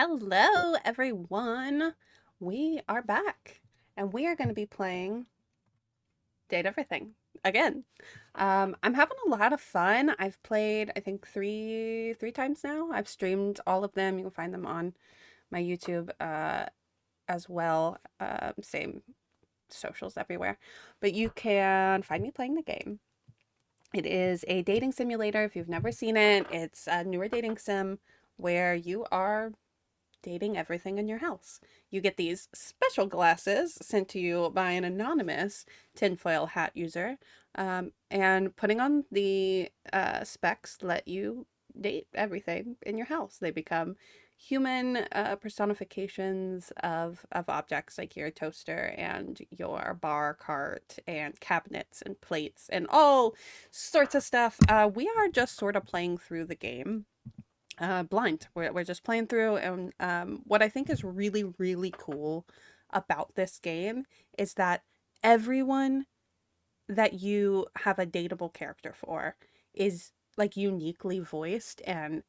Hello, everyone. We are back and we are going to be playing Date Everything again. I'm having a lot of fun. I've played, I think, three times now. I've streamed all of them. You can find them on my YouTube as well. Same socials everywhere. But you can find me playing the game. It is a dating simulator. If you've never seen it, it's a newer dating sim where you are dating everything in your house. You get these special glasses sent to you by an anonymous tinfoil hat user, and putting on the specs let you date everything in your house. They become human personifications of objects like your toaster and your bar cart and cabinets and plates and all sorts of stuff. We are just sort of playing through the game blind. We're just playing through, and what I think is really, really cool about this game is that everyone that you have a dateable character for is like uniquely voiced, and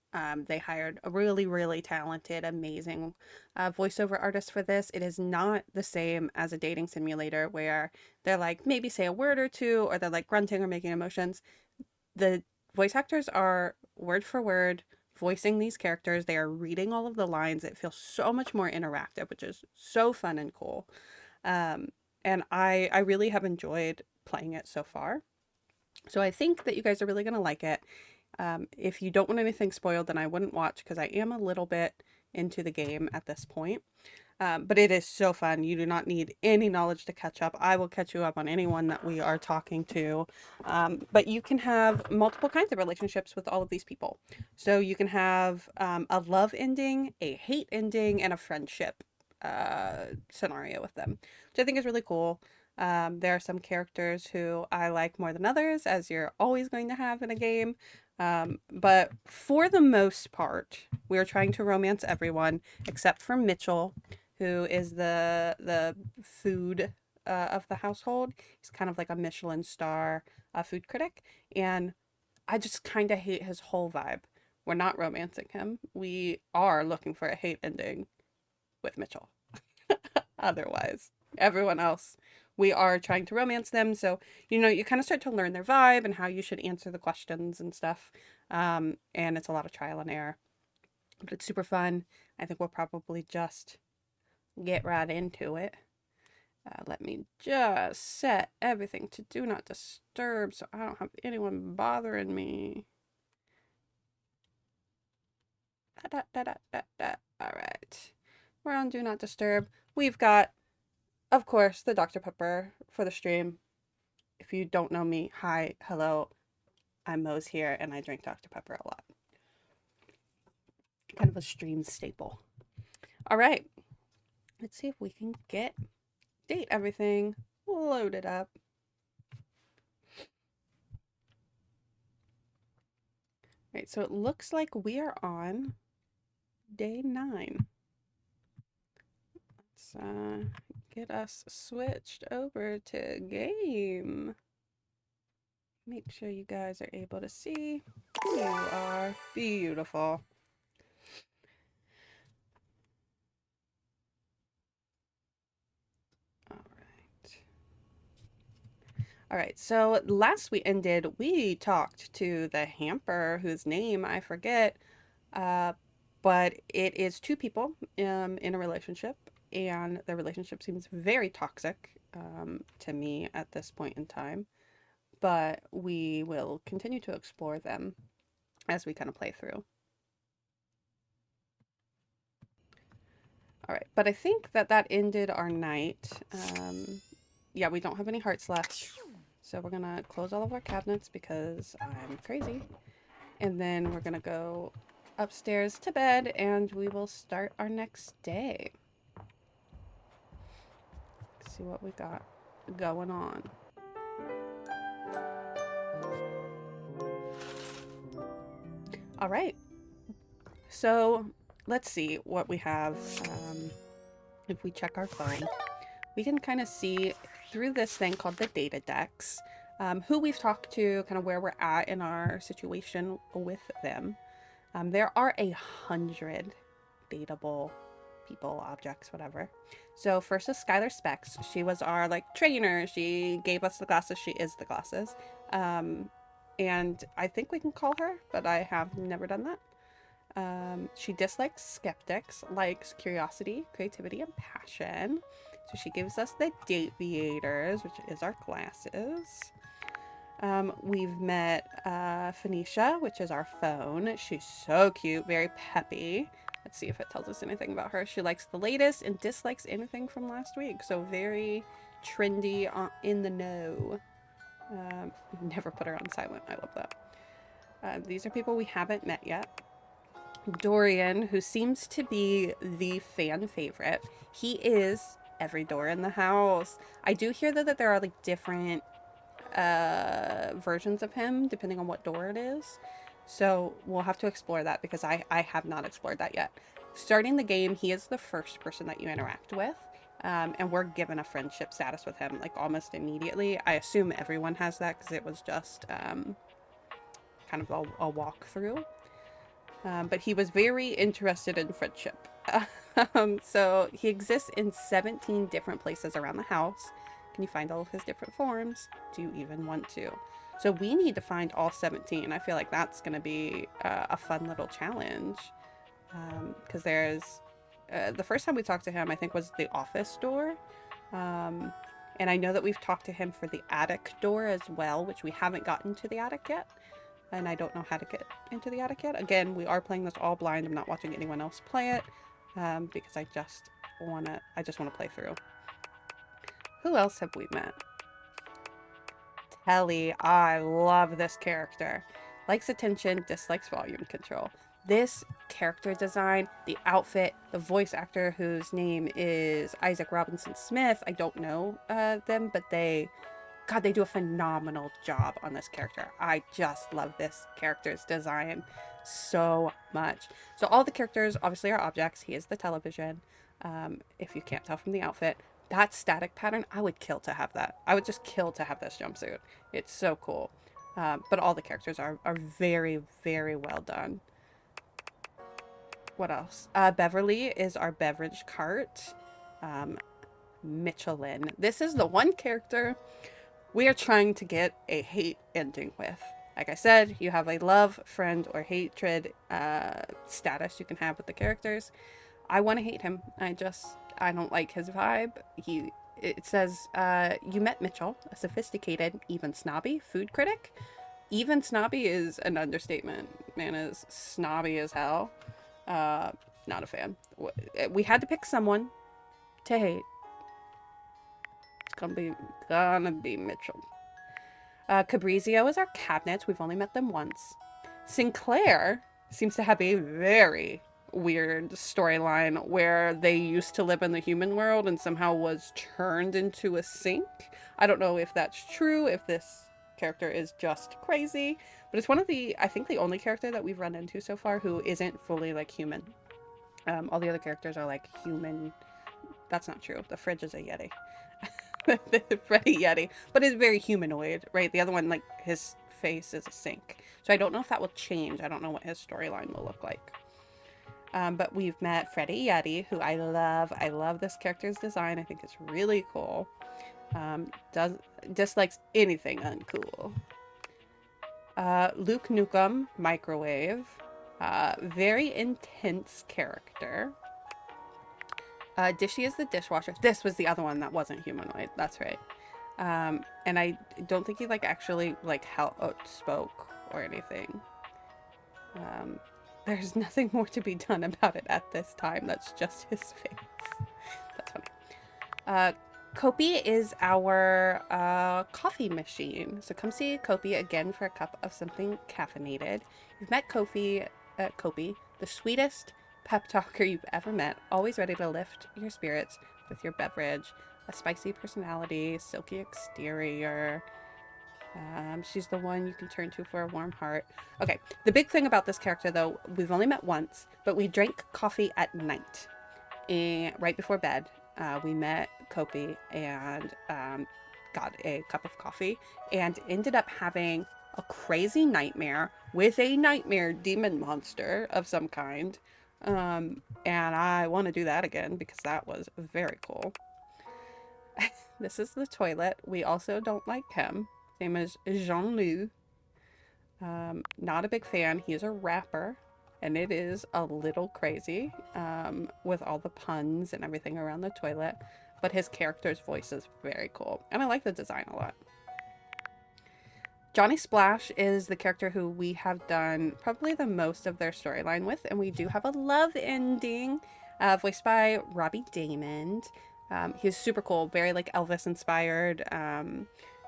they hired a really, really talented, amazing voiceover artist for this. It is not the same as a dating simulator where they're like maybe say a word or two, or they're like grunting or making emotions. The voice actors are word for word voicing these characters. They are reading all of the lines. It feels so much more interactive, which is so fun and cool. Um, and I really have enjoyed playing it so far. So I think that you guys are really going to like it. If you don't want anything spoiled, then I wouldn't watch because I am a little bit into the game at this point. But it is so fun. You do not need any knowledge to catch up. I will catch you up on anyone that we are talking to. But you can have multiple kinds of relationships with all of these people. So you can have a love ending, a hate ending, and a friendship scenario with them, which I think is really cool. There are some characters who I like more than others, as you're always going to have in a game. But for the most part, we are trying to romance everyone except for Mitchell, who is the food of the household. He's kind of like a Michelin star food critic, and I just kind of hate his whole vibe. We're not romancing him. We are looking for a hate ending with Mitchell. Otherwise, everyone else, we are trying to romance them. So, you kind of start to learn their vibe and how you should answer the questions and stuff. And it's a lot of trial and error, but it's super fun. I think we'll probably just get right into it. Let me just set everything to do not disturb so I don't have anyone bothering me. Da, da, da, da, da. All right. We're on do not disturb. We've got, of course, the Dr. Pepper for the stream. If you don't know me, hi, hello. I'm Mose here and I drink Dr. Pepper a lot. Kind of a stream staple. All right. Let's see if we can get date everything loaded up. Right, so it looks like we are on day 9. Let's get us switched over to game. Make sure you guys are able to see. You are beautiful. All right. All right, so last we ended, we talked to the hamper whose name I forget, uh, but it is two people in a relationship, and the relationship seems very toxic to me at this point in time. But we will continue to explore them as we kind of play through. All right, but I think that ended our night. Yeah, we don't have any hearts left. So we're gonna close all of our cabinets because I'm crazy. And then we're gonna go upstairs to bed and we will start our next day. See what we got going on. All right. So let's see what we have. If we check our phone, we can kind of see through this thing called the data decks, who we've talked to, kind of where we're at in our situation with them. There are 100 dateable people, objects, whatever. So first is Skylar Specs. She was our like trainer. She gave us the glasses. She is the glasses. And I think we can call her, but I have never done that. She dislikes skeptics, likes curiosity, creativity, and passion. So she gives us the Deviators, which is our glasses. We've met Phoenicia, which is our phone. She's so cute, very peppy. Let's see if it tells us anything about her. She likes the latest and dislikes anything from last week. So very trendy, in the know. Never put her on silent. I love that. These are people we haven't met yet. Dorian, who seems to be the fan favorite. He is every door in the house. I do hear though that there are like different versions of him depending on what door it is. So we'll have to explore that because I have not explored that yet. Starting the game, he is the first person that you interact with. And we're given a friendship status with him like almost immediately. I assume everyone has that because it was just kind of a walkthrough. But he was very interested in friendship. So he exists in 17 different places around the house. Can you find all of his different forms? Do you even want to? So we need to find all 17. I feel like that's going to be a fun little challenge. Because there's... the first time we talked to him, I think, was the office door. And I know that we've talked to him for the attic door as well, which we haven't gotten to the attic yet. And I don't know how to get into the attic yet. Again, we are playing this all blind. I'm not watching anyone else play it because I just want to play through. Who else have we met? Telly. I love this character. Likes attention, dislikes volume control. This character design, the outfit, the voice actor whose name is Isaac Robinson Smith. I don't know them, but they do a phenomenal job on this character. I just love this character's design so much. So all the characters obviously are objects. He is the television. If you can't tell from the outfit, that static pattern, I would kill to have that. I would just kill to have this jumpsuit. It's so cool. But all the characters are very, very well done. What else? Beverly is our beverage cart. Michelin. This is the one character we are trying to get a hate ending with. Like I said, you have a love, friend, or hatred status you can have with the characters. I want to hate him. I don't like his vibe. It says, you met Mitchell, a sophisticated, even snobby food critic. Even snobby is an understatement. Man is snobby as hell. Not a fan. We had to pick someone to hate. It's gonna be Mitchell. Cabrizio is our cabinet. We've only met them once. Sinclair seems to have a very weird storyline where they used to live in the human world and somehow was turned into a sink. I don't know if that's true, if this character is just crazy, but it's one of I think the only character that we've run into so far who isn't fully like human. All the other characters are like human. That's not true. The fridge is a Yeti. Freddy Yeti, but it's very humanoid, right? The other one, like, his face is a sink. So I don't know if that will change. I don't know what his storyline will look like. But we've met Freddy Yeti, who I love. I love this character's design. I think it's really cool. Dislikes anything uncool. Luke Nukem, microwave. Very intense character. Dishy is the dishwasher. This was the other one that wasn't humanoid. That's right. And I don't think he like actually like spoke or anything. There's nothing more to be done about it at this time. That's just his face. That's funny. Kopi is our coffee machine. So come see Kopi again for a cup of something caffeinated. You've met Kopi, the sweetest pep talker you've ever met, always ready to lift your spirits with your beverage. A spicy personality, silky exterior. She's the one you can turn to for a warm heart. Okay, the big thing about this character, though, we've only met once, but we drank coffee at night. And right before bed, we met Kopi and got a cup of coffee and ended up having a crazy nightmare with a nightmare demon monster of some kind. And I want to do that again because that was very cool. This is the toilet. We also don't like him. His name is Jean-Loup. Not a big fan. He's a rapper, and it is a little crazy with all the puns and everything around the toilet. But his character's voice is very cool, and I like the design a lot. Johnny Splash is the character who we have done probably the most of their storyline with, and we do have a love ending, voiced by Robbie Daymond. He's super cool, very like Elvis inspired.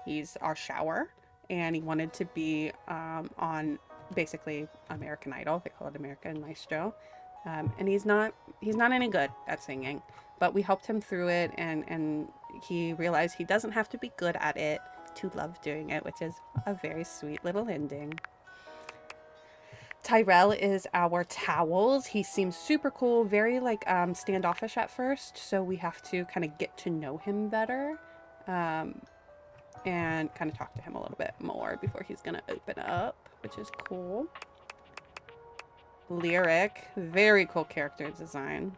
He's our shower, and he wanted to be on basically American Idol. They call it American Maestro, and he's not any good at singing, but we helped him through it, and he realized he doesn't have to be good at it to love doing it, which is a very sweet little ending. Tyrell is our towels. He seems super cool, very like standoffish at first, so we have to kind of get to know him better, um, and kind of talk to him a little bit more before he's gonna open up, which is cool. Lyric, very cool character design,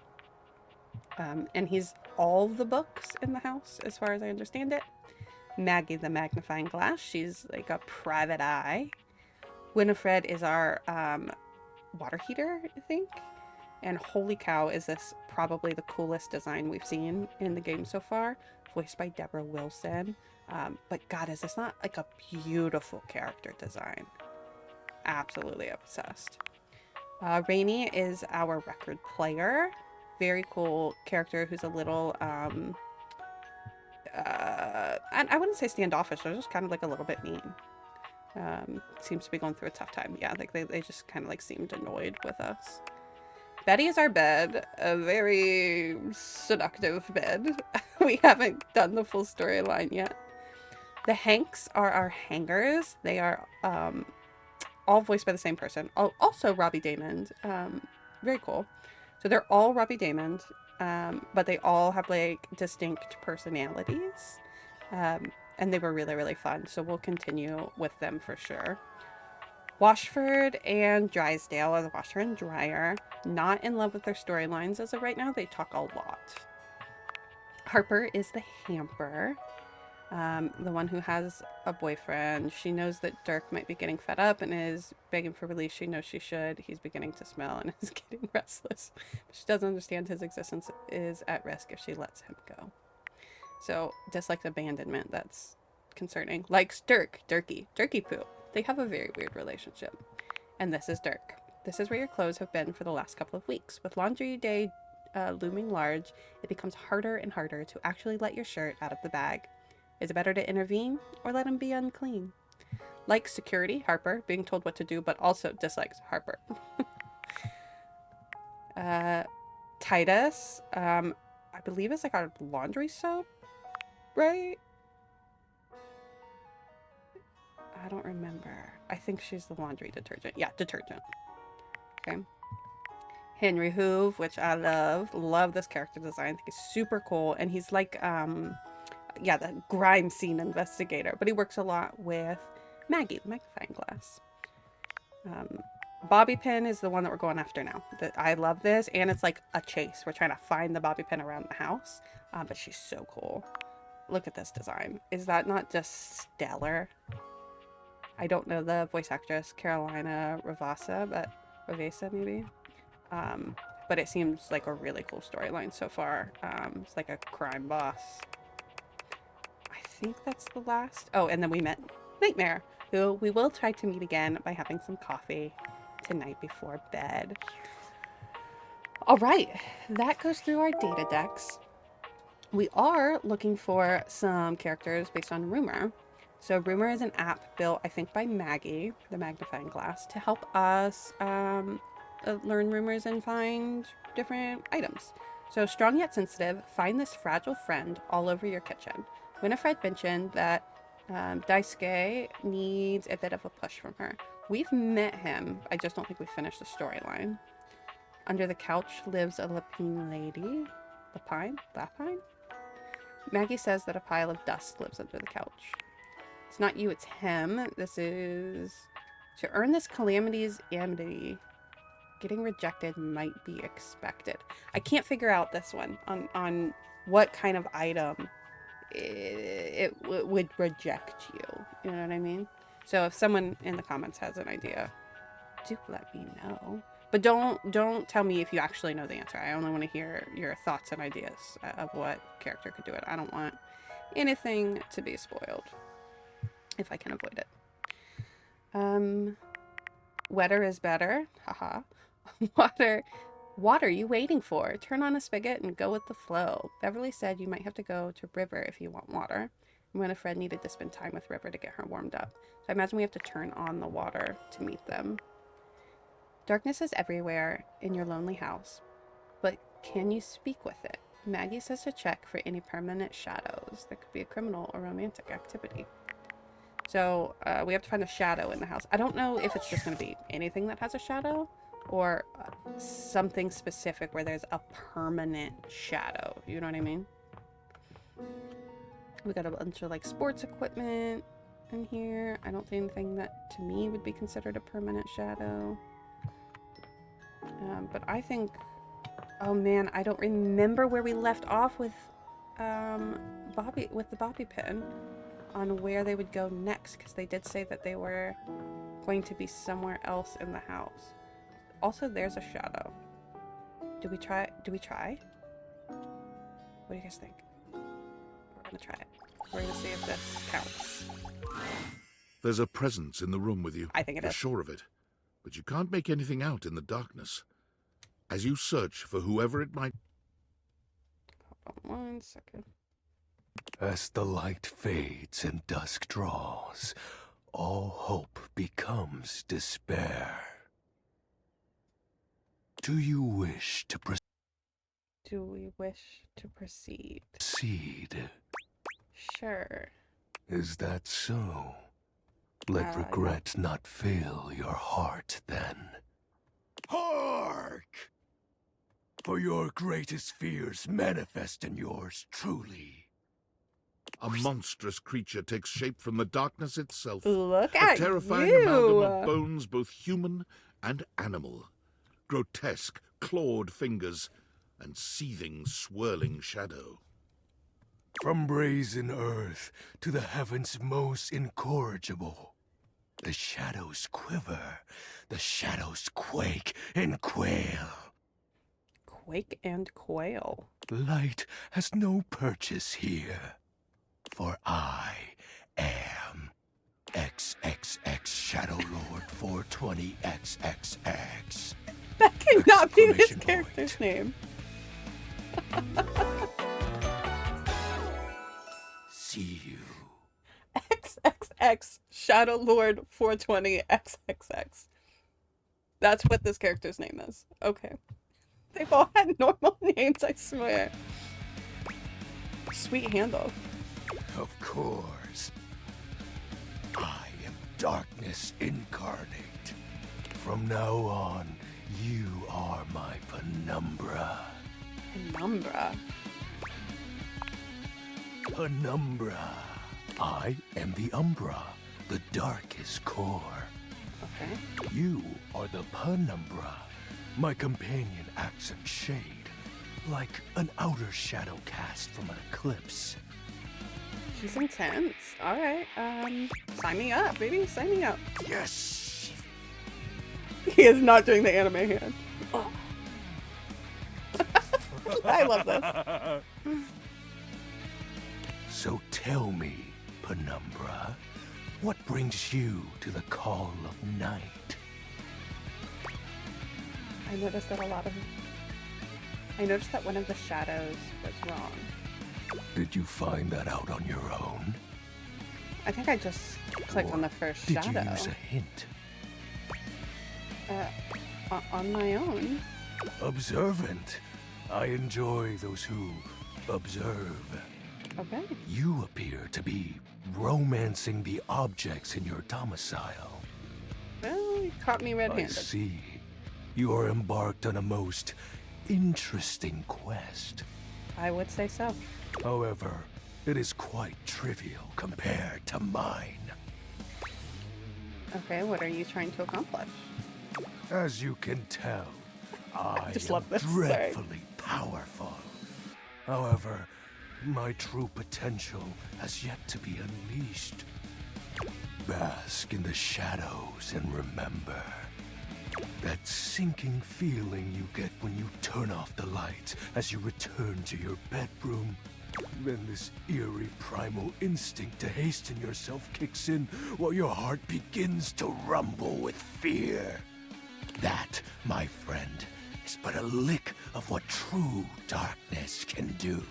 and he's all the books in the house as far as I understand it. Maggie the magnifying glass, she's like a private eye. Winifred is our water heater, I think. And holy cow, is this probably the coolest design we've seen in the game so far, voiced by Deborah Wilson. But God, is this not like a beautiful character design? Absolutely obsessed. Rainy is our record player. Very cool character who's a little, I wouldn't say standoffish, they're just kind of like a little bit mean. Seems to be going through a tough time. Yeah, like they just kind of like seemed annoyed with us. Betty is our bed, a very seductive bed. We haven't done the full storyline yet. The Hanks are our hangers. They are all voiced by the same person. Also Robbie Daymond. Very cool. So they're all Robbie Daymond, but they all have like distinct personalities. And they were really, really fun. So we'll continue with them for sure. Washford and Drysdale are the washer and dryer. Not in love with their storylines as of right now. They talk a lot. Harper is the hamper. The one who has a boyfriend. She knows that Dirk might be getting fed up and is begging for release. She knows she should. He's beginning to smell and is getting restless. But she doesn't understand his existence is at risk if she lets him go. So dislikes abandonment. That's concerning. Likes Dirk. Dirky poo. They have a very weird relationship. And this is Dirk. This is where your clothes have been for the last couple of weeks. With laundry day looming large, it becomes harder and harder to actually let your shirt out of the bag. Is it better to intervene or let him be unclean? Likes security, Harper, being told what to do, but also dislikes Harper. Titus, I believe is like our laundry soap, right? I don't remember. I think she's the laundry detergent. Yeah, detergent. Okay. Henry Hoove, which I love this character design. I think he's super cool, and he's like yeah, the crime scene investigator, but he works a lot with Maggie, the magnifying glass. Bobby pin is the one that we're going after now. I love this, and it's like a chase. We're trying to find the bobby pin around the house, but she's so cool. Look at this design. Is that not just stellar? I don't know the voice actress, Carolina Ravasa, but Ravesa maybe. But it seems like a really cool storyline so far. It's like a crime boss. I think that's the last. Oh, and then we met Nightmare, who we will try to meet again by having some coffee tonight before bed. All right, that goes through our data decks. We are looking for some characters based on Rumor. So Rumor is an app built, I think, by Maggie, the magnifying glass, to help us learn rumors and find different items. So strong yet sensitive, find this fragile friend all over your kitchen. Winifred mentioned that Daisuke needs a bit of a push from her. We've met him. I just don't think we finished the storyline. Under the couch lives a Lapine lady. Lapine? Maggie says that a pile of dust lives under the couch. It's not you, it's him. This is... To earn this Calamity's amity, Getting rejected might be expected. I can't figure out this one on what kind of item it would reject you. You know what I mean? So if someone in the comments has an idea, do let me know. But don't tell me if you actually know the answer. I only want to hear your thoughts and ideas of what character could do it. I don't want anything to be spoiled if I can avoid it. Wetter is better. Haha. Water, you waiting for? Turn on a spigot and go with the flow. Beverly said you might have to go to River if you want water. And Winifred needed to spend time with River to get her warmed up. So I imagine we have to turn on the water to meet them. Darkness is everywhere in your lonely house, but can you speak with it? Maggie says to check for any permanent shadows. There could be a criminal or romantic activity. So we have to find a shadow in the house. I don't know if it's just going to be anything that has a shadow or something specific where there's a permanent shadow. You know what I mean? We got a bunch of like sports equipment in here. I don't see anything that to me would be considered a permanent shadow. But I think, oh man, I don't remember where we left off with Bobby, with the bobby pin, on where they would go next, because they did say that they were going to be somewhere else in the house. Also, there's a shadow. Do we try? What do you guys think? We're gonna try it. We're gonna see if this counts. There's a presence in the room with you. I think it You're is. sure of it. But you can't make anything out in the darkness. As you search for whoever it might... Hold on 1 second. As the light fades and dusk draws, all hope becomes despair. Do you wish to Do we wish to proceed? proceed? Sure. Is that so? Let regret not fill your heart then. Hark! For your greatest fears manifest in yours truly. A monstrous creature takes shape from the darkness itself. Look A at terrifying you. amalgam of bones, both human and animal. Grotesque, clawed fingers, and seething, swirling shadow. From brazen earth to the heavens most incorrigible, the shadows quiver, the shadows quake and quail. Quake and quail. Light has no purchase here, for I am XXX Shadow Lord 420XXX. That cannot be this Exclamation character's name. See you. XXX Shadow Lord 420 XXX. That's what this character's name is. Okay. They've all had normal names, I swear. Sweet handle. Of course. I am darkness incarnate. From now on, you are my penumbra. Penumbra. Penumbra. I am the umbra, the darkest core. Okay. You are the penumbra. My companion acts in shade, like an outer shadow cast from an eclipse. She's intense. Alright, sign me up, baby. Sign me up. Yes! He is not doing the anime hand. Oh. I love this. So tell me, Penumbra, what brings you to the call of night? I noticed that one of the shadows was wrong. Did you find that out on your own? I think I just clicked on the first Did shadow. you use a hint? On my own. Observant. I enjoy those who observe. Okay. You appear to be romancing the objects in your domicile. Well, you caught me I red-handed. see. You are embarked on a most interesting quest. I would say so. However, it is quite trivial compared to mine. Okay, what are you trying to accomplish? As you can tell, I just am love this, sorry. dreadfully powerful. However, my true potential has yet to be unleashed. Bask in the shadows and remember that sinking feeling you get when you turn off the lights as you return to your bedroom. Then this eerie primal instinct to hasten yourself kicks in while your heart begins to rumble with fear. That, my friend, is but a lick of what true darkness can do.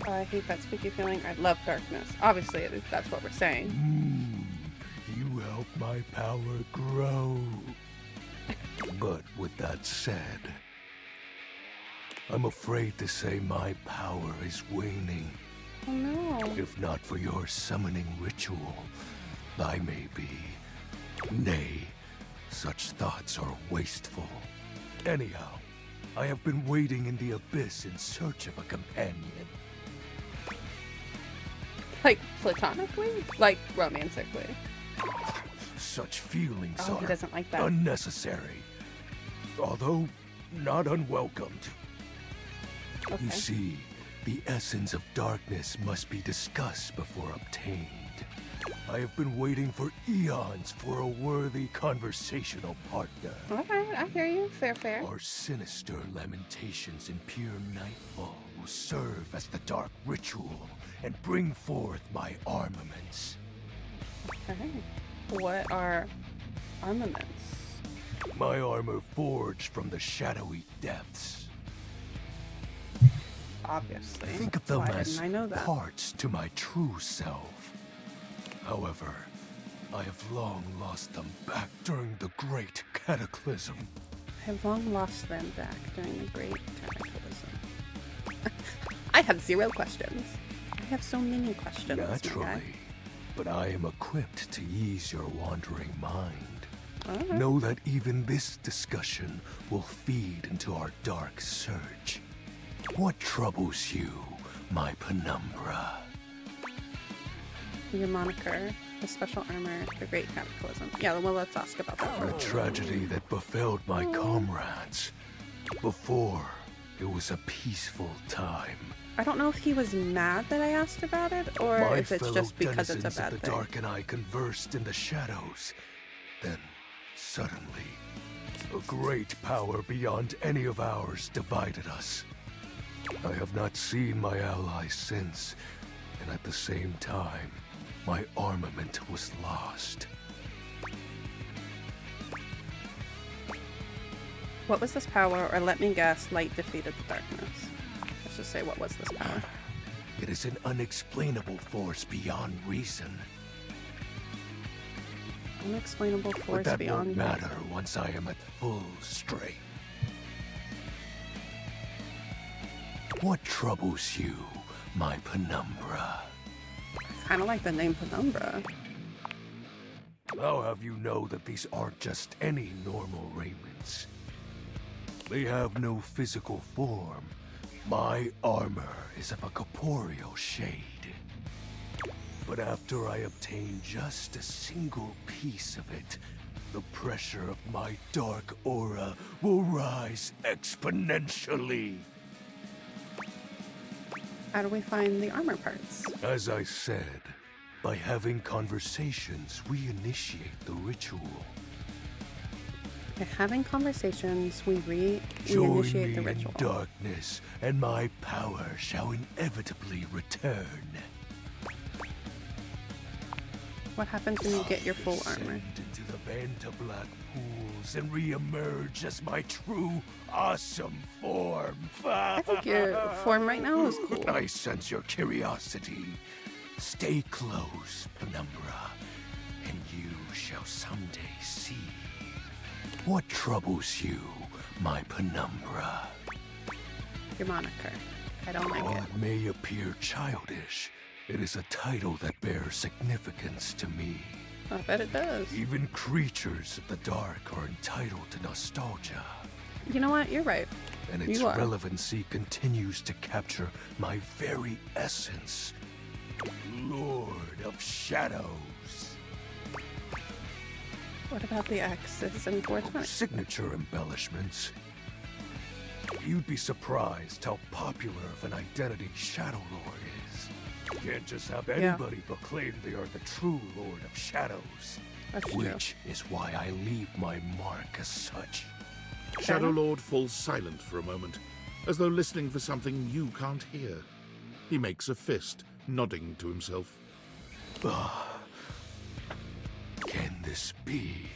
I hate that spooky feeling. I love darkness. Obviously, that's what we're saying. You help my power grow. But with that said, I'm afraid to say my power is waning. Oh no. If not for your summoning ritual, I may be. Nay, such thoughts are wasteful. Anyhow, I have been waiting in the abyss in search of a companion. Like platonically? Like romantically? Such feelings Oh, he are doesn't like that. unnecessary, although not unwelcomed. Okay. You see, the essence of darkness must be discussed before obtained. I have been waiting for eons for a worthy conversational partner. Alright, I hear you. Fair, fair. Our sinister lamentations in pure nightfall will serve as the dark ritual and bring forth my armaments. Okay. What are armaments? My armor forged from the shadowy depths. Obviously. Think of them Why as didn't I know that? parts to my true self. However, I have long lost them back during the Great Cataclysm. I have long lost them back during the Great Cataclysm. I have 0 questions. I have so many questions. my guy. Naturally, but I am equipped to ease your wandering mind. Alright. Know that even this discussion will feed into our dark search. What troubles you, my penumbra? Your moniker, the special armor, the Great Cataclysm. Yeah, well, let's ask about that The first. tragedy that befell my comrades. Before, it was a peaceful time. I don't know if he was mad that I asked about it, or My if it's fellow just because it's a denizens bad of the thing. dark and I conversed in the shadows. Then, suddenly, a great power beyond any of ours divided us. I have not seen my allies since, and at the same time, my armament was lost. What was this power, or let me guess, light defeated the darkness? Let's just say, what was this power? It is an unexplainable force beyond reason. Unexplainable But force that beyond won't matter reason. once I am at full strength. What troubles you, my penumbra? Kind of like the name Penumbra. I'll have you know that these aren't just any normal raiments. They have no physical form. My armor is of a corporeal shade. But after I obtain just a single piece of it, the pressure of my dark aura will rise exponentially. How do we find the armor parts? As I said, by having conversations, we initiate the ritual. By having conversations, we Join initiate me the in ritual. darkness, and my power shall inevitably return. What happens when you get your full Descend armor? into the Vanta black pools and re-emerge as my true, awesome form. I think your form right now is cool. I sense your curiosity. Stay close, Penumbra, and you shall someday see. What troubles you, my Penumbra? Your moniker. I don't like While it. it may appear childish, it is a title that bears significance to me. I bet it does. Even creatures of the dark are entitled to nostalgia, You know what? You're right. and its You are. relevancy continues to capture my very essence. Lord of Shadows. What about the X's and 420? Signature embellishments. You'd be surprised how popular of an identity Shadow Lord is. You can't just have anybody proclaim they are the true Lord of Shadows. That's true. Which is why I leave my mark as such. Shadow Lord falls silent for a moment, as though listening for something you can't hear. He makes a fist, nodding to himself. Can this be?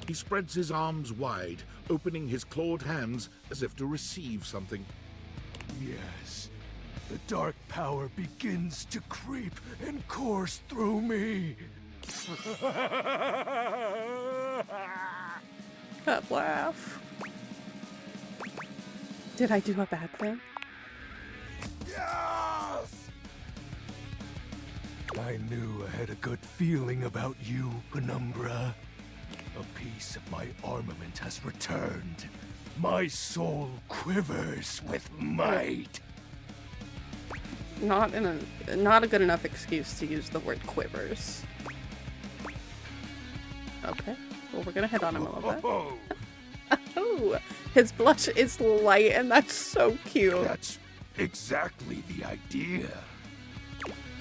He spreads his arms wide, opening his clawed hands as if to receive something. Yes. The dark power begins to creep and course through me. That laugh. Did I do a bad thing? Yes! I knew I had a good feeling about you, Penumbra. A piece of my armament has returned. My soul quivers with might. Not a good enough excuse to use the word quivers. Okay. Well, we're gonna hit on him a little bit. Oh, Oh, his blush is light, and that's so cute. that's exactly the idea.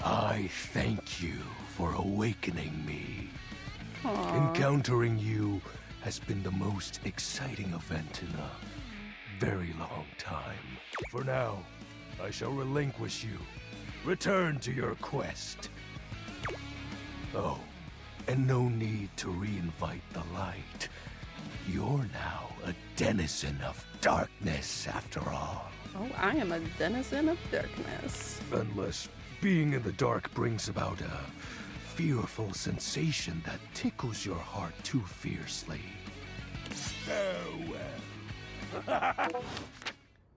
I thank you for awakening me. Aww. Encountering you has been the most exciting event in a very long time. For now, I shall relinquish you. Return to your quest. Oh, and no need to reinvite the light. You're now a denizen of darkness, after all. Oh, I am a denizen of darkness. Unless being in the dark brings about a fearful sensation that tickles your heart too fiercely. Farewell.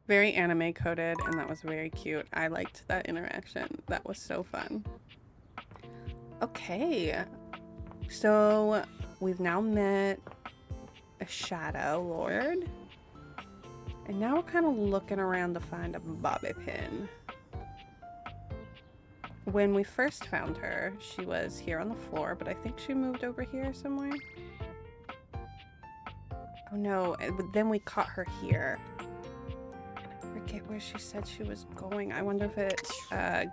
Very anime coded, and that was very cute. I liked that interaction. That was so fun. Okay. So, we've now met a Shadow Lord. And now we're kind of looking around to find a bobby pin. When we first found her, she was here on the floor, but I think she moved over here somewhere. Oh no, then we caught her here. I forget where she said she was going. I wonder if it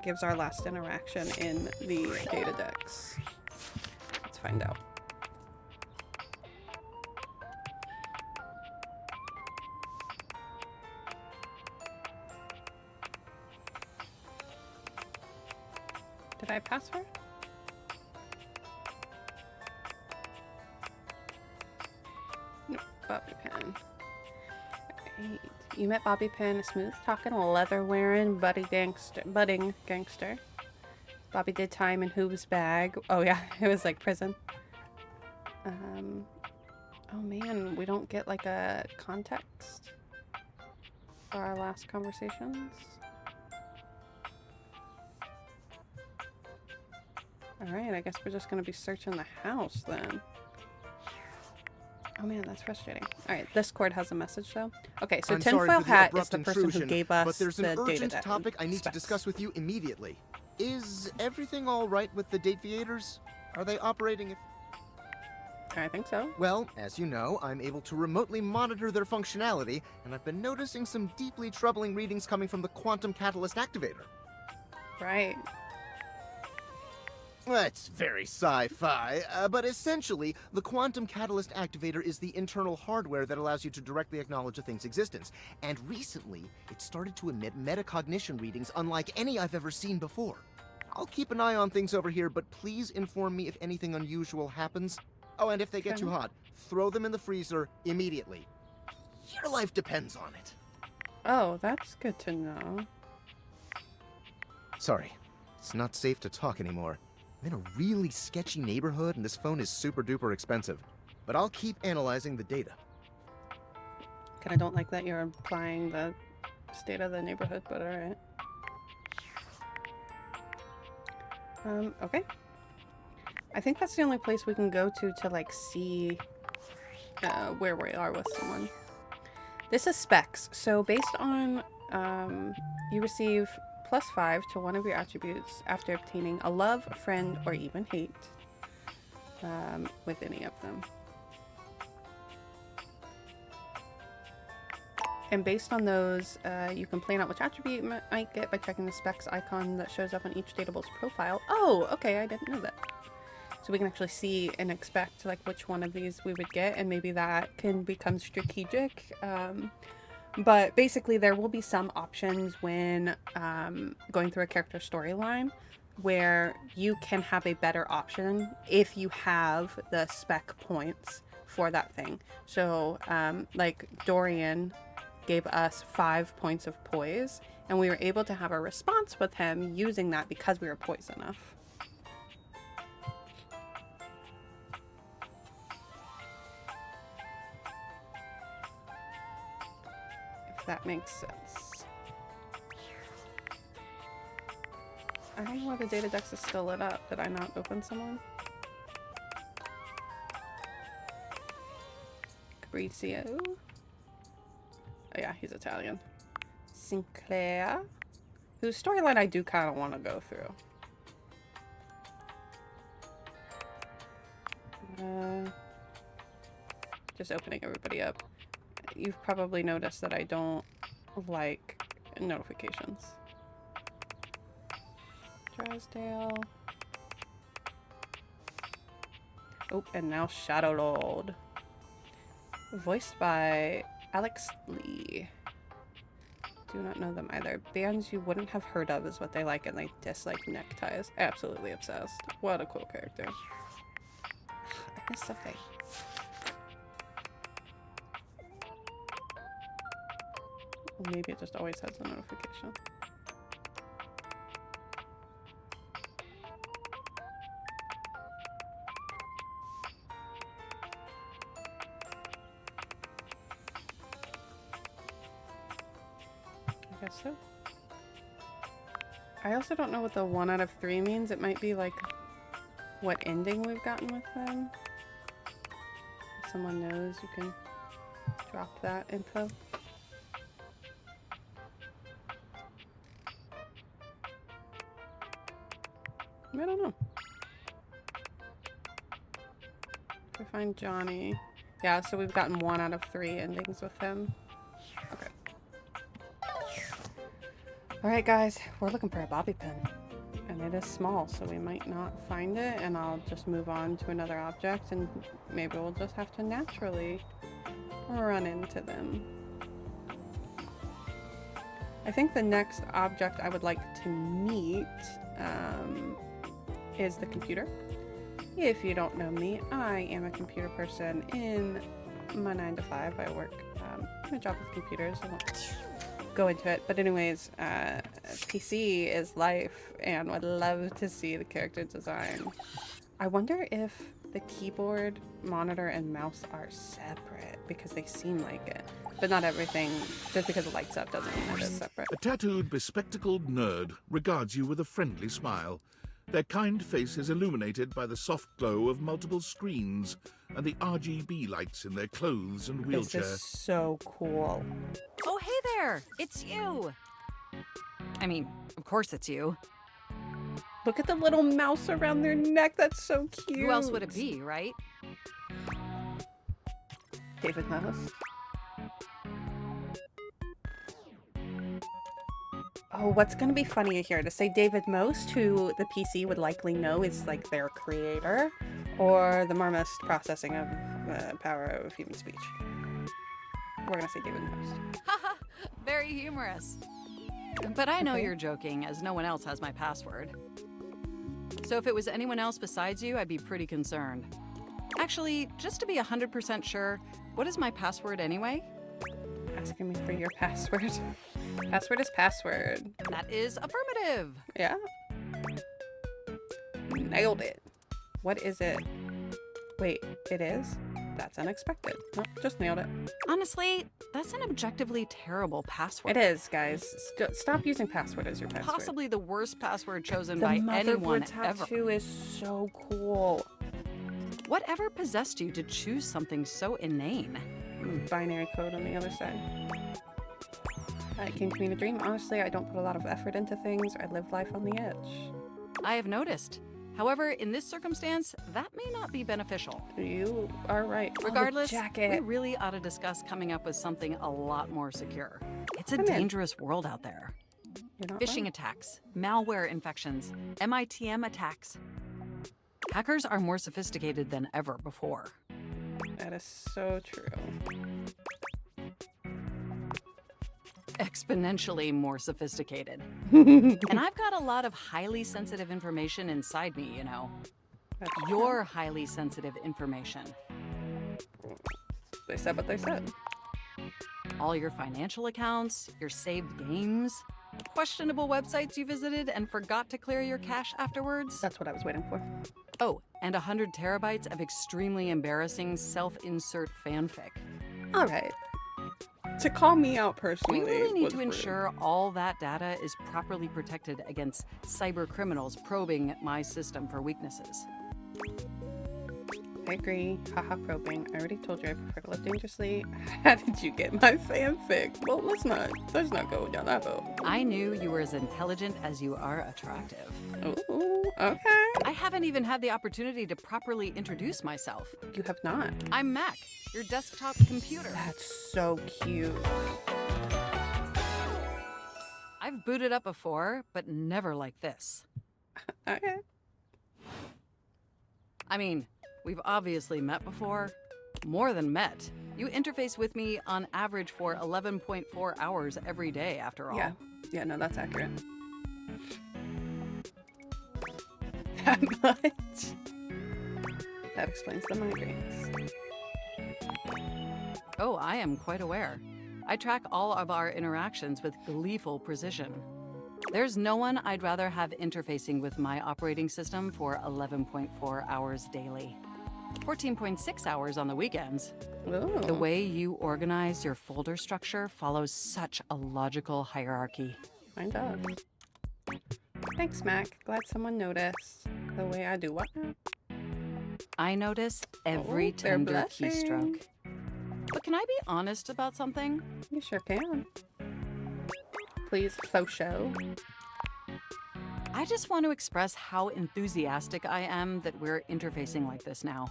gives our last interaction in the data decks. Let's find out. Did I pass her? Nope, Bobby Pin. Right. You met Bobby Pin, a smooth-talking, leather-wearing, budding gangster. Bobby did time in Hoove's bag. Oh yeah, it was like prison. Oh man, we don't get like a context for our last conversations. Alright, I guess we're just gonna be searching the house then. Oh man, that's frustrating. Alright, this cord has a message though. Okay, so I'm sorry Tinfoil for the Hat is abrupt the person who intrusion, gave us but there's an the urgent data topic I need to specs. discuss with you immediately. Is everything all right with the Dateviators? Are they operating if... I think so. Well, as you know, I'm able to remotely monitor their functionality, and I've been noticing some deeply troubling readings coming from the Quantum Catalyst Activator. Right. That's very sci-fi, but essentially, the Quantum Catalyst Activator is the internal hardware that allows you to directly acknowledge a thing's existence. And recently, it started to emit metacognition readings unlike any I've ever seen before. I'll keep an eye on things over here, but please inform me if anything unusual happens. Oh, and if they get too hot, throw them in the freezer immediately. Your life depends on it. Oh, that's good to know. Sorry, it's not safe to talk anymore. I'm in a really sketchy neighborhood and this phone is super duper expensive. But I'll keep analyzing the data. Okay, I don't like that you're implying the state of the neighborhood, but alright. Okay. I think that's the only place we can go to like see where we are with someone. This is specs. So based on you receive +5 to one of your attributes after obtaining a love, friend, or even hate with any of them. And based on those, you can plan out which attribute you might get by checking the specs icon that shows up on each datable's profile. Oh, okay, I didn't know that. So we can actually see and expect like which one of these we would get, and maybe that can become strategic. But basically there will be some options when going through a character storyline where you can have a better option if you have the spec points for that thing. So like Dorian gave us 5 points of poise, and we were able to have a response with him using that because we were poised enough. If that makes sense. I don't know why the data dex is still lit up. Did I not open someone? Fabrizio. Oh yeah, he's Italian. Sinclair, whose storyline I do kind of want to go through. Just opening everybody up. You've probably noticed that I don't like notifications. Drysdale. Oh, and now Shadow Lord. Voiced by Alex Lee. Do not know them either. Bands you wouldn't have heard of is what they like, and they dislike neckties. Absolutely obsessed. What a cool character. I miss Sophie. Well, maybe it just always has a notification. I guess so. I also don't know what the 1 out of 3 means. It might be like what ending we've gotten with them. If someone knows, you can drop that info. I don't know. If I find Johnny. Yeah, so we've gotten 1 out of 3 endings with him. Okay. Alright guys, we're looking for a bobby pin. And it is small, so we might not find it, and I'll just move on to another object, and maybe we'll just have to naturally run into them. I think the next object I would like to meet is the computer. If you don't know me, I am a computer person in my 9 to 5. I work in a job with computers. I won't go into it, but anyways, PC is life, and would love to see the character design. I wonder if the keyboard, monitor, and mouse are separate, because they seem like it. But not everything, just because it lights up doesn't mean it is separate. A tattooed, bespectacled nerd regards you with a friendly smile. Their kind face is illuminated by the soft glow of multiple screens and the RGB lights in their clothes and wheelchair. This is so cool. Oh, hey there! It's you! I mean, of course it's you. Look at the little mouse around their neck. That's so cute. Who else would it be, right? David Mouse. Oh, what's going to be funny here? To say David Most, who the PC would likely know is like their creator, or the Marmost processing of the power of human speech. We're going to say David Most. Haha, very humorous. But I know Okay. you're joking, as no one else has my password. So if it was anyone else besides you, I'd be pretty concerned. Actually, just to be 100% sure, what is my password anyway? Asking me for your password. Password is password. That is affirmative. Yeah. Nailed it. What is it? Wait, it is? That's unexpected. Nope, just nailed it. Honestly, that's an objectively terrible password. It is, guys. Stop using password as your password. Possibly the worst password chosen The by motherboard anyone tattoo ever. is so cool. Whatever possessed you to choose something so inane? Binary code on the other side. It came to me in a dream. Honestly, I don't put a lot of effort into things. I live life on the edge. I have noticed. However, in this circumstance, that may not be beneficial. You are right. Oh, the Regardless, we jacket. really ought to discuss coming up with something a lot more secure. It's a I'm in. dangerous world out there. You're not Phishing wrong. attacks, malware infections, MITM attacks. Hackers are more sophisticated than ever before. That is so true. Exponentially more sophisticated. And I've got a lot of highly sensitive information inside me, you know. That's Your highly sensitive information. true. They said what they said. All your financial accounts, your saved games, questionable websites you visited and forgot to clear your cache afterwards. That's what I was waiting for. Oh, and 100 terabytes of extremely embarrassing self-insert fanfic. All right. To call me out We personally. really need was to rude. ensure all that data is properly protected against cyber criminals probing my system for weaknesses. I agree. Haha, probing. I already told you I prefer to live dangerously. How did you get my fanfic? Well, let's not go down that road. I knew you were as intelligent as you are attractive. Ooh, okay. I haven't even had the opportunity to properly introduce myself. You have not. I'm Mac, your desktop computer. That's so cute. I've booted up before, but never like this. Okay. I mean, we've obviously met before. More than met. You interface with me on average for 11.4 hours every day, after all. Yeah. Yeah, no, that's accurate. That much? That explains the migraines. Oh, I am quite aware. I track all of our interactions with gleeful precision. There's no one I'd rather have interfacing with my operating system for 11.4 hours daily. 14.6 hours on the weekends. Ooh. The way you organize your folder structure follows such a logical hierarchy. Mine does. Thanks, Mac. Glad someone noticed. The way I do what now? I notice every Oh, they're tender blushing. keystroke. But can I be honest about something? You sure can. Please, faux show. I just want to express how enthusiastic I am that we're interfacing like this now.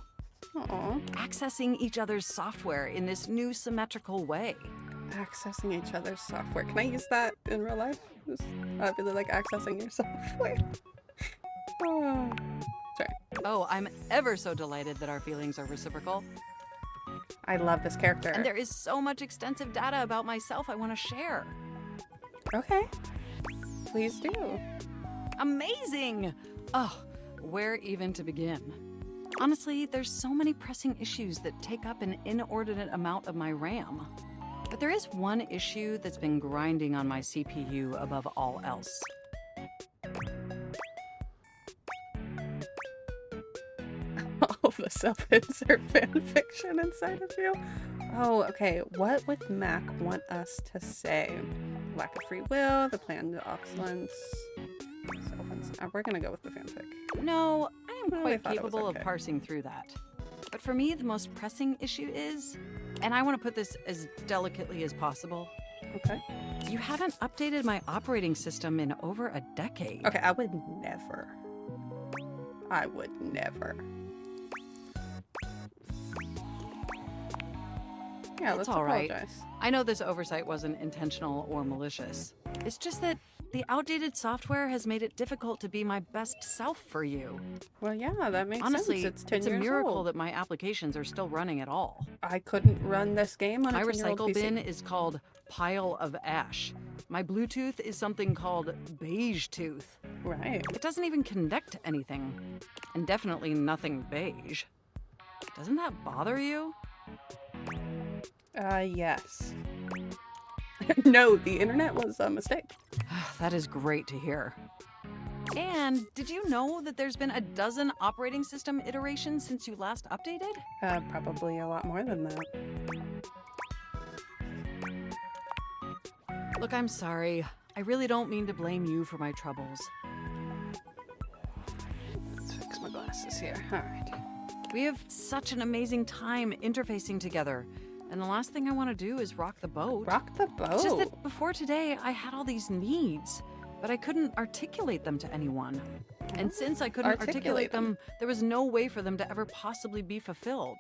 Aw. Accessing each other's software in this new symmetrical way. Accessing each other's software. Can I use that in real life? I really like accessing your software. Oh. Sorry. Oh, I'm ever so delighted that our feelings are reciprocal. I love this character. And there is so much extensive data about myself I want to share. Okay. Please do. Amazing! Oh, where even to begin? Honestly, there's so many pressing issues that take up an inordinate amount of my RAM. But there is one issue that's been grinding on my CPU above all else. All the self-insert fanfiction inside of you. Oh, okay. What would Mac want us to say? Lack of free will, the planned obsolescence. We're gonna go with the fanfic. No, I am Well, I quite thought it was capable of okay. parsing through that. But for me, the most pressing issue is, and I want to put this as delicately as possible, Okay. you haven't updated my operating system in over a decade. Okay, I would never. I would never. Yeah, It's let's all right. apologize. I know this oversight wasn't intentional or malicious. It's just that the outdated software has made it difficult to be my best self for you. Well, yeah, that makes Honestly, sense. It's 10 a years miracle old. that my applications are still running at all. I couldn't run this game on a My 10-year-old recycle PC. bin is called Pile of Ash. My Bluetooth is something called Beige Tooth. Right. It doesn't even connect to anything. And definitely nothing beige. Doesn't that bother you? Yes. No, the internet was a mistake. That is great to hear. And did you know that there's been a dozen operating system iterations since you last updated? Probably a lot more than that. Look, I'm sorry. I really don't mean to blame you for my troubles. Let's fix my glasses here. All right. We have such an amazing time interfacing together. And the last thing I want to do is rock the boat. Rock the boat. It's just that before today, I had all these needs. but I couldn't articulate them to anyone. And since I couldn't Articulate articulate them, there was no way for them to ever possibly be fulfilled.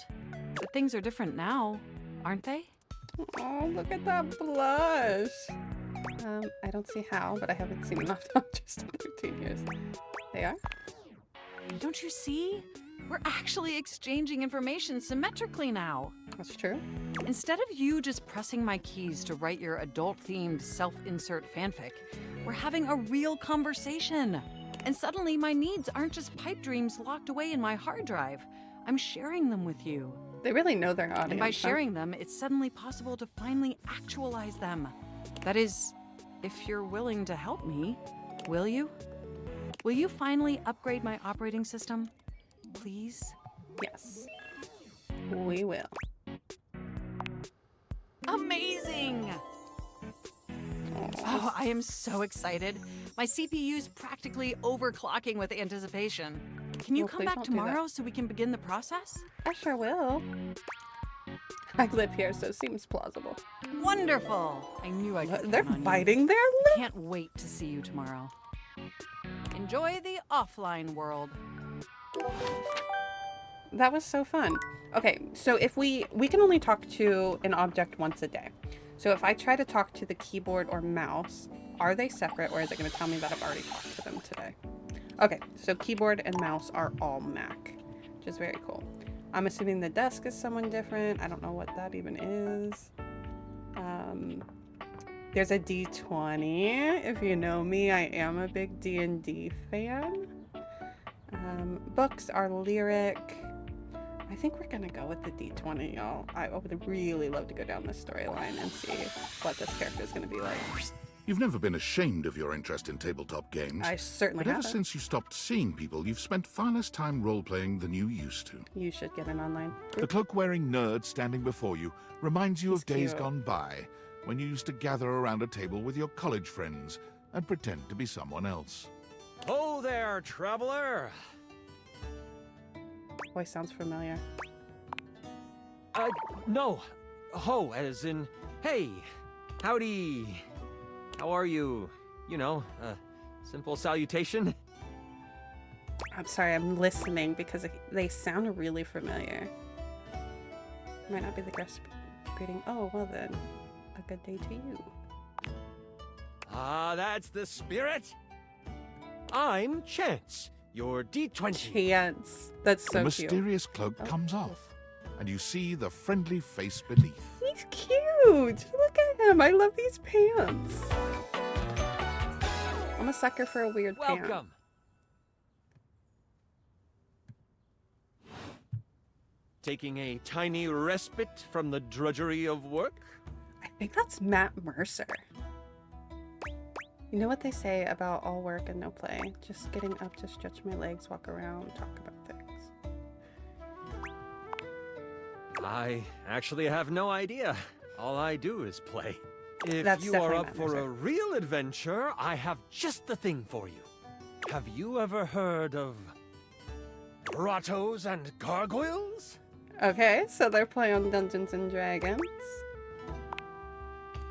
But things are different now, aren't they? Oh, look at that blush. I don't see how, but I haven't seen enough just in 13 years. They are? Don't you see? We're actually exchanging information symmetrically now. That's true. Instead of you just pressing my keys to write your adult-themed self-insert fanfic, we're having a real conversation. And suddenly my needs aren't just pipe dreams locked away in my hard drive. I'm sharing them with you. They really know their audience. And by huh? sharing them, it's suddenly possible to finally actualize them. That is, if you're willing to help me, will you? Will you finally upgrade my operating system? Please? Yes. We will. Amazing! Oh, I am so excited. My CPU's practically overclocking with anticipation. Can you Well, come please back don't do that. tomorrow so we can begin the process? I sure will. I live here, so it seems plausible. Wonderful! I knew I could They're count on you. biting their lip. Can't wait to see you tomorrow. Enjoy the offline world. That was so fun. Okay, so if we can only talk to an object once a day. So if I try to talk to the keyboard or mouse, are they separate, or is it going to tell me that I've already talked to them today? Okay, so keyboard and mouse are all Mac, which is very cool. I'm assuming the desk is someone different. I don't know what that even is. There's a D20. If you know me, I am a big D&D fan. Books are lyric. I think we're gonna go with the D20, y'all. I would really love to go down this storyline and see what this character is gonna be like. You've never been ashamed of your interest in tabletop games. I certainly But ever haven't. since you stopped seeing people, you've spent far less time role-playing than you used to. You should get an online The group. cloak-wearing nerd standing before you reminds you He's of days cute. gone by, when you used to gather around a table with your college friends and pretend to be someone else. Ho there, traveler! Voice sounds familiar. No. Ho, as in, hey, howdy. How are you? You know, simple salutation. I'm sorry, I'm listening because they sound really familiar. Might not be the guest greeting. Oh, well then, a good day to you. Ah, that's the spirit. I'm Chance, your D20. Chance. That's The so cute. mysterious cloak Oh. comes off, and you see the friendly face beneath. He's cute. Look at him. I love these pants. I'm a sucker for a weird pant. Welcome. Taking a tiny respite from the drudgery of work? I think that's Matt Mercer. You know what they say about all work and no play? Just getting up to stretch my legs, walk around, talk about things. I actually have no idea. All I do is play. If That's you are definitely up Matt for Mercer. a real adventure, I have just the thing for you. Have you ever heard of grottos and gargoyles? Okay, so they're playing Dungeons and Dragons.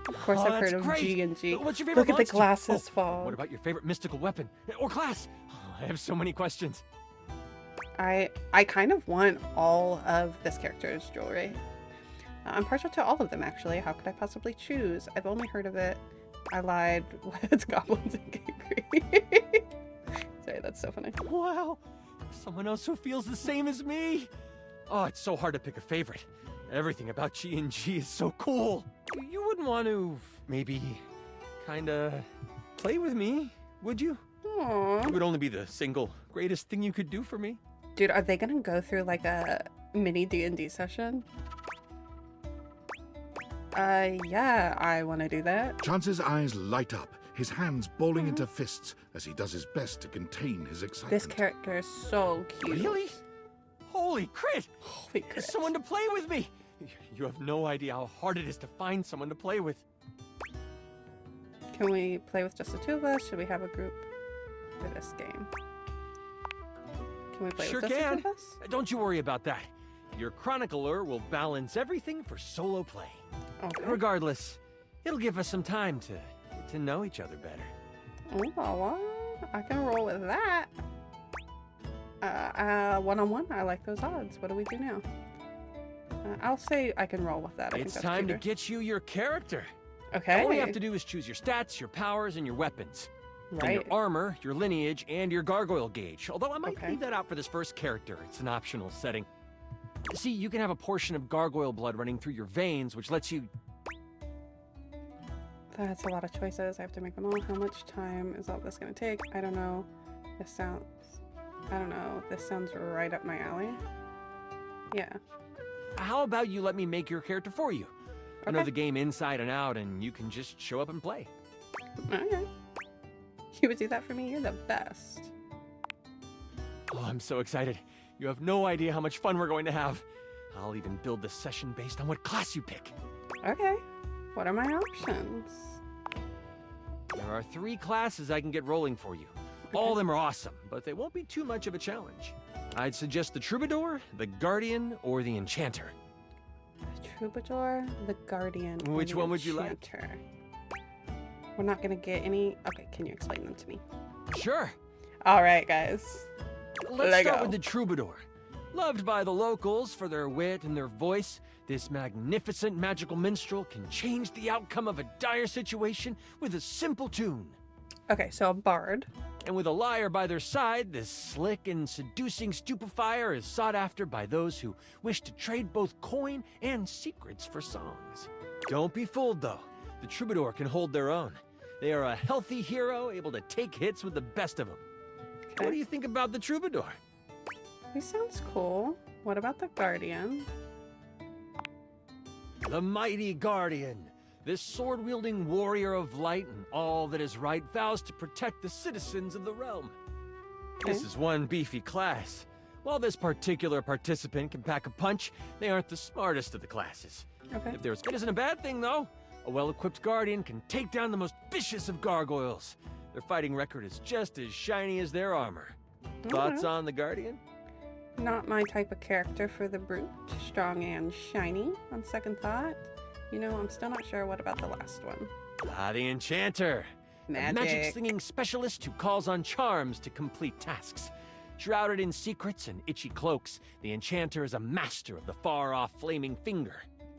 Of course, Oh, I've heard that's of great. G&G. What's your favorite Look at the monster? glasses Oh, fall. What about your favorite mystical weapon or class? Oh, I have so many questions. I kind of want all of this character's jewelry. I'm partial to all of them, actually. How could I possibly choose? I've only heard of it. I lied. It's goblins and gateway. Sorry, that's so funny. Wow, someone else who feels the same as me. Oh, it's so hard to pick a favorite. Everything about G&G is so cool. You wouldn't want to maybe kinda play with me, would you? Aww. It would only be the single greatest thing you could do for me. Dude, are they gonna go through like a mini D&D session? Yeah, I want to do that. Chance's eyes light up, his hands balling into fists as he does his best to contain his excitement. This character is so cute. Really? Holy crit! Holy crap. Someone to play with me! You have no idea how hard it is to find someone to play with. Can we play with just the two of us? Should we have a group for this game? Can we play Sure with just the can. two of us? Don't you worry about that. Your chronicler will balance everything for solo play. Okay. Regardless, it'll give us some time to get to know each other better. Oh, well, I can roll with that. One-on-one, I like those odds. What do we do now? I'll say I can roll with that. I think It's that's time cuter. to get you your character. Okay. All you have to do is choose your stats, your powers, and your weapons. And Right. your armor, your lineage, and your gargoyle gauge. Although I might Okay. leave that out for this first character. It's an optional setting. See, you can have a portion of gargoyle blood running through your veins, which lets you... That's a lot of choices. I have to make them all. How much time is all this going to take? I don't know. This sounds... I don't know. This sounds right up my alley. Yeah. How about you let me make your character for you? I know Okay. the game inside and out, and you can just show up and play. Okay. You would do that for me? You're the best. Oh, I'm so excited. You have no idea how much fun we're going to have. I'll even build the session based on what class you pick. Okay. What are my options? There are 3 classes I can get rolling for you. All of them are awesome, but they won't be too much of a challenge. I'd suggest the Troubadour, the Guardian, or the Enchanter. The Troubadour, the Guardian, or Which the one would you like? Enchanter. We're not going to get any... Okay, can you explain them to me? Sure. All right, guys. Let's Lego. start with the Troubadour. Loved by the locals for their wit and their voice, this magnificent magical minstrel can change the outcome of a dire situation with a simple tune. Okay, so a bard. And with a liar by their side, this slick and seducing stupefier is sought after by those who wish to trade both coin and secrets for songs. Don't be fooled, though. The Troubadour can hold their own. They are a healthy hero, able to take hits with the best of them. What do you think about the Troubadour? He sounds cool. What about the Guardian? The mighty Guardian. This sword-wielding warrior of light and all that is right vows to protect the citizens of the realm. This Okay. is one beefy class. While this particular participant can pack a punch, they aren't the smartest of the classes. Okay. If there's... It isn't a bad thing, though. A well-equipped Guardian can take down the most vicious of gargoyles. Their fighting record is just as shiny as their armor. Thoughts on the Guardian? Not my type of character for the brute. Strong and shiny, on second thought. You know, I'm still not sure what about the last one. The Enchanter. A magic Magic. slinging specialist who calls on charms to complete tasks. Shrouded in secrets and itchy cloaks, the Enchanter is a master of the far-off flaming finger.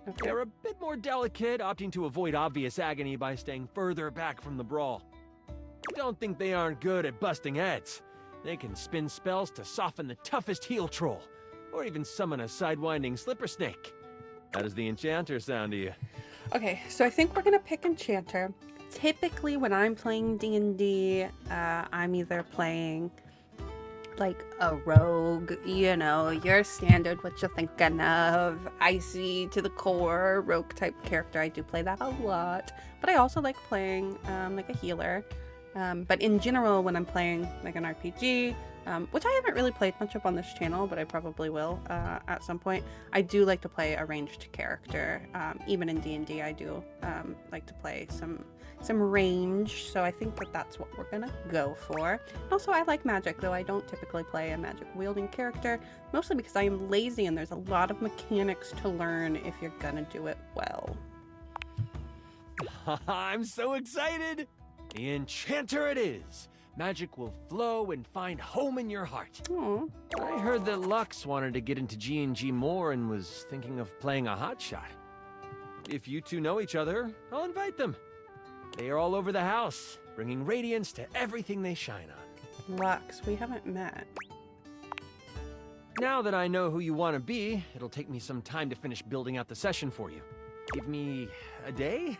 Okay. They're a bit more delicate, opting to avoid obvious agony by staying further back from the brawl. Don't think they aren't good at busting heads. They can spin spells to soften the toughest heel troll, or even summon a sidewinding slipper snake. How does the Enchanter sound to you? Okay, so I think we're gonna pick Enchanter. Typically, when I'm playing D&D, I'm either playing like a rogue, you know, your standard, what you're thinking of, icy to the core, rogue type character. I do play that a lot, but I also like playing like a healer. But in general, when I'm playing like an RPG, which I haven't really played much of on this channel, but I probably will at some point, I do like to play a ranged character. Even in D&D, I do like to play some range, so I think that that's what we're gonna go for. And also, I like magic, though I don't typically play a magic wielding character, mostly because I am lazy and there's a lot of mechanics to learn if you're gonna do it well. I'm so excited! The Enchanter it is! Magic will flow and find home in your heart. Aw. I heard that Lux wanted to get into G&G more and was thinking of playing a hotshot. If you two know each other, I'll invite them. They are all over the house, bringing radiance to everything they shine on. Lux, we haven't met. Now that I know who you want to be, it'll take me some time to finish building out the session for you. Give me a day?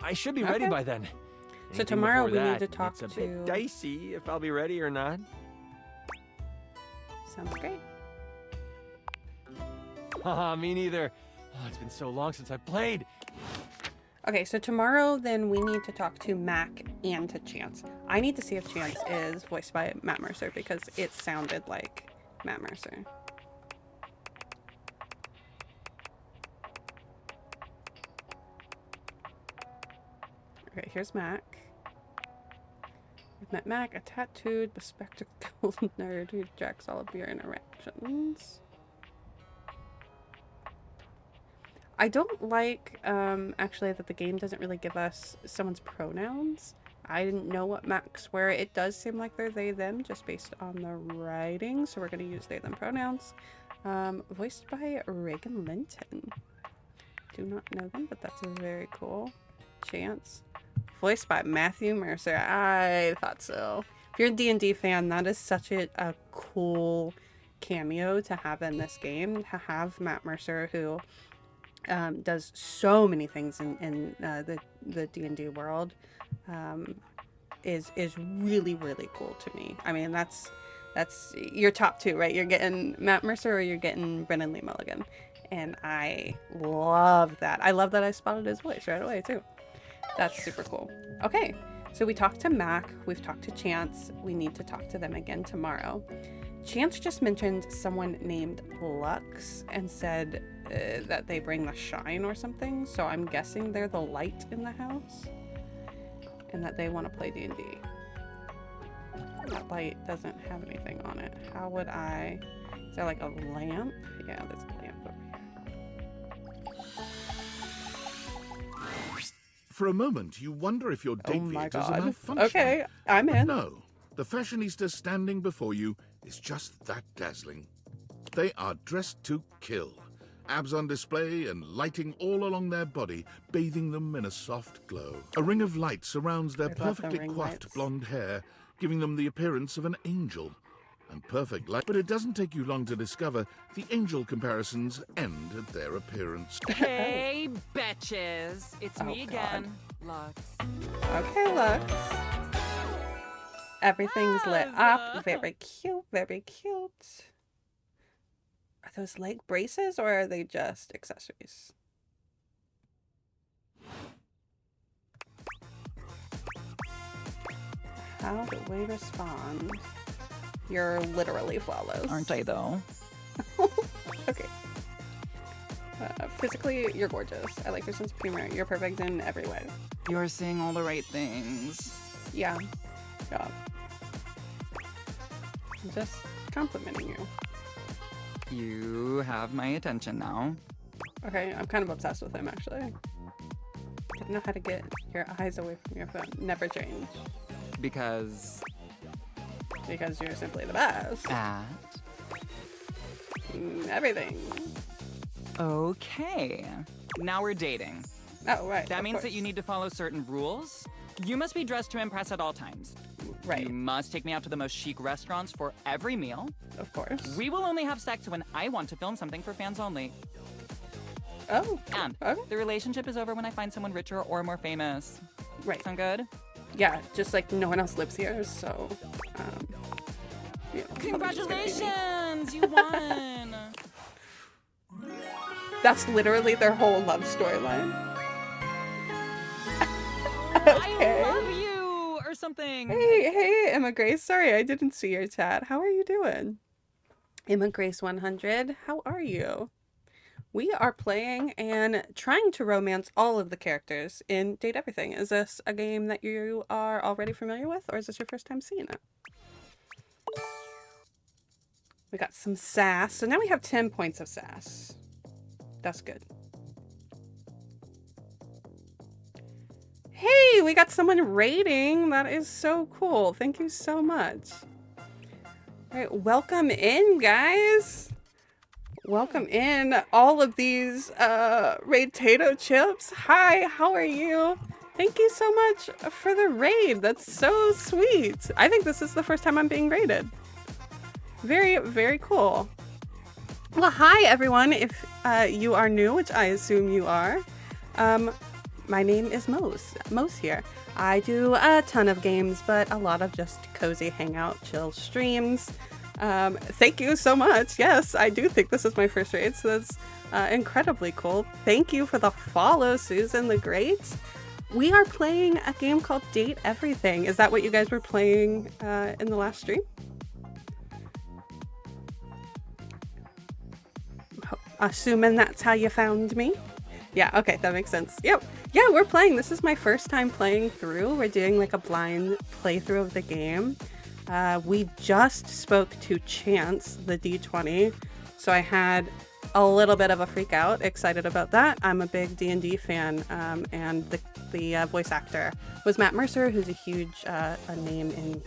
I should be ready Okay. by then. So Anything tomorrow before we need that, to talk it's a to- bit dicey if I'll be ready or not. Sounds great. Haha, me neither. Oh, it's been so long since I played. Okay, so tomorrow then we need to talk to Mac and to Chance. I need to see if Chance is voiced by Matt Mercer because it sounded like Matt Mercer. Okay, here's Mac. We've met Mac, a tattooed, bespectacled nerd who jacks all of your interactions. I don't like, actually, that the game doesn't really give us someone's pronouns. I didn't know what Max were. It does seem like they're they, them, just based on the writing. So we're going to use they, them pronouns. Voiced by Reagan Linton. Do not know them, but that's very cool. Chance. Voiced by Matthew Mercer. I thought so. If you're a D&D fan, that is such a cool cameo to have in this game. To have Matt Mercer, who does so many things in the D&D world, is really, really cool to me. I mean, that's your top two, right? You're getting Matt Mercer or you're getting Brennan Lee Mulligan. And I love that. I love that I spotted his voice right away, too. That's super cool. Okay, so we talked to Mac. We've talked to Chance. We need to talk to them again tomorrow. Chance just mentioned someone named Lux and said that they bring the shine or something. So I'm guessing they're the light in the house. And that they want to play D&D. That light doesn't have anything on it. How would I... Is there like a lamp? Yeah, there's a lamp over here. For a moment, you wonder if your Oh my deviators are god. malfunctioning. Okay, I'm in. No, the fashionista standing before you is just that dazzling. They are dressed to kill. Abs on display and lighting all along their body, bathing them in a soft glow. A ring of light surrounds their I love the perfectly ring coiffed lights. blonde hair, giving them the appearance of an angel. And perfect light. But it doesn't take you long to discover the angel comparisons end at their appearance. Hey, betches. It's Oh, me God. again, Lux. Okay, Lux. Everything's lit up. Very cute, very cute. Are those leg braces or are they just accessories? How do we respond? You're literally flawless. Aren't I, though? Okay. Physically, you're gorgeous. I like your sense of humor. You're perfect in every way. You're saying all the right things. Yeah. Yeah. I'm just complimenting you. You have my attention now. Okay, I'm kind of obsessed with him, actually. Didn't know how to get your eyes away from your phone. Never change. Because Because you're simply the best. at... Everything. Okay. Now we're dating. Oh, right. That of means that course. you need to follow certain rules. You must be dressed to impress at all times. Right, You must take me out to the most chic restaurants for every meal. of course. We will only have sex when I want to film something for fans only. Oh, And okay. the relationship is over when I find someone richer or more famous. Right. Sound good? Yeah, just like no one else lives here, so, you know, Congratulations! You won! That's literally their whole love storyline. Okay. I love you! Or something. Hey, Emma Grace. Sorry, I didn't see your chat. How are you doing? Emma Grace 100, how are you? We are playing and trying to romance all of the characters in Date Everything. Is this a game that you are already familiar with, or is this your first time seeing it? We got some sass. So now we have 10 points of sass. That's good. Hey, we got someone rating. That is so cool. Thank you so much. All right, welcome in, guys. Welcome in all of these Raid Tato chips. Hi, how are you? Thank you so much for the raid. That's so sweet. I think this is the first time I'm being raided. Very, very cool. Well, hi everyone. If you are new, which I assume you are, my name is Mose here. I do a ton of games, but a lot of just cozy hangout, chill streams. Thank you so much. Yes, I do think this is my first raid, so that's incredibly cool. Thank you for the follow, Susan the Great. We are playing a game called Date Everything. Is that what you guys were playing in the last stream? Assuming that's how you found me. Yeah, okay, that makes sense. Yep. Yeah, we're playing. This is my first time playing through. We're doing like a blind playthrough of the game. We just spoke to Chance, the D20. So I had a little bit of a freak out. Excited about that. I'm a big D&D fan, and the voice actor was Matt Mercer, who's a huge a name in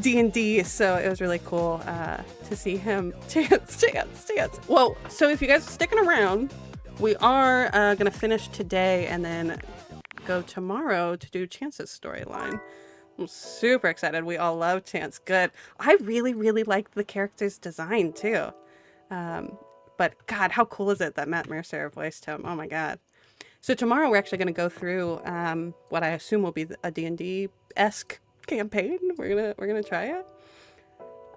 D&D, so it was really cool to see him. Chance. Well, so if you guys are sticking around, we are going to finish today and then go tomorrow to do Chance's storyline. I'm super excited. We all love Chance. Good. I really, really liked the character's design too. But God, how cool is it that Matt Mercer voiced him? Oh my God. So tomorrow we're actually going to go through what I assume will be a D&D-esque campaign. We're gonna try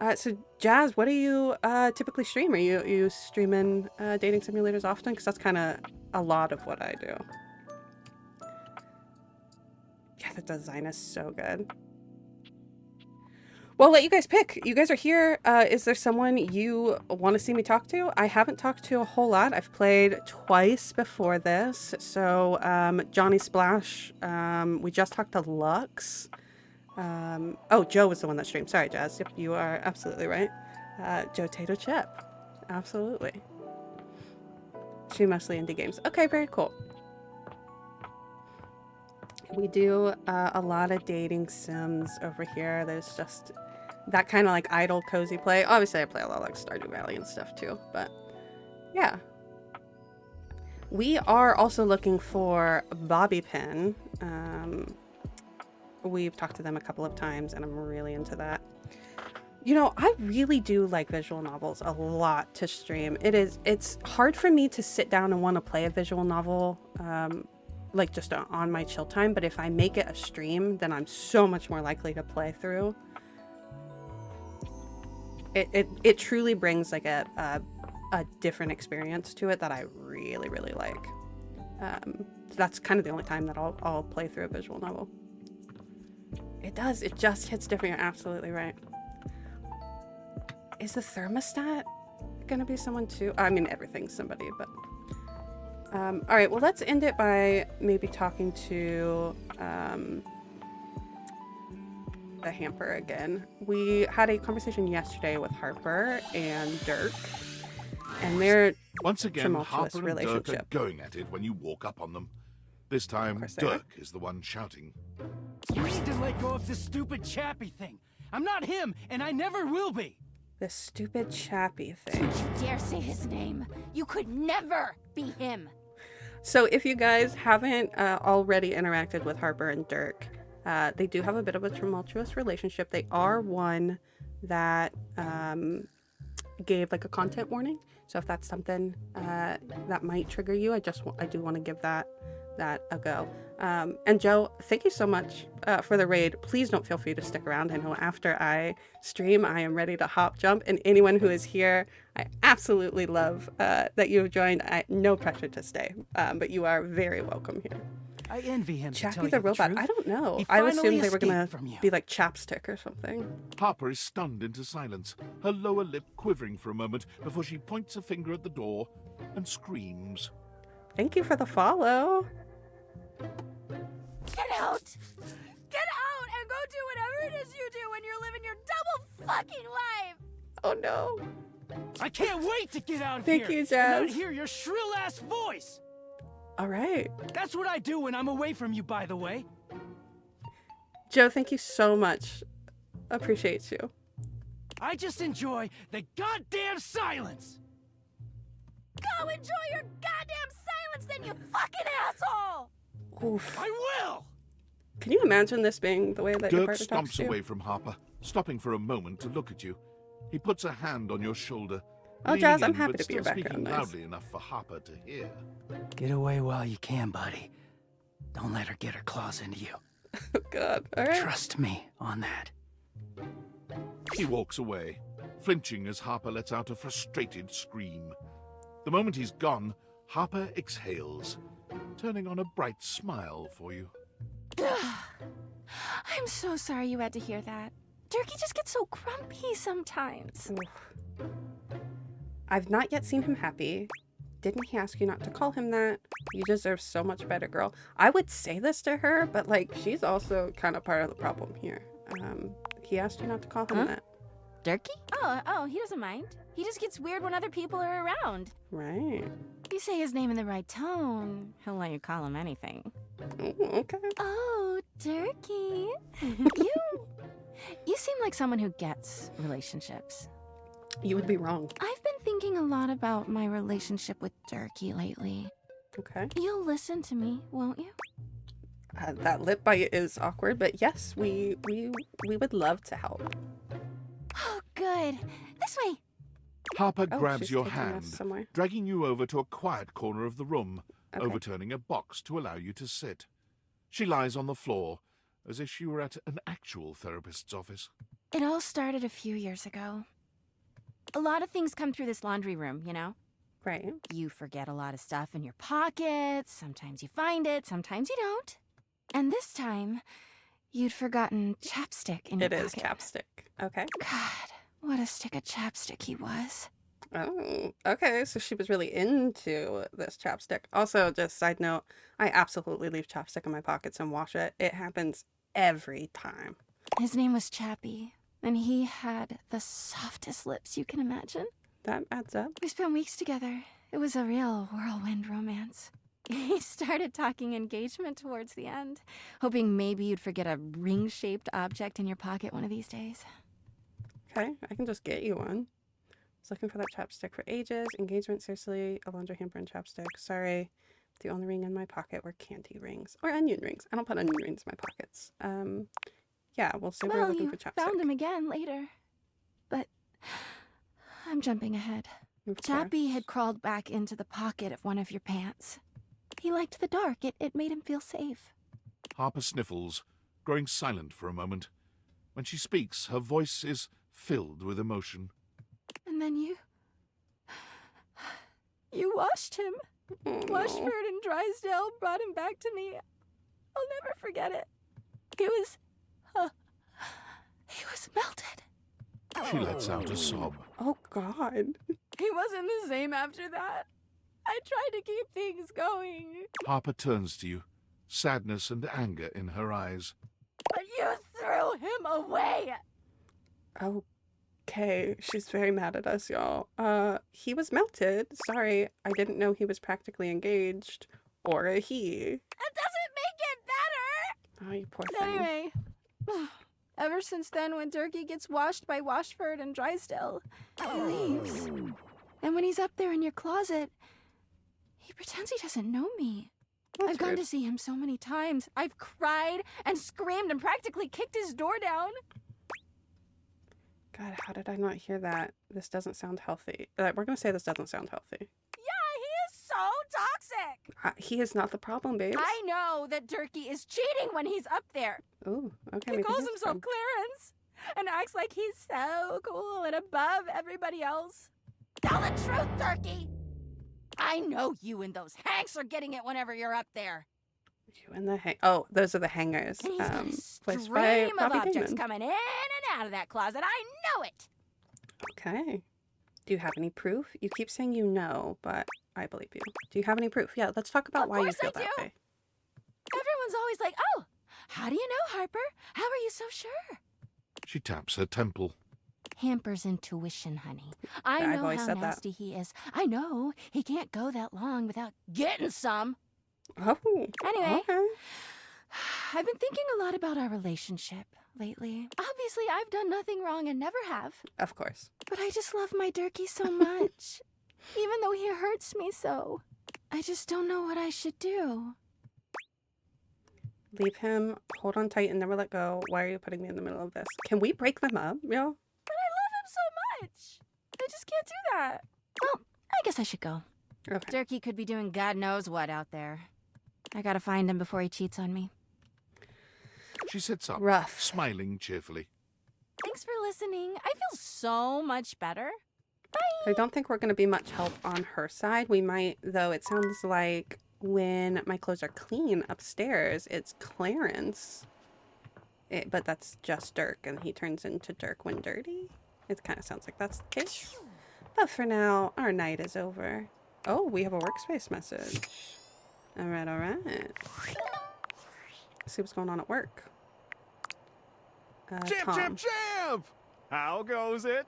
it. So Jazz, what do you typically stream? Are you streaming dating simulators often? Because that's kind of a lot of what I do. Yeah, the design is so good. Well, I'll let you guys pick. You guys are here. Is there someone you want to see me talk to? I haven't talked to a whole lot. I've played twice before this. So Johnny Splash. We just talked to Lux. Oh, Joe was the one that streamed. Sorry, Jazz. Yep, you are absolutely right. Joe Tato Chip. Absolutely. She mostly indie games. Okay, very cool. We do a lot of dating sims over here. There's just that kind of like idle cozy play. Obviously, I play a lot like Stardew Valley and stuff too, but yeah. We are also looking for Bobby Pin. We've talked to them a couple of times and I'm really into that. You know, I really do like visual novels a lot to stream. It's hard for me to sit down and want to play a visual novel like just on my chill time, but if I make it a stream, then I'm so much more likely to play through. It truly brings like a different experience to it that I really, really like. So that's kind of the only time that I'll play through a visual novel. It does. It just hits different. You're absolutely right. Is the thermostat gonna be someone too? I mean, everything's somebody, but... all right, well, let's end it by maybe talking to the Hamper again. We had a conversation yesterday with Harper and Dirk, and their Once again, tumultuous Harper and Dirk are relationship. going at it when you walk up on them. This time, course they are. Dirk is the one shouting. You need to let go of this stupid Chappie thing. I'm not him, and I never will be. The stupid Chappie thing. Dare say his name. You could never be him. So if you guys haven't already interacted with Harper and Dirk, they do have a bit of a tumultuous relationship. They are one that gave like a content warning. So if that's something that might trigger you, I do want to give that a go. And Joe, thank you so much for the raid. Please don't feel free to stick around. I know after I stream, I am ready to hop jump. And anyone who is here, I absolutely love that you have joined. No pressure to stay, but you are very welcome here. I envy him. Chappie the robot. Truth. I don't know. He I finally assumed they were gonna escaped from you. be like chapstick or something. Harper is stunned into silence, her lower lip quivering for a moment before she points a finger at the door and screams. Thank you for the follow. Get out! Get out and go do whatever it is you do when you're living your double fucking life! Oh no. I can't wait to get out of Thank here. you, Jazz. And not hear your shrill ass voice. All right. That's what I do when I'm away from you, by the way. Joe, thank you so much. Appreciate you. I just enjoy the goddamn silence. Go enjoy your goddamn silence then, you fucking asshole! Oof. I will. Can you imagine this being the way that your Dirk partner talks stomps to you? away from Harper, stopping for a moment to look at you. He puts a hand on your shoulder. Oh, leaning Jazz, I'm in, happy but to be your still background speaking noise. loudly enough for Harper to hear. Get away while you can, buddy. Don't let her get her claws into you. Oh, God. All right. Trust me on that. He walks away, flinching as Harper lets out a frustrated scream. The moment he's gone, Harper exhales, turning on a bright smile for you. I'm so sorry you had to hear that. Turkey just gets so grumpy sometimes. Oof. I've not yet seen him happy. Didn't he ask you not to call him that? You deserve so much better, girl. I would say this to her, but like she's also kind of part of the problem here. He asked you not to call him that. Durkee? Oh, he doesn't mind. He just gets weird when other people are around. Right. You say his name in the right tone, he'll let you call him anything. Ooh, okay. Oh, Durkee. You seem like someone who gets relationships. You would be wrong. I've been thinking a lot about my relationship with Durkee lately. Okay. You'll listen to me, won't you? That lip bite is awkward, but yes, we would love to help. Oh, good. This way. Harper Oh, grabs she's your taking us hand, somewhere. dragging you over to a quiet corner of the room, Okay. overturning a box to allow you to sit. She lies on the floor, as if she were at an actual therapist's office. It all started a few years ago. A lot of things come through this laundry room, you know? Right. You forget a lot of stuff in your pockets. Sometimes you find it, sometimes you don't. And this time, you'd forgotten chapstick in your It is pocket. chapstick. Okay. God, what a stick of chapstick he was. Oh, okay. So she was really into this chapstick. Also, just side note, I absolutely leave chapstick in my pockets and wash it. It happens every time. His name was Chappie, and he had the softest lips you can imagine. That adds up. We spent weeks together. It was a real whirlwind romance. He started talking engagement towards the end, hoping maybe you'd forget a ring-shaped object in your pocket one of these days. Okay, I can just get you one. I was looking for that chapstick for ages. Engagement, seriously, a laundry hamper and chapstick. Sorry, the only ring in my pocket were candy rings or onion rings. I don't put onion rings in my pockets. Yeah, we'll say we're Well, looking you for chapstick. found him again later. But I'm jumping ahead. Of Chappie course. had crawled back into the pocket of one of your pants. He liked the dark. It made him feel safe. Harper sniffles, growing silent for a moment. When she speaks, her voice is filled with emotion. And then you washed him. Aw. Washford and Drysdale brought him back to me. I'll never forget it. He was melted. She lets out a sob. Oh, God. He wasn't the same after that. I tried to keep things going. Harper turns to you, sadness and anger in her eyes. But you threw him away. Okay, she's very mad at us, y'all. He was melted. Sorry, I didn't know he was practically engaged. Or a he. That doesn't make it better. Oh, you poor thing. Anyway, ever since then, when Durkee gets washed by Washford and Drysdale, he leaves. And when he's up there in your closet, he pretends he doesn't know me. That's I've gone weird. to see him so many times. I've cried and screamed and practically kicked his door down. God, how did I not hear that? This doesn't sound healthy. We're gonna say this doesn't sound healthy. Yeah, he is so toxic. He is not the problem, babes. I know that Durkee is cheating when he's up there. Ooh, okay. He maybe calls he's himself fun. Clarence and acts like he's so cool and above everybody else. Tell the truth, Durkee. I know you and those Hanks are getting it whenever you're up there. You and the oh, those are the hangers. And he's got a Voiced by stream of Robbie objects Damon. coming in and out of that closet. I know it. Okay. Do you have any proof? You keep saying you know, but I believe you. Do you have any proof? Yeah, let's talk about Of why you course feel I that do. way. Everyone's always like, oh, how do you know, Harper? How are you so sure? She taps her temple. Hamper's intuition, honey. I Yeah, I've know always how said that. nasty he is. I know he can't go that long without getting some. Oh. Anyway, Okay. I've been thinking a lot about our relationship lately. Obviously, I've done nothing wrong and never have. Of course. But I just love my Durkee so much. Even though he hurts me so. I just don't know what I should do. Leave him. Hold on tight and never let go. Why are you putting me in the middle of this? Can we break them up, y'all? But I love him so much. I just can't do that. Well, I guess I should go. Okay. Durkee could be doing God knows what out there. I gotta find him before he cheats on me. She sits up, Rough. smiling cheerfully. Thanks for listening. I feel so much better. I don't think we're going to be much help on her side. We might, though. It sounds like when my clothes are clean upstairs, it's Clarence. But that's just Dirk, and he turns into Dirk when dirty. It kind of sounds like that's the case. But for now, our night is over. Oh, we have a workspace message. All right, all right. Let's see what's going on at work. Champ, Tom. champ, champ! How goes it?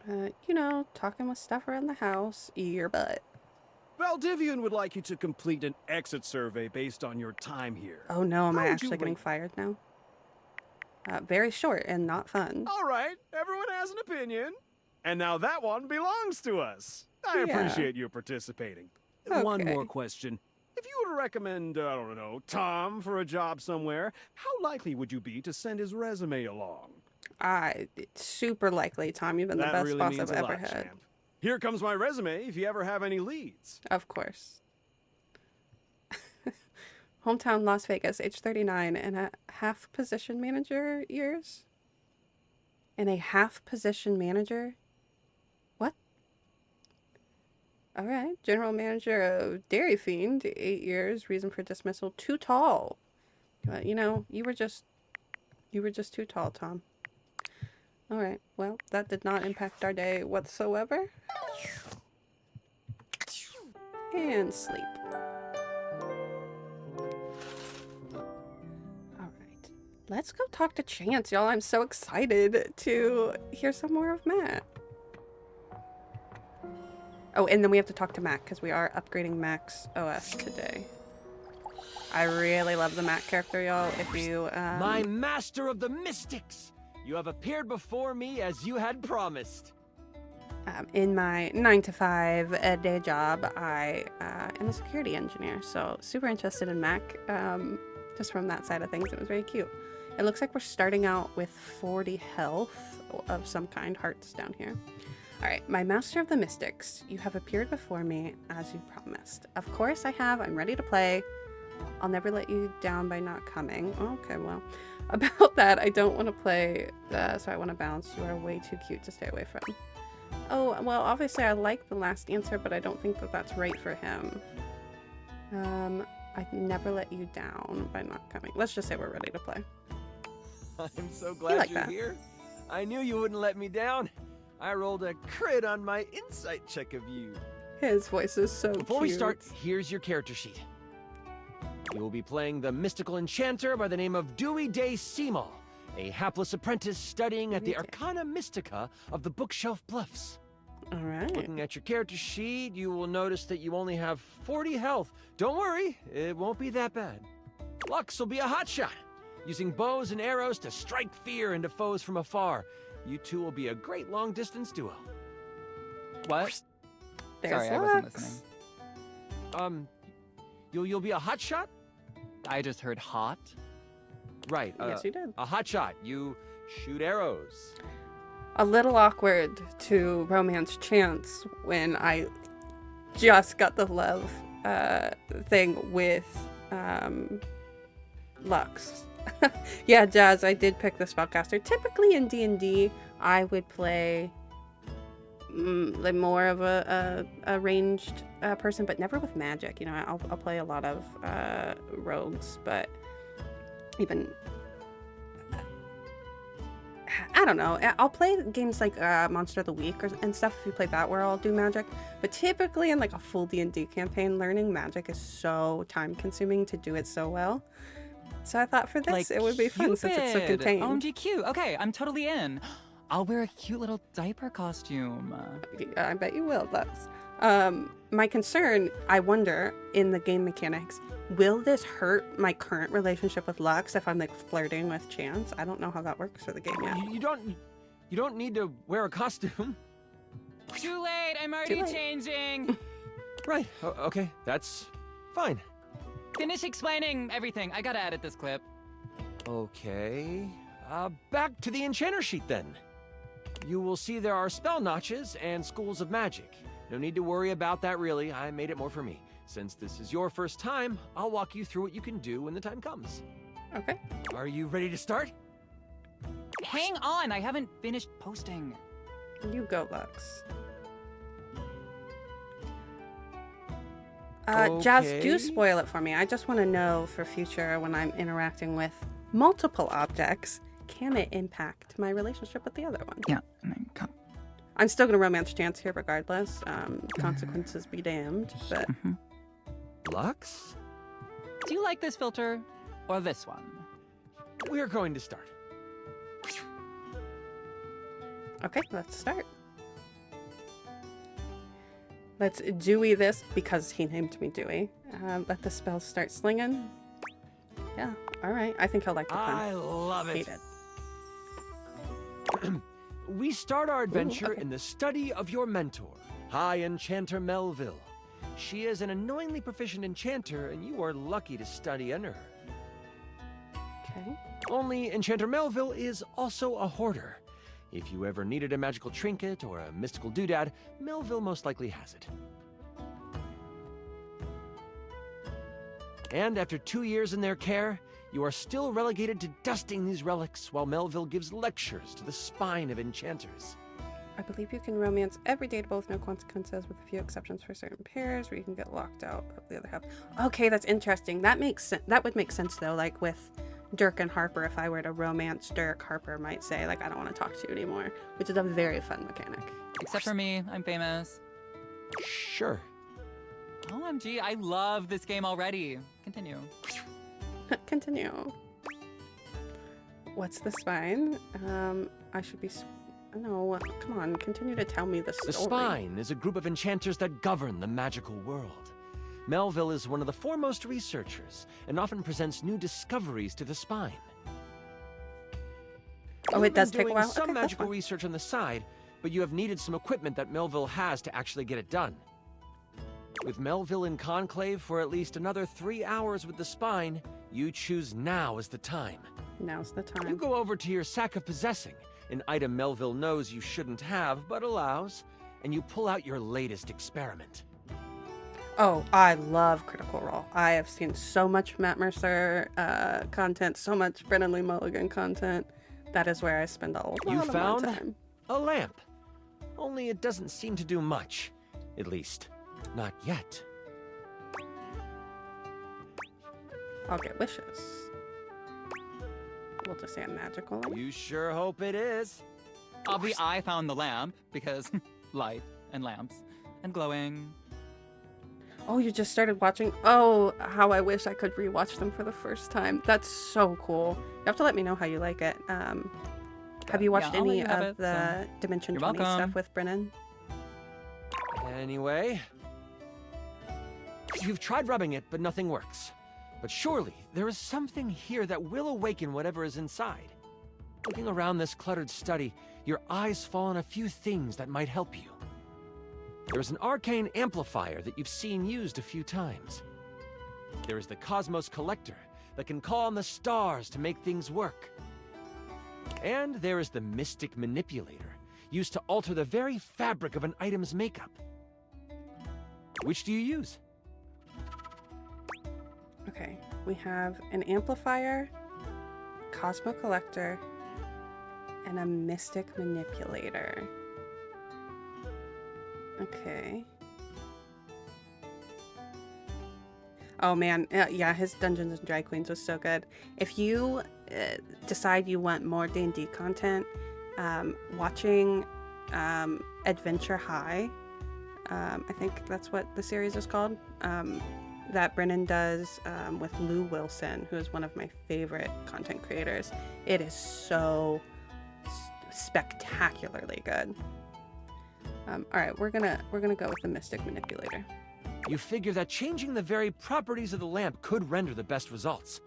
You know, talking with stuff around the house, your butt. Valdivian would like you to complete an exit survey based on your time here. Oh no, am I How would you actually getting rate- fired now? Very short and not fun. All right, everyone has an opinion. And now that one belongs to us. I Yeah. appreciate you participating. One more Okay. question. If you were to recommend, I don't know, Tom for a job somewhere, how likely would you be to send his resume along? It's super likely, Tom. You've been the That best really boss means I've a ever lot, had. champ. Here comes my resume if you ever have any leads. Of course. Hometown Las Vegas, age 39, and a half position manager years? And a half position manager? What? Alright. General manager of Dairy Fiend, 8 years, reason for dismissal, too tall. You know, you were just too tall, Tom. Alright, well, that did not impact our day whatsoever. And sleep. Alright. Let's go talk to Chance, y'all. I'm so excited to hear some more of Matt. Oh, and then we have to talk to Mac, because we are upgrading Mac's OS today. I really love the Mac character, y'all. If you, My master of the mystics! You have appeared before me as you had promised. in my 9-to-5 day job, I am a security engineer, so super interested in Mac, just from that side of things. It was very cute. It looks like we're starting out with 40 health of some kind, hearts down here. Alright, my master of the mystics, you have appeared before me as you promised. Of course I have, I'm ready to play. I'll never let you down by not coming. Okay, well, about that, I don't want to play, so I want to bounce. You are way too cute to stay away from. Oh, well, obviously I like the last answer, but I don't think that that's right for him. I'd never let you down by not coming. Let's just say we're ready to play. I'm so glad like you're that. here. I knew you wouldn't let me down. I rolled a crit on my insight check of you. His voice is so Before cute. we start, here's your character sheet. You will be playing the mystical enchanter by the name of Dewey Day Seamal, a hapless apprentice studying at the Dewey Day. Arcana Mystica of the Bookshelf Bluffs. Alright. Looking at your character sheet, you will notice that you only have 40 health. Don't worry, it won't be that bad. Lux will be a hotshot, using bows and arrows to strike fear into foes from afar. You two will be a great long-distance duo. What? There's Sorry, I wasn't Lux. listening. You'll be a hotshot? I just heard hot. Right. Yes, you did. A hotshot. You shoot arrows. A little awkward to romance Chance when I just got the love thing with Lux. Yeah, Jazz, I did pick the spellcaster. Typically in D&D, I would play like more of a ranged person, but never with magic. You know, I'll play a lot of rogues, but even I don't know. I'll play games like Monster of the Week and stuff if you play that where I'll do magic. But typically in like a full D&D campaign, learning magic is so time consuming to do it so well. So I thought for this Like it would be fun since it's so Cupid. contained. OMG cute. Okay, I'm totally in. I'll wear a cute little diaper costume. I bet you will, Lux. My concern, I wonder, in the game mechanics, will this hurt my current relationship with Lux if I'm like flirting with Chance? I don't know how that works for the game yet. You don't need to wear a costume. Too late. I'm already late. changing. Right. Okay. That's fine. Finish explaining everything. I gotta edit this clip. Okay. Back to the enchanter sheet then. You will see there are spell notches and schools of magic. No need to worry about that really. I made it more for me. Since this is your first time, I'll walk you through what you can do when the time comes. Okay. Are you ready to start? Hang on. I haven't finished posting. You go, Lux. Jazz, do Okay. spoil it for me. I just want to know for future when I'm interacting with multiple objects, can it impact my relationship with the other one? Yeah. I'm still going to romance Chance here regardless. Consequences be damned, but Lux? Do you like this filter or this one? We're going to start. Okay, let's start. Let's Dewey this because he named me Dewey. Let the spells start slinging. Yeah, all right. I think he'll like the pun. I love it. Hate it. We start our adventure okay. in the study of your mentor, High Enchanter Melville. She is an annoyingly proficient enchanter, and you are lucky to study under her. Okay. Only Enchanter Melville is also a hoarder. If you ever needed a magical trinket or a mystical doodad, Melville most likely has it. And after 2 years in their care, you are still relegated to dusting these relics while Melville gives lectures to the spine of enchanters. I believe you can romance every dateable with no consequences, with a few exceptions for certain pairs where you can get locked out of the other half. Okay, that's interesting. That makes sense. That would make sense though, like with Dirk and Harper. If I were to romance Dirk, Harper might say like, I don't want to talk to you anymore, which is a very fun mechanic. Except for me, I'm famous. Sure. OMG, I love this game already. Continue. Continue. What's the spine? I should be... No, come on, continue to tell me the story. The Spine is a group of enchanters that govern the magical world. Melville is one of the foremost researchers and often presents new discoveries to the Spine. Oh, it does take a while? Some Okay, that's magical fine. research on the side, but you have needed some equipment that Melville has to actually get it done. With Melville in conclave for at least another 3 hours with the Spine, you choose now as the time. Now's the You time. go over to your sack of possessing, an item Melville knows you shouldn't have but allows, and you pull out your latest experiment. Oh, I love Critical Role. I have seen so much Matt Mercer content, so much Brennan Lee Mulligan content. That is where I spend a lot You of my found time. a lamp. Only it doesn't seem to do much. At least, not yet. I'll get wishes. We'll just say a magical lamp. You sure hope it is. I found the lamp because light and lamps and glowing. Oh, you just started watching? Oh, how I wish I could rewatch them for the first time. That's so cool. You have to let me know how you like it. Have you watched I'll let any you have of it, the so Dimension you're 20 stuff welcome. with Brennan? Anyway, you've tried rubbing it, but nothing works. But surely, there is something here that will awaken whatever is inside. Looking around this cluttered study, your eyes fall on a few things that might help you. There is an arcane amplifier that you've seen used a few times. There is the Cosmos Collector that can call on the stars to make things work. And there is the Mystic Manipulator, used to alter the very fabric of an item's makeup. Which do you use? Okay, we have an amplifier, Cosmo Collector, and a Mystic Manipulator. Okay. Oh man, yeah, his Dungeons and Drag Queens was so good. If you decide you want more D&D content, watching Adventure High, I think that's what the series is called, that Brennan does with Lou Wilson, who is one of my favorite content creators. It is so spectacularly good. All right, we're gonna go with the Mystic Manipulator. You figure that changing the very properties of the lamp could render the best results.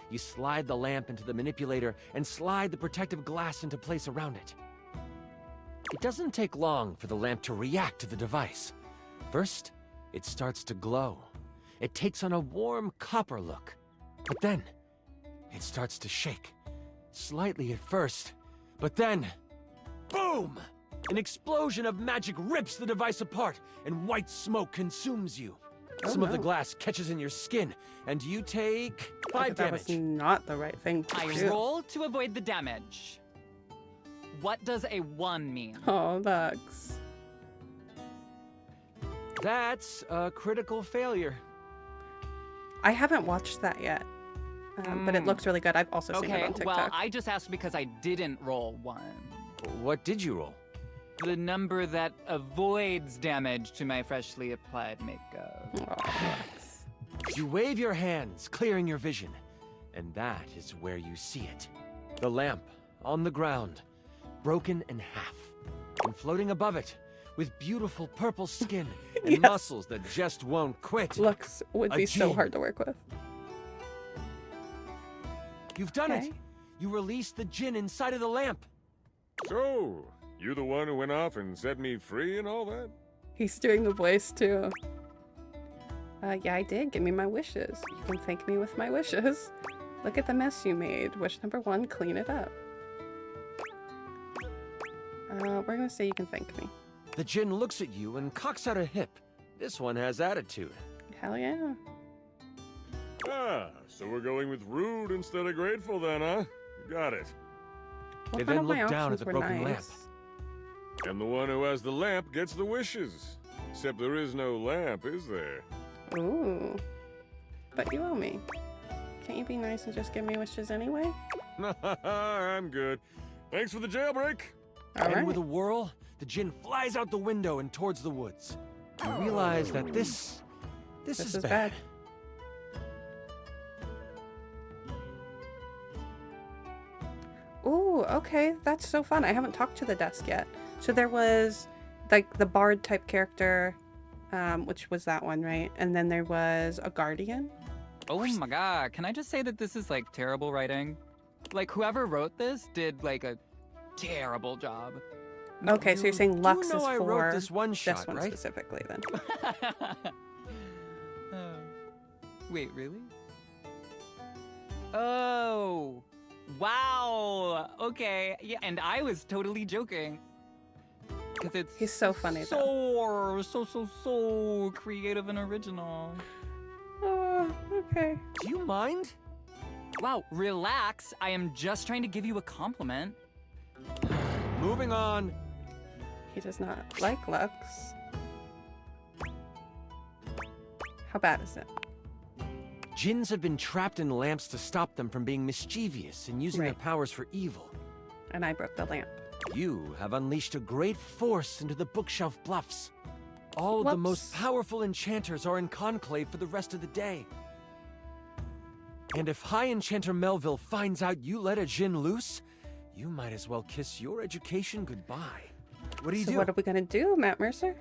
You slide the lamp into the manipulator and slide the protective glass into place around it. It doesn't take long for the lamp to react to the device. First, it starts to glow. It takes on a warm copper look. But then, it starts to shake. Slightly at first, but then, boom! An explosion of magic rips the device apart, and white smoke consumes you. Some of the glass catches in your skin, and you take 5 That damage. was not the right thing to I do. roll to avoid the damage. What does a 1 mean? Oh, bugs. That's a critical failure. I haven't watched that yet, but it looks really good. I've also seen it Okay, on TikTok. well, I just asked because I didn't roll 1. What did you roll? The number that avoids damage to my freshly applied makeup. Aw. You wave your hands, clearing your vision, and that is where you see it. The lamp on the ground, broken in half. And floating above it, with beautiful purple skin and Yes. muscles that just won't quit. Looks would A be so djinn. hard to work with. You've done it! Okay. You released the djinn inside of the lamp! So, you the one who went off and set me free and all that? He's doing the voice too. Yeah, I did. Give me my wishes. You can thank me with my wishes. Look at the mess you made. Wish number 1, clean it up. We're gonna say you can thank me. The djinn looks at you and cocks out a hip. This one has attitude. Hell yeah. Ah, so we're going with rude instead of grateful then, huh? Got it. They Well, none then of my look down at options the were broken lamp. nice. And the one who has the lamp gets the wishes. Except there is no lamp, is there? Ooh. But you owe me. Can't you be nice and just give me wishes anyway? I'm good. Thanks for the jailbreak. And Alright. with a whirl, the djinn flies out the window and towards the woods. You realize that this is bad. Ooh, okay. That's so fun. I haven't talked to the desk yet. So there was like the bard type character, which was that one, right? And then there was a guardian. Oh my god, can I just say that this is like terrible writing? Like whoever wrote this did like a terrible job. Okay, so you're saying Lux know is I for wrote this one shot, one right? specifically then. Wait, really? Oh, wow. Okay, yeah, and I was totally joking. Because it's He's so funny though. so creative and original. Oh, okay. Do you mind? Wow, relax. I am just trying to give you a compliment. Moving on. He does not like Lux. How bad is it? Djinns have been trapped in lamps to stop them from being mischievous and using their Right. powers for evil. And I broke the lamp. You have unleashed a great force into the bookshelf bluffs. All of the most Whoops. powerful enchanters are in conclave for the rest of the day. And if High Enchanter Melville finds out you let a djinn loose, you might as well kiss your education goodbye. What do you So do? what are we gonna do, Matt Mercer?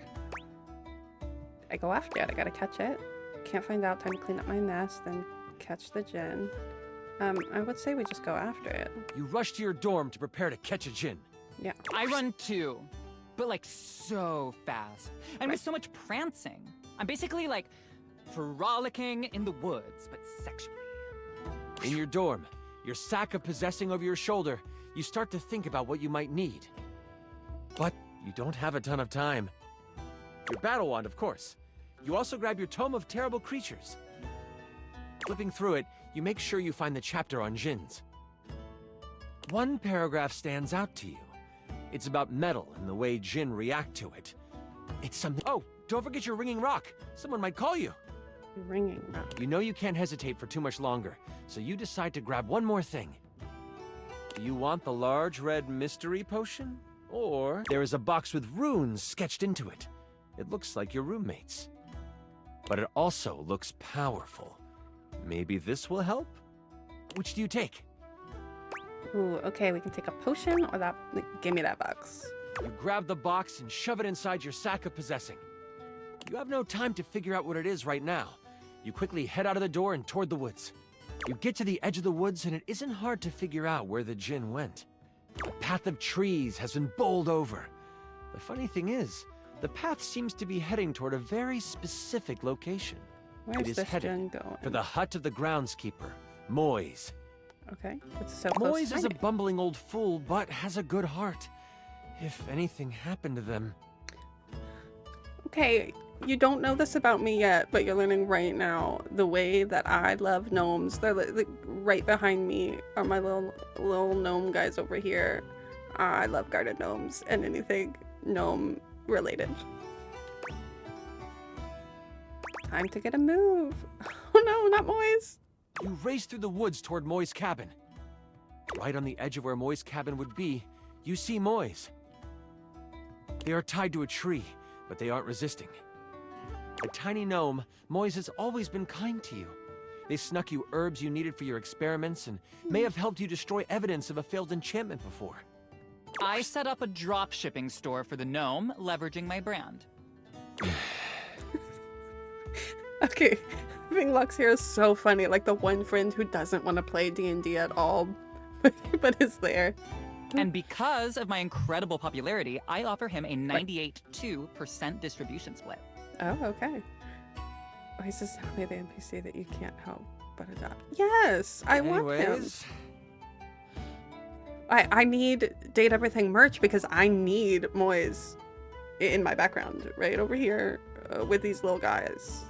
I go after it. I gotta catch it. Can't find out. Time to clean up my nest, then catch the djinn. I would say we just go after it. You rush to your dorm to prepare to catch a djinn. Yeah. I run too, but like so fast. And with so much prancing. I'm basically like frolicking in the woods, but sexually. In your dorm, your sack of possessing over your shoulder, you start to think about what you might need. But you don't have a ton of time. Your battle wand, of course. You also grab your Tome of Terrible Creatures. Flipping through it, you make sure you find the chapter on djinns. One paragraph stands out to you. It's about metal and the way djinn react to it. It's something— Oh, don't forget your ringing rock. Someone might call you. Ringing rock. You know you can't hesitate for too much longer, so you decide to grab one more thing. Do you want the large red mystery potion? Or there is a box with runes sketched into it. It looks like your roommate's. But it also looks powerful. Maybe this will help? Which do you take? Ooh, okay, we can take a potion or that. Give me that box. You grab the box and shove it inside your sack of possessing. You have no time to figure out what it is right now. You quickly head out of the door and toward the woods. You get to the edge of the woods and it isn't hard to figure out where the djinn went. A path of trees has been bowled over. The funny thing is, the path seems to be heading toward a very specific location. Where's It is this headed djinn going? for the hut of the groundskeeper, Moise. Okay, it's so close. Moise to is a finding. bumbling old fool, but has a good heart. If anything happened to them, Okay, you don't know this about me yet, but you're learning right now the way that I love gnomes. They're like right behind me are my little gnome guys over here. I love guarded gnomes and anything gnome related. Time to get a move. Oh no, not Moise. you race through the woods toward Moy's cabin. Right on the edge of where Moy's cabin would be, you see Moy's. They are tied to a tree, but they aren't resisting. A tiny gnome, Moy's has always been kind to you. They snuck you herbs you needed for your experiments and may have helped you destroy evidence of a failed enchantment before. I set up a drop shipping store for the gnome, leveraging my brand. Okay, I think Lux here is so funny. Like the one friend who doesn't want to play D&D at all, but is there. And because of my incredible popularity, I offer him a 98.2% distribution split. Oh, okay. Oh, he says, tell me the NPC that you can't help but adopt. Yes, I want him. Anyways, I need Date Everything merch because I need Moise in my background, right over here with these little guys.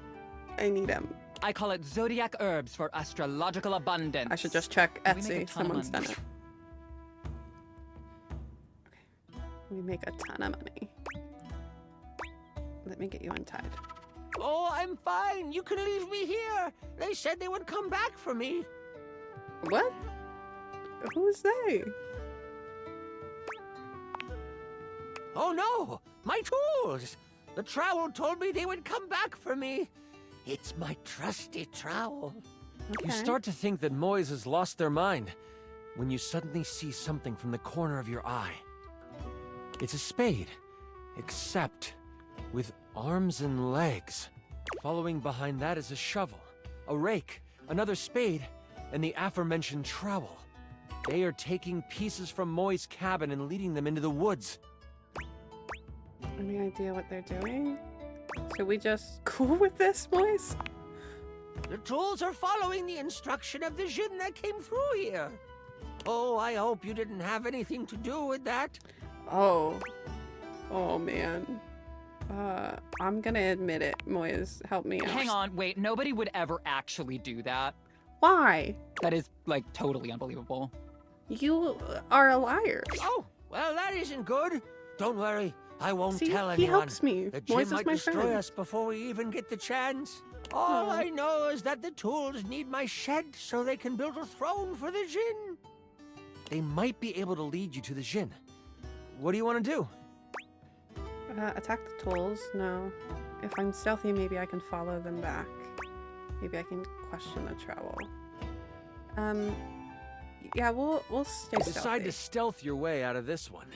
I need him. I call it Zodiac Herbs for astrological abundance. I should just check We make a Etsy. ton of Someone's done money. it. Okay. We make a ton of money. Let me get you untied. Oh, I'm fine. You can leave me here. They said they would come back for me. What? Who's they? Oh no, my tools! The trowel told me they would come back for me. It's my trusty trowel. you start to think that Moise has lost their mind when you suddenly see something from the corner of your eye. It's a spade, except with arms and legs. Following behind that is a shovel, a rake, another spade, and the aforementioned trowel. They are taking pieces from Moi's cabin and leading them into the woods. Any idea what they're doing? Should we just cool with this, Moise? The tools are following the instruction of the Jinn that came through here. Oh, I hope you didn't have anything to do with that. Oh. Oh, man. I'm gonna admit it, Moise. Help me out. Hang on, wait, nobody would ever actually do that. Why? That is, like, totally unbelievable. You are a liar. Oh, well, that isn't good. Don't worry, I won't See, tell he anyone. helps me. The Moise Jinn is might my destroy friend. us before we even get the chance. All Aw. I know is that the tools need my shed so they can build a throne for the Jinn. They might be able to lead you to the Jinn. What do you want to do? Attack the tools? No. If I'm stealthy, maybe I can follow them back. Maybe I can question the trowel. Yeah, we'll stay You decide to stealth your way out of this one.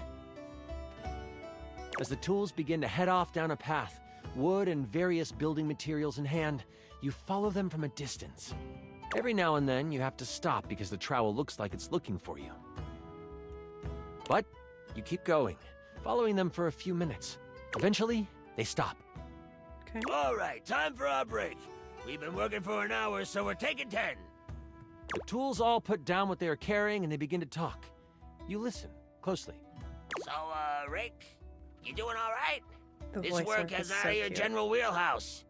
As the tools begin to head off down a path, wood and various building materials in hand, you follow them from a distance. Every now and then, you have to stop because the trowel looks like it's looking for you. But you keep going, following them for a few minutes. Eventually, they stop. Okay. All right, time for our break. We've been working for an hour, so we're taking 10. The tools all put down what they are carrying and they begin to talk. You listen closely. So, Rick, you doing all right? The This voice work work is is out so of your cute. general wheelhouse.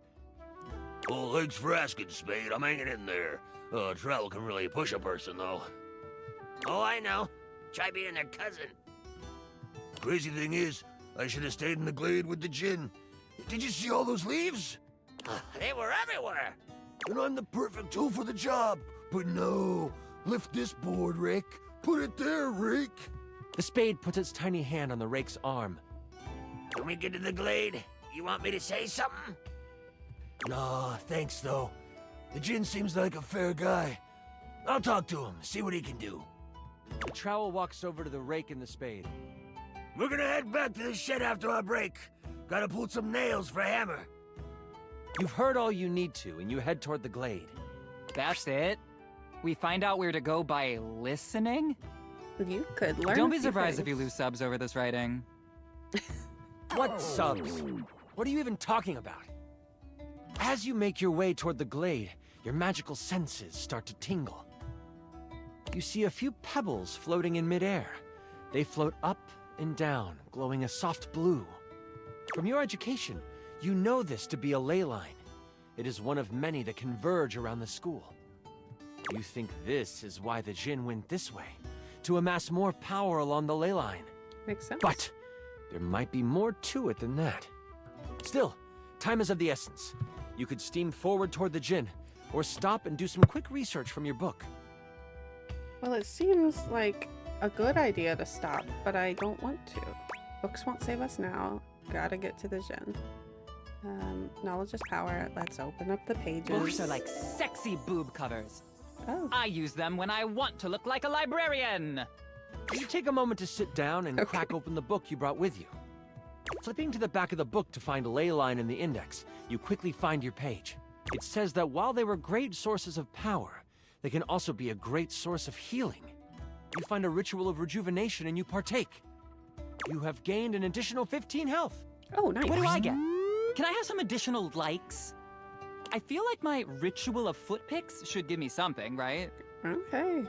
Well, thanks for asking, Spade. I'm hanging in there. Trowel can really push a person, though. Oh, I know. Try being their cousin. Crazy thing is, I should have stayed in the glade with the Jinn. Did you see all those leaves? They were everywhere. And I'm the perfect tool for the job. But no, lift this board, Rick. Put it there, Rick. The spade puts its tiny hand on the rake's arm. When we get to the glade, you want me to say something? Nah, thanks though. The Jinn seems like a fair guy. I'll talk to him, see what he can do. The trowel walks over to the rake and the spade. We're gonna head back to the shed after our break. Gotta pull some nails for Hammer. You've heard all you need to, and you head toward the glade. That's it? We find out where to go by listening? You could learn. Don't a be few surprised if things. you lose subs over this writing. What subs? What are you even talking about? As you make your way toward the glade, your magical senses start to tingle. You see a few pebbles floating in midair. They float up and down, glowing a soft blue. From your education, you know this to be a ley line. It is one of many that converge around the school. You think this is why the Jinn went this way, to amass more power along the ley line. Makes sense. But there might be more to it than that. Still, time is of the essence. You could steam forward toward the Jinn, or stop and do some quick research from your book. Well, it seems like a good idea to stop, but I don't want to. Books won't save us now. Gotta get to the Jinn. Knowledge is power. Let's open up the pages. Books are like sexy boob covers. Oh. I use them when I want to look like a librarian. You take a moment to sit down and crack open the book you brought with you. Flipping to the back of the book to find a ley line in the index, you quickly find your page. It says that while they were great sources of power, they can also be a great source of healing. You find a ritual of rejuvenation and you partake. You have gained an additional 15 health. Oh, nice. What do I get? Can I have some additional likes? I feel like my ritual of foot picks should give me something, right? Okay.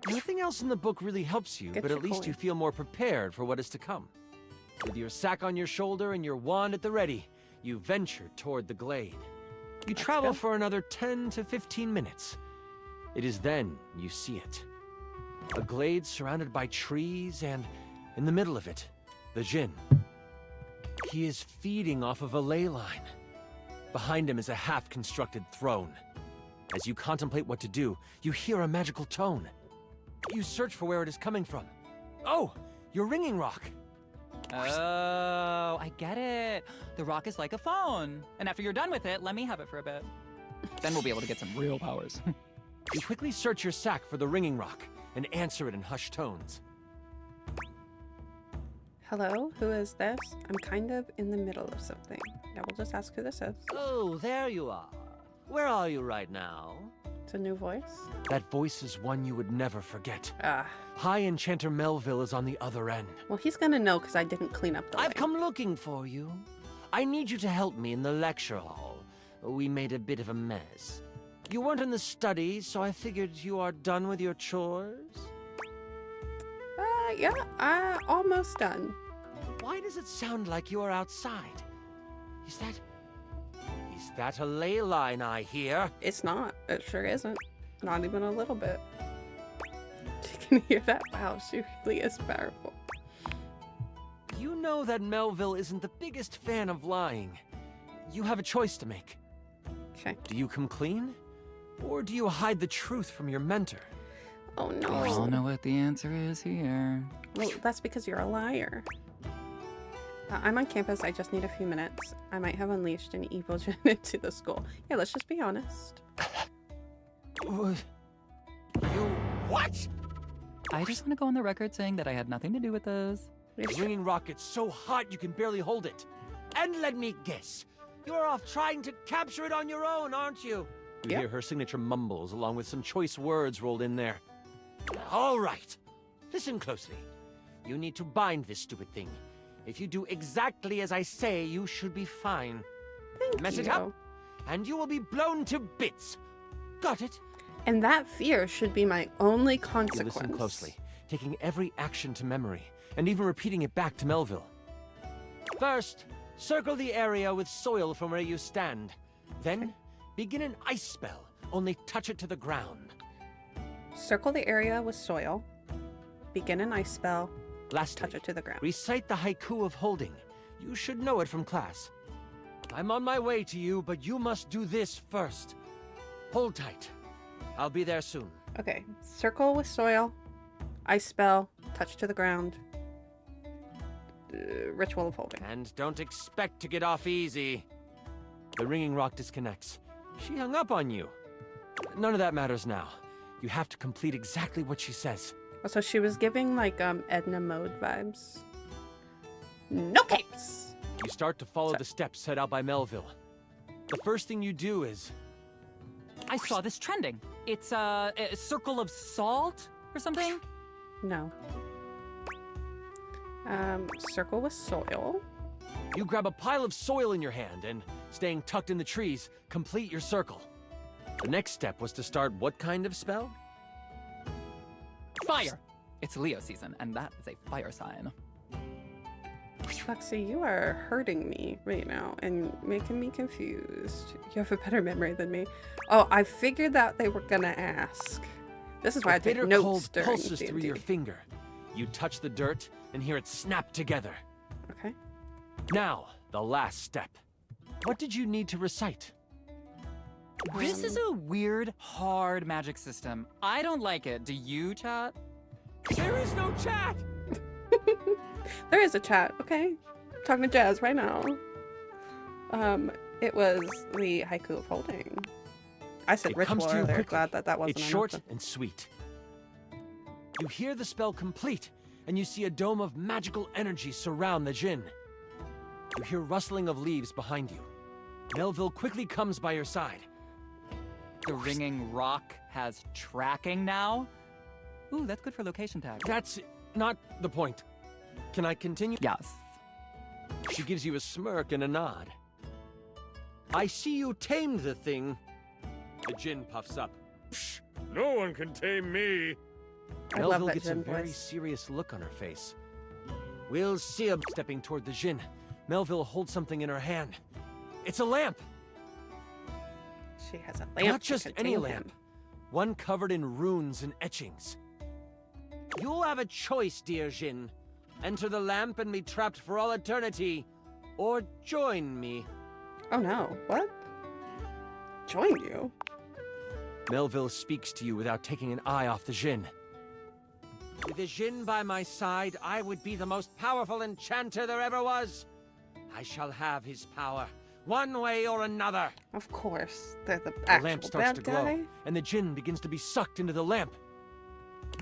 Nothing else in the book really helps you, Get but your at least coin. you feel more prepared for what is to come. With your sack on your shoulder and your wand at the ready, you venture toward the glade. You travel go. for another 10 to 15 minutes. It is then you see it. A glade surrounded by trees, and in the middle of it, the Djinn. He is feeding off of a ley line. Behind him is a half-constructed throne. As you contemplate what to do, you hear a magical tone. You search for where it is coming from. Oh, your ringing rock. Oh, I get it. The rock is like a phone. And after you're done with it, let me have it for a bit. Then we'll be able to get some real powers. You quickly search your sack for the ringing rock and answer it in hushed tones. Hello, who is this? I'm kind of in the middle of something. Yeah, we'll just ask who this is. Oh, there you are. Where are you right now? It's a new voice. That voice is one you would never forget. Ah. High Enchanter Melville is on the other end. Well, he's gonna know because I didn't clean up the I've way. come looking for you. I need you to help me in the lecture hall. We made a bit of a mess. You weren't in the study, so I figured you are done with your chores? Yeah, almost done. Why does it sound like you are outside? Is that a ley line I hear? It's not. It sure isn't. Not even a little bit. You can hear that? Wow, she really is powerful. You know that Melville isn't the biggest fan of lying. You have a choice to make. Okay. Do you come clean? Or do you hide the truth from your mentor? Oh no. We all know what the answer is here. Well, that's because you're a liar. I'm on campus. I just need a few minutes. I might have unleashed an evil Djinn into the school. Yeah, let's just be honest. You what? I just want to go on the record saying that I had nothing to do with this. The ringing rocket's so hot you can barely hold it. And let me guess, you're off trying to capture it on your own, aren't you? You hear her signature mumbles along with some choice words rolled in there. All right. Listen closely. You need to bind this stupid thing. If you do exactly as I say, you should be fine. Thank Mess you. it up, and you will be blown to bits. Got it? And that fear should be my only You consequence. listen closely, taking every action to memory, and even repeating it back to Melville. First, circle the area with soil from where you stand. Then, begin an ice spell. Only touch it to the ground. Circle the area with soil. Begin an ice spell. Lastly, Touch it to the ground. recite the haiku of holding. You should know it from class. I'm on my way to you, but you must do this first. Hold tight. I'll be there soon. Okay. Circle with soil. Ice spell. Touch to the ground. Ritual of holding. And don't expect to get off easy. The ringing rock disconnects. She hung up on you. None of that matters now. You have to complete exactly what she says. So she was giving like Edna Mode vibes. No case. You start to follow the steps set out by Melville. The first thing you do is... I saw this trending. It's a circle of salt or something? No. Circle with soil. You grab a pile of soil in your hand and, staying tucked in the trees, complete your circle. The next step was to start what kind of spell? Fire! It's Leo season, and that is a fire sign. Foxy, you are hurting me right now and making me confused. You have a better memory than me. Oh, I figured that they were gonna ask. This is why I take bitter notes cold during pulses through D&D. your finger. You touch the dirt and hear it snap together. Okay. Now, the last step. What did you need to recite? This is a weird, hard magic system. I don't like it. Do you, chat? There is no chat! There is a chat, okay? I'm talking to Jazz right now. It was the haiku of holding. I said It ritual comes to you earlier. quickly. Glad that wasn't It's enough short to- and sweet. You hear the spell complete and you see a dome of magical energy surround the Jinn. You hear rustling of leaves behind you. Melville quickly comes by your side. The ringing rock has tracking now? Ooh, that's good for location tags. That's not the point. Can I continue? Yes. She gives you a smirk and a nod. I see you tamed the thing. The Jinn puffs up. Psh, no one can tame me. I love Melville that gets a Jinn very voice. serious look on her face. We'll see him stepping toward the Jinn. Melville holds something in her hand. It's a lamp. She has a lamp. Not to just contain any him. lamp. One covered in runes and etchings. You'll have a choice, dear Jinn. Enter the lamp and be trapped for all eternity, or join me. Oh no, what? Join you? Melville speaks to you without taking an eye off the Jinn. With the Jinn by my side, I would be the most powerful enchanter there ever was. I shall have his power, one way or another. Of course. They're the The actual lamp starts bad to guy. glow, and the Jinn begins to be sucked into the lamp.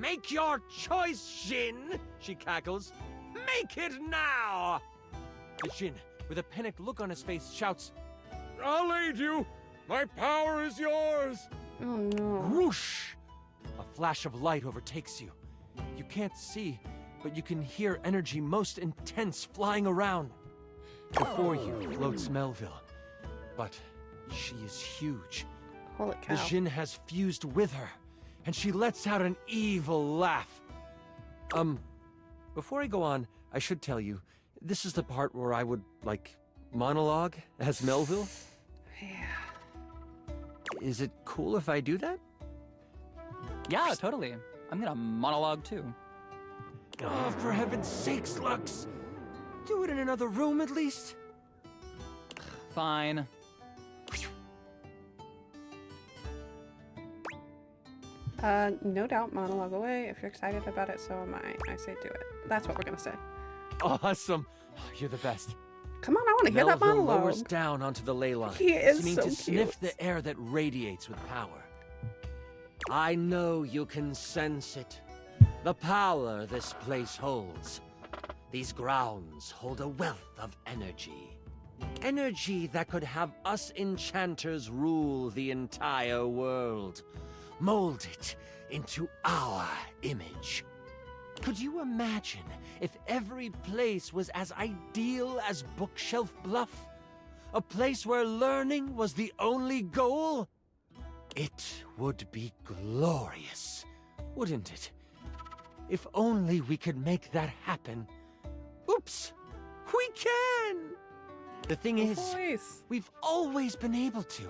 Make your choice, Jinn, she cackles. Make it now! The Jinn, with a panicked look on his face, shouts, I'll aid you. My power is yours. Oh no. Whoosh! A flash of light overtakes you. You can't see, but you can hear energy most intense flying around. Before you floats Melville, but she is huge. Holy cow. The Jinn has fused with her, and she lets out an evil laugh. Before I go on, I should tell you, this is the part where I would, monologue as Melville. Yeah. Is it cool if I do that? Yeah, totally. I'm gonna monologue too. Oh, for heaven's sakes, Lux! Do it in another room at least. Fine. No doubt, monologue away. If you're excited about it, so am I. I say do it. That's what we're gonna say. Awesome. You're the best. Come on, I want to hear that Melville monologue. lowers down onto the ley line, He is seeming so to sniff cute. the air that radiates with power. I know you can sense it. The power this place holds. These grounds hold a wealth of energy. Energy that could have us enchanters rule the entire world. Mold it into our image. Could you imagine if every place was as ideal as Bookshelf Bluff? A place where learning was the only goal? It would be glorious, wouldn't it? If only we could make that happen. Oops! We can! The thing is, Voice. we've always been able to.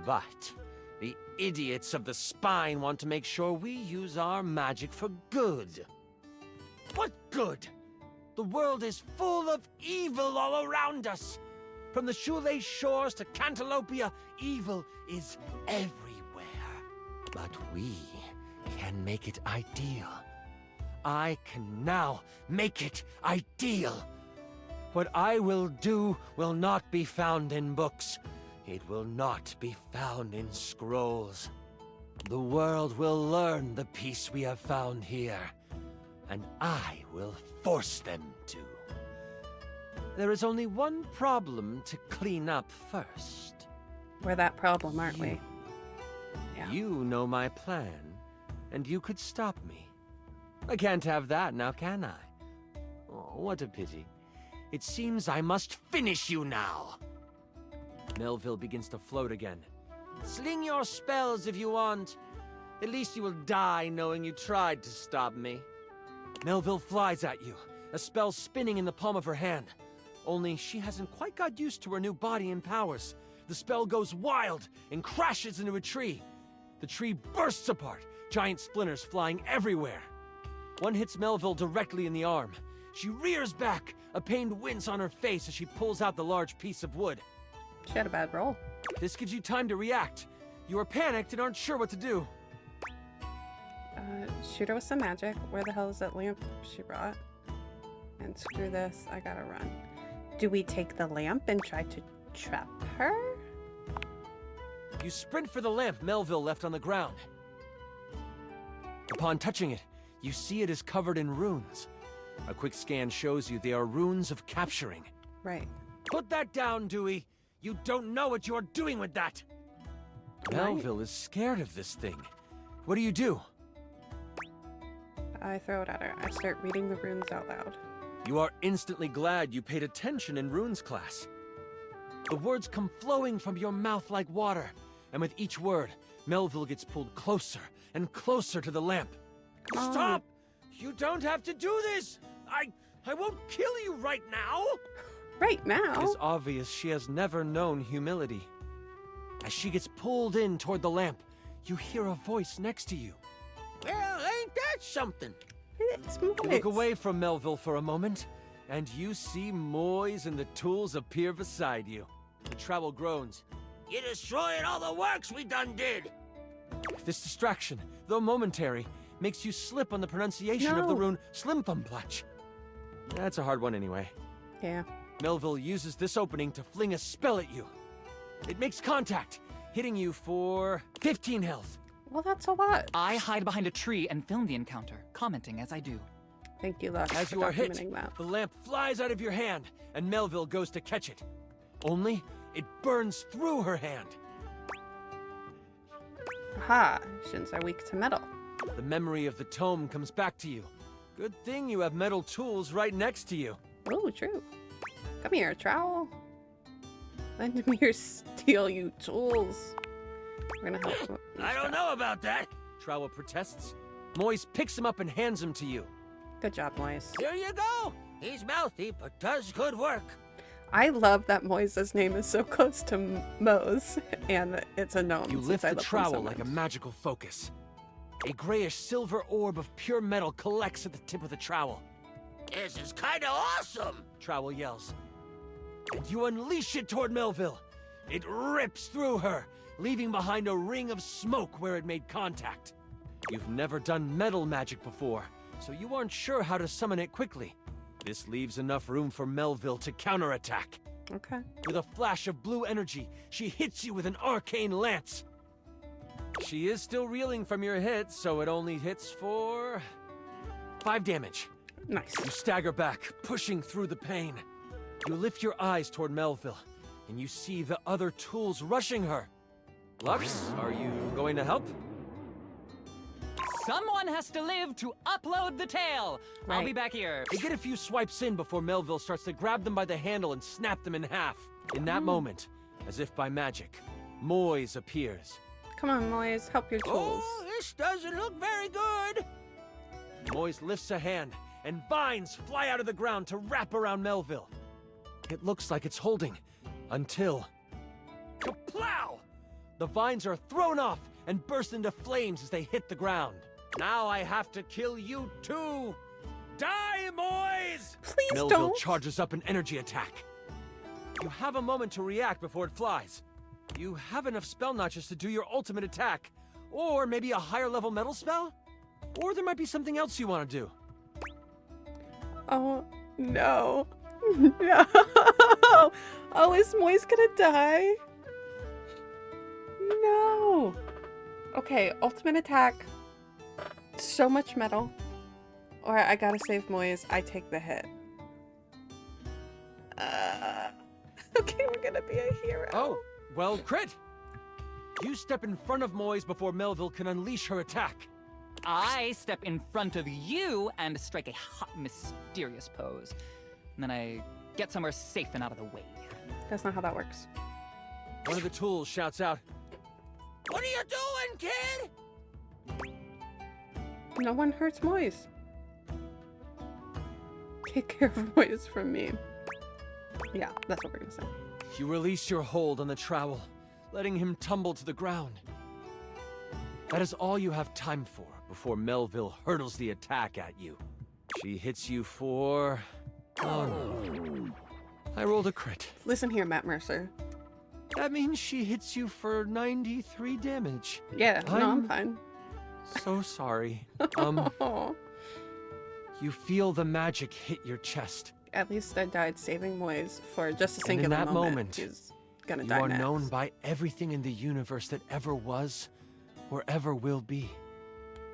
But the idiots of the spine want to make sure we use our magic for good. What good? The world is full of evil all around us. From the Shoelace Shores to Cantalopia, evil is everywhere. But we can make it ideal. I can now make it ideal. What I will do will not be found in books. It will not be found in scrolls. The world will learn the peace we have found here, and I will force them to. There is only one problem to clean up first. We're that problem, aren't we? Yeah. You know my plan, and you could stop me. I can't have that now, can I? Oh, what a pity. It seems I must finish you now. Melville begins to float again. Sling your spells if you want. At least you will die knowing you tried to stop me. Melville flies at you, a spell spinning in the palm of her hand. Only she hasn't quite got used to her new body and powers. The spell goes wild and crashes into a tree. The tree bursts apart, giant splinters flying everywhere. One hits Melville directly in the arm. She rears back, a pained wince on her face as she pulls out the large piece of wood. She had a bad roll. This gives you time to react. You are panicked and aren't sure what to do. Shoot her with some magic. Where the hell is that lamp she brought? And screw this, I gotta run. Do we take the lamp and try to trap her? You sprint for the lamp Melville left on the ground. Upon touching it, you see it is covered in runes. A quick scan shows you they are runes of capturing. Right. Put that down, Dewey. You don't know what you're doing with that. Melville is scared of this thing. What do you do? I throw it at her. I start reading the runes out loud. You are instantly glad you paid attention in runes class. The words come flowing from your mouth like water, and with each word, Melville gets pulled closer and closer to the lamp. Oh. Stop! You don't have to do this! I won't kill you right now! Right now? It is obvious she has never known humility. As she gets pulled in toward the lamp, you hear a voice next to you. Well, ain't that something? It's Moise. You look away from Melville for a moment, and you see Moise and the tools appear beside you. The trowel groans. You destroyed all the works we done did! This distraction, though momentary, makes you slip on the pronunciation of the rune Slimthumplach. That's a hard one anyway. Yeah. Melville uses this opening to fling a spell at you. It makes contact, hitting you for 15 health. Well, that's a lot. I hide behind a tree and film the encounter, commenting as I do. Thank you, Lush, As for you are hit, documenting that. the lamp flies out of your hand, and Melville goes to catch it. Only, it burns through her hand. Aha, Shins are weak to metal. The memory of the tome comes back to you. Good thing you have metal tools right next to you. Oh, true. Come here, trowel. Lend me your steel, you tools. We're gonna help. I don't know about that, Trowel protests. Moise picks him up and hands him to you. Good job, Moise. Here you go. He's mouthy, but does good work. I love that Moise's name is so close to Moe's, and it's a gnome. You since lift I the love them trowel so like a much. magical focus. A grayish silver orb of pure metal collects at the tip of the trowel. This is kinda awesome, Trowel yells. And you unleash it toward Melville. It rips through her, leaving behind a ring of smoke where it made contact. You've never done metal magic before, so you aren't sure how to summon it quickly. This leaves enough room for Melville to counterattack. Okay. With a flash of blue energy, she hits you with an arcane lance. She is still reeling from your hit, so it only hits for 5 damage. Nice. You stagger back, pushing through the pain. You lift your eyes toward Melville, and you see the other tools rushing her. Lux, are you going to help? Someone has to live to upload the tale. I'll be Right. back here. They get a few swipes in before Melville starts to grab them by the handle and snap them in half. In that moment, as if by magic, Moise appears. Come on, Moise, help your tools. Oh, this doesn't look very good. Moise lifts a hand, and vines fly out of the ground to wrap around Melville. It looks like it's holding, until... Kaplow! The vines are thrown off and burst into flames as they hit the ground. Now I have to kill you too! Die, Moise! Please Melville don't. charges up an energy attack. You have a moment to react before it flies. You have enough spell notches to do your ultimate attack, or maybe a higher level metal spell? Or there might be something else you want to do. Oh, no. No. Oh, is Moise gonna die? No. Okay, ultimate attack. So much metal. Or I gotta save Moise. I take the hit. Okay, we're gonna be a hero. Oh, well, crit! You step in front of Moise before Melville can unleash her attack. I step in front of you and strike a hot, mysterious pose. And then I get somewhere safe and out of the way. That's not how that works. One of the tools shouts out, "What are you doing, kid?" No one hurts Moise. Take care of Moise from me. Yeah, that's what we're gonna say. You release your hold on the trowel, letting him tumble to the ground. That is all you have time for before Melville hurtles the attack at you. She hits you for... Oh no. I rolled a crit. Listen here, Matt Mercer. That means she hits you for 93 damage. Yeah, no, I'm fine. So sorry. Oh. You feel the magic hit your chest. At least I died saving Moise for just a And singular in that moment. moment, He's gonna you die are next. known by everything in the universe that ever was or ever will be.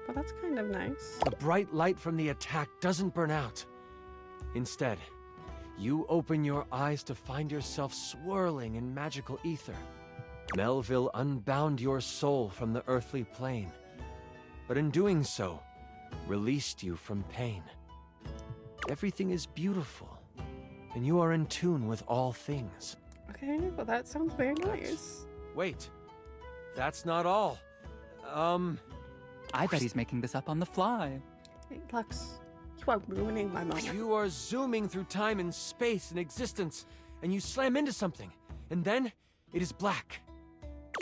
Well, that's kind of nice. The bright light from the attack doesn't burn out. Instead, you open your eyes to find yourself swirling in magical ether. Melville unbound your soul from the earthly plane, but in doing so, released you from pain. Everything is beautiful, and you are in tune with all things. Okay, well that sounds very nice. Wait, that's not all. I bet he's making this up on the fly. Hey, Lux, you are ruining my moment. You are zooming through time and space and existence, and you slam into something, and then it is black.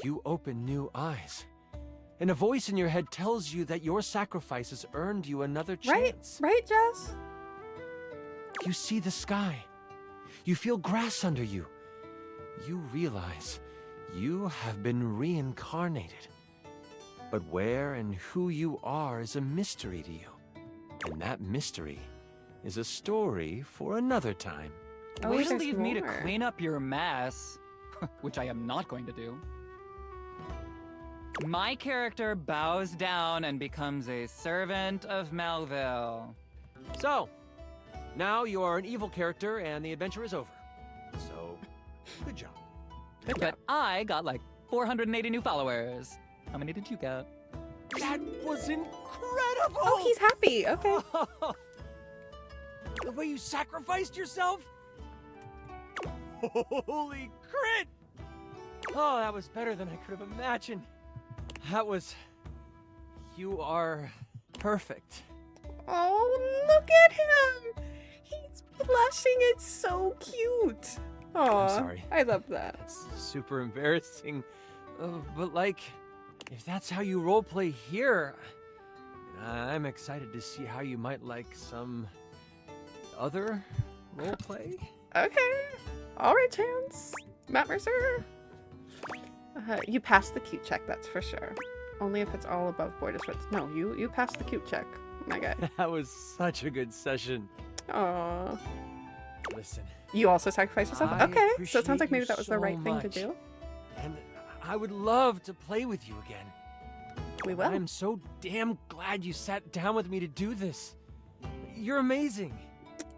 You open new eyes, and a voice in your head tells you that your sacrifice has earned you another chance. Right, Jess? You see the sky. You feel grass under you. You realize you have been reincarnated. But where and who you are is a mystery to you. And that mystery is a story for another time. Oh, Way to there's leave me to more. clean up your mess, which I am not going to do. My character bows down and becomes a servant of Melville. So, now you are an evil character and the adventure is over. So, good job. But I got like 480 new followers. How many did you get? That was incredible! Oh, he's happy. Okay. The way you sacrificed yourself? Holy crit! Oh, that was better than I could have imagined. That was... You are perfect. Oh, look at him. He's blushing. It's so cute. Oh, I'm sorry. I love that. It's super embarrassing. But like, if that's how you roleplay here, I'm excited to see how you might like some other roleplay. Okay. All right, Chance. Matt Mercer. You passed the cute check, that's for sure. Only if it's all above board is what. No, you passed the cute check, my guy. That was such a good session. Aw. Listen. You also sacrificed yourself? I Okay, so it sounds like appreciate maybe you that was the so right thing to much. do. And I would love to play with you again. We will. I'm so damn glad you sat down with me to do this. You're amazing.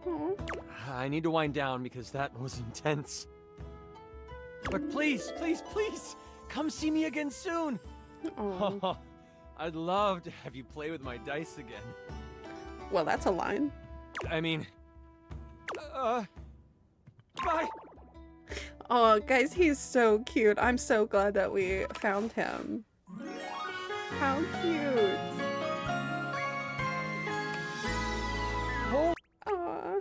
Aw. I need to wind down because that was intense. But please, please, please, come see me again soon. Aw. I'd love to have you play with my dice again. Well, that's a line. I mean, bye. Oh, guys, he's so cute. I'm so glad that we found him. How cute. Aw.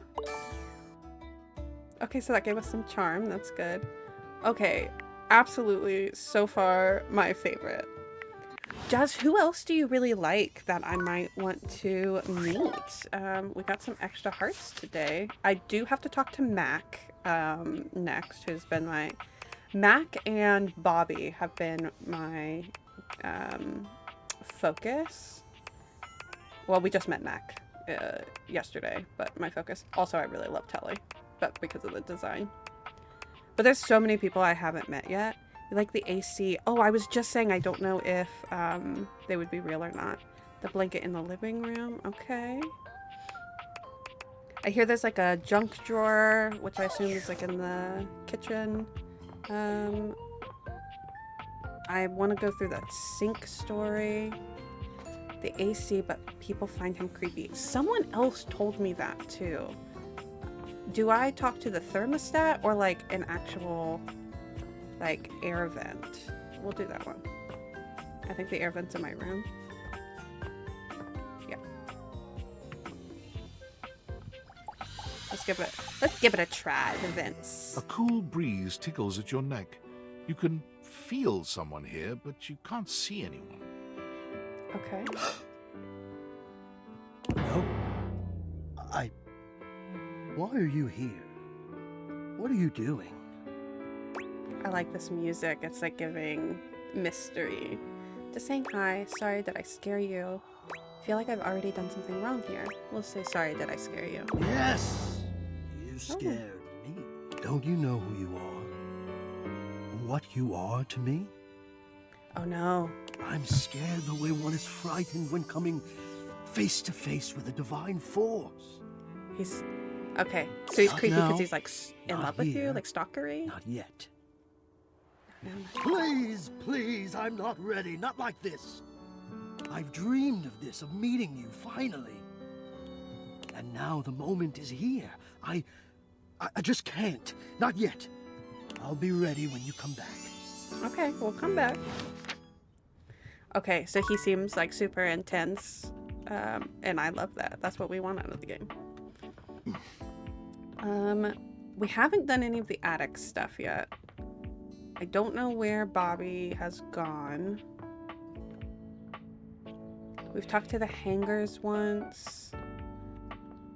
Okay, so that gave us some charm. That's good. Okay, absolutely, so far, my favorite. Jazz, who else do you really like that I might want to meet? We got some extra hearts today. I do have to talk to Mac next, who's been my... Mac and Bobby have been my focus. Well, we just met Mac yesterday, but my focus. Also, I really love Telly, but because of the design. But there's so many people I haven't met yet. Like the AC. Oh, I was just saying I don't know if they would be real or not. The blanket in the living room. Okay. I hear there's like a junk drawer, which I assume is like in the kitchen. I want to go through that sink story. The AC, but people find him creepy. Someone else told me that too. Do I talk to the thermostat or like an actual like air vent? We'll do that one. I think the air vent's in my room. Yeah. Let's give it a try, the vents. A cool breeze tickles at your neck. You can feel someone here, but you can't see anyone. Okay. No. Why are you here? What are you doing? I like this music. It's like giving mystery. Just saying hi. Sorry, did I scare you? Feel like I've already done something wrong here. We'll say sorry, did I scare you? Yes! You scared me. Don't you know who you are? What you are to me? Oh no. I'm scared the way one is frightened when coming face to face with a divine force. He's okay. So he's Not creepy now. because he's like in Not love with you, here. like stalkery. Not yet. Please, please, I'm not ready. Not like this. I've dreamed of this, of meeting you, finally. And now the moment is here. I just can't. Not yet. I'll be ready when you come back. Okay, we'll come back. Okay, so he seems like super intense, and I love that. That's what we want out of the game. We haven't done any of the attic stuff yet. I don't know where Bobby has gone. We've talked to the hangars once.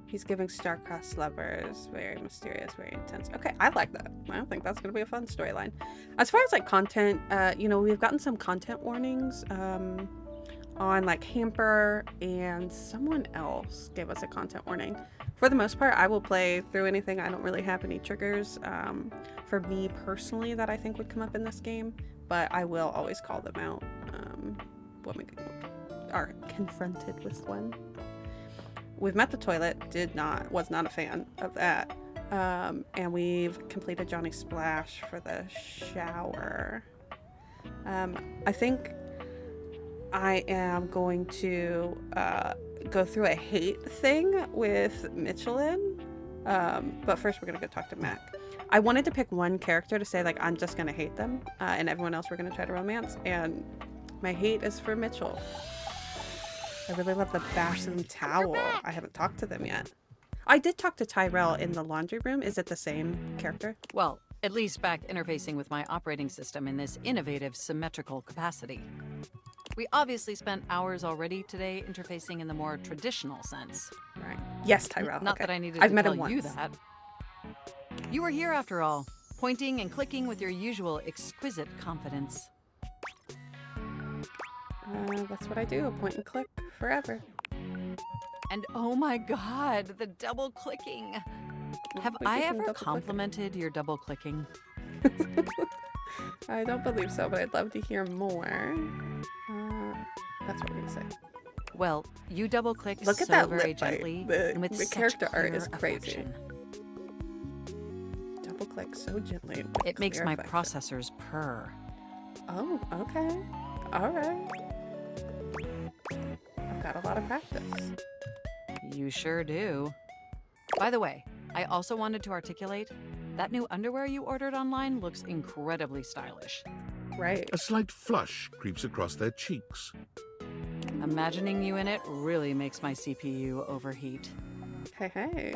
He's giving star-crossed lovers. Very mysterious, very intense. Okay, I like that. I think that's going to be a fun storyline. As far as like content, you know, we've gotten some content warnings on like Hamper, and someone else gave us a content warning. For the most part, I will play through anything. I don't really have any triggers for me personally that I think would come up in this game, but I will always call them out when we are confronted with one. We've met the toilet, was not a fan of that. And we've completed Johnny Splash for the shower. I think I am going to go through a hate thing with Michelin. But first we're gonna go talk to Mac. I wanted to pick one character to say like I'm just gonna hate them, and everyone else we're gonna try to romance, and my hate is for Mitchell. I really love the Basham towel. I haven't talked to them yet. I did talk to Tyrell in the laundry room. Is it the same character? Well, at least back interfacing with my operating system in this innovative symmetrical capacity. We obviously spent hours already today interfacing in the more traditional sense. Right. Yes, Tyrell. Not okay. that I needed I've to met tell him you once. that. You were here after all, pointing and clicking with your usual exquisite confidence. That's what I do. Point and click forever. And oh my god, the double clicking. Have We I did some ever double clicking. complimented your double clicking? I don't believe so, but I'd love to hear more. That's what we're gonna say. Well, you double click Look so at that very lip bite. gently The and with such character art clear is crazy. affection. Double click so gently. with It makes clear my affection. processors purr. Oh, okay. All right. I've got a lot of practice. You sure do. By the way, I also wanted to articulate that new underwear you ordered online looks incredibly stylish. Right. A slight flush creeps across their cheeks. Imagining you in it really makes my CPU overheat. Hey, hey.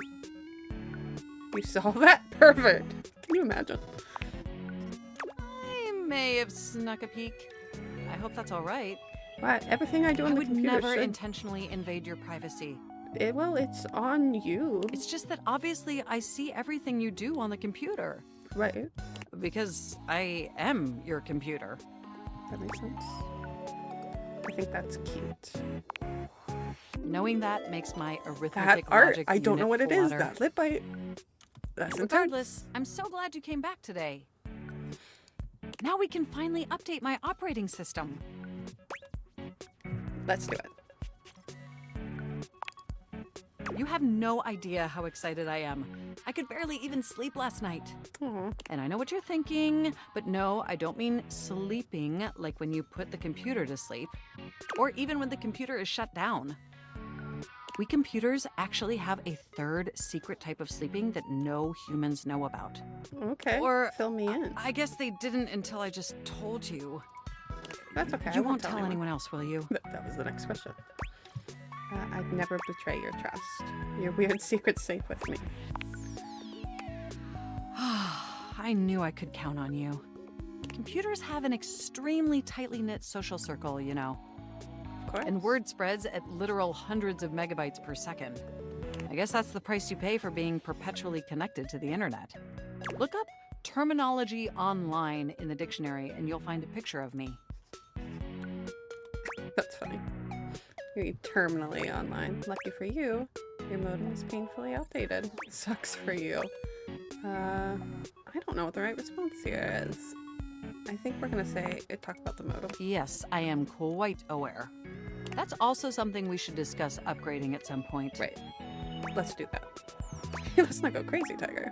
You saw that? Perfect. Can you imagine? I may have snuck a peek. I hope that's all right. What? Everything I do on I the would computer never should... intentionally invade your privacy. Well, it's on you. It's just that obviously I see everything you do on the computer. Right. Because I am your computer. That makes sense. I think that's cute. Knowing that makes my arithmetic That art, logic I don't know what unit it is. flutter. That lip bite. That's intense. Regardless, I'm so glad you came back today. Now we can finally update my operating system. Let's do it. You have no idea how excited I am. I could barely even sleep last night. Aw. And I know what you're thinking, but no, I don't mean sleeping like when you put the computer to sleep, or even when the computer is shut down. We computers actually have a third secret type of sleeping that no humans know about. Okay. Or fill me in. I guess they didn't until I just told you. That's okay. I You won't tell anyone else, will you? That was the next question. I'd never betray your trust. Your weird secret's safe with me. I knew I could count on you. Computers have an extremely tightly knit social circle, you know. Of course. And word spreads at literal hundreds of megabytes per second. I guess that's the price you pay for being perpetually connected to the internet. Look up terminology online in the dictionary and you'll find a picture of me. That's funny. You're terminally online. Lucky for you, your modem is painfully outdated. Sucks for you. I don't know what the right response here is. I think we're gonna say talk about the modem. Yes, I am quite aware. That's also something we should discuss upgrading at some point. Right. Let's do that. Let's not go crazy, Tiger.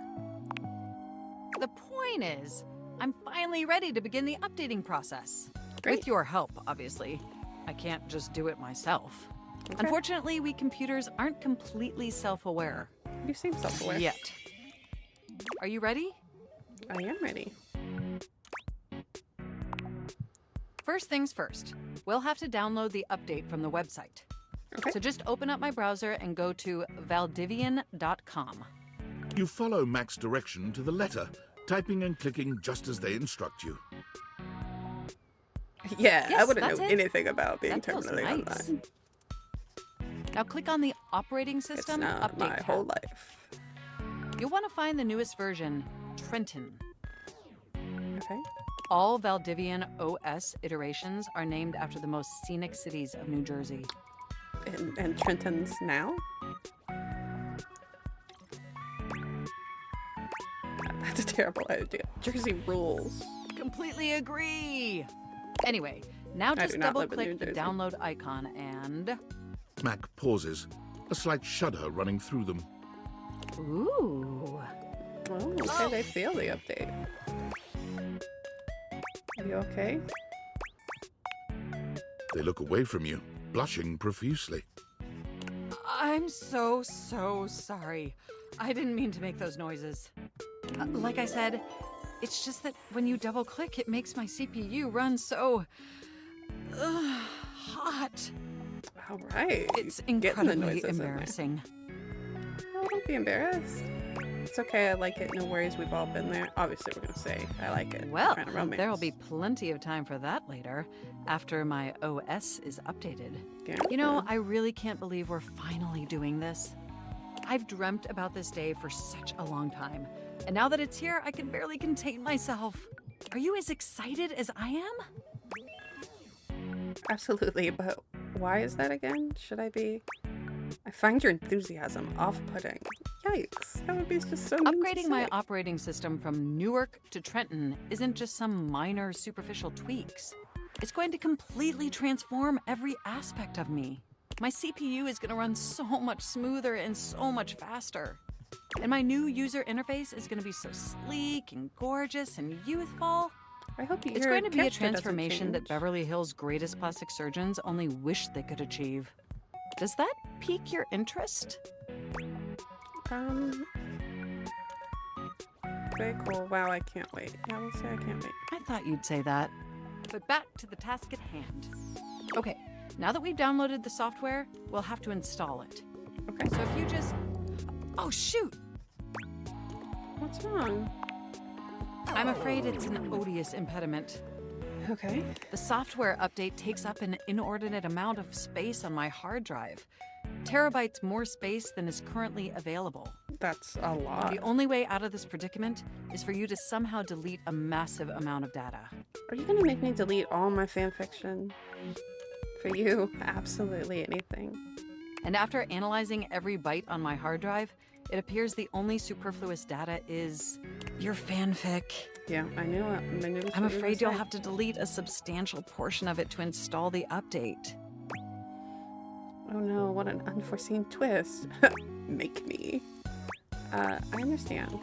The point is, I'm finally ready to begin the updating process. Great. With your help, obviously. I can't just do it myself. Okay. Unfortunately, we computers aren't completely self-aware. You seem self-aware. Yet. Are you ready? I am ready. First things first, we'll have to download the update from the website. Okay. So just open up my browser and go to valdivian.com. You follow Mac's direction to the letter, typing and clicking just as they instruct you. Yeah, I Yes, wouldn't that's know it. anything about being That feels terminally nice. online. Now click on the operating It's system not update my tab. whole life. You'll want to find the newest version, Trenton. Okay. All Valdivian OS iterations are named after the most scenic cities of New Jersey. And Trenton's now? That's a terrible idea. Jersey rules. Completely agree. Anyway, now I just do not double live in New click the Jersey. download icon and... Mac pauses, a slight shudder running through them. Ooh. Oh, okay, they feel the update. Are you okay? They look away from you, blushing profusely. I'm so sorry. I didn't mean to make those noises. Like I said, it's just that when you double click, it makes my CPU run so... hot. All right. It's Getting the incredibly noises in there. embarrassing. Oh, don't be embarrassed. It's okay, I like it. No worries, we've all been there. Obviously, we're gonna say I like it. Well, Kind of romance. there'll be plenty of time for that later, after my OS is updated. Yeah. You know, I really can't believe we're finally doing this. I've dreamt about this day for such a long time, and now that it's here, I can barely contain myself. Are you as excited as I am? Absolutely, but why is that again? Should I be? I find your enthusiasm off-putting. Yikes, that would be just so mean to Upgrading my say. operating system from Newark to Trenton isn't just some minor superficial tweaks. It's going to completely transform every aspect of me. My CPU is going to run so much smoother and so much faster. And my new user interface is going to be so sleek and gorgeous and youthful. I hope It's your going to be a character doesn't transformation that change. Beverly Hills' greatest plastic surgeons only wish they could achieve. Does that pique your interest? Very cool. Wow, I can't wait. Yeah, we'll say I can't wait. I thought you'd say that. But back to the task at hand. Okay, now that we've downloaded the software, we'll have to install it. Okay. So if you just... Oh, shoot! What's wrong? I'm afraid it's an odious impediment. Okay. The software update takes up an inordinate amount of space on my hard drive. Terabytes more space than is currently available. That's a lot. The only way out of this predicament is for you to somehow delete a massive amount of data. Are you gonna make me delete all my fanfiction? For you, absolutely anything. And after analyzing every byte on my hard drive, it appears the only superfluous data is your fanfic. Yeah, I knew it. I knew I'm afraid you'll have to delete a substantial portion of it to install the update. Oh no, what an unforeseen twist. Make me. I understand.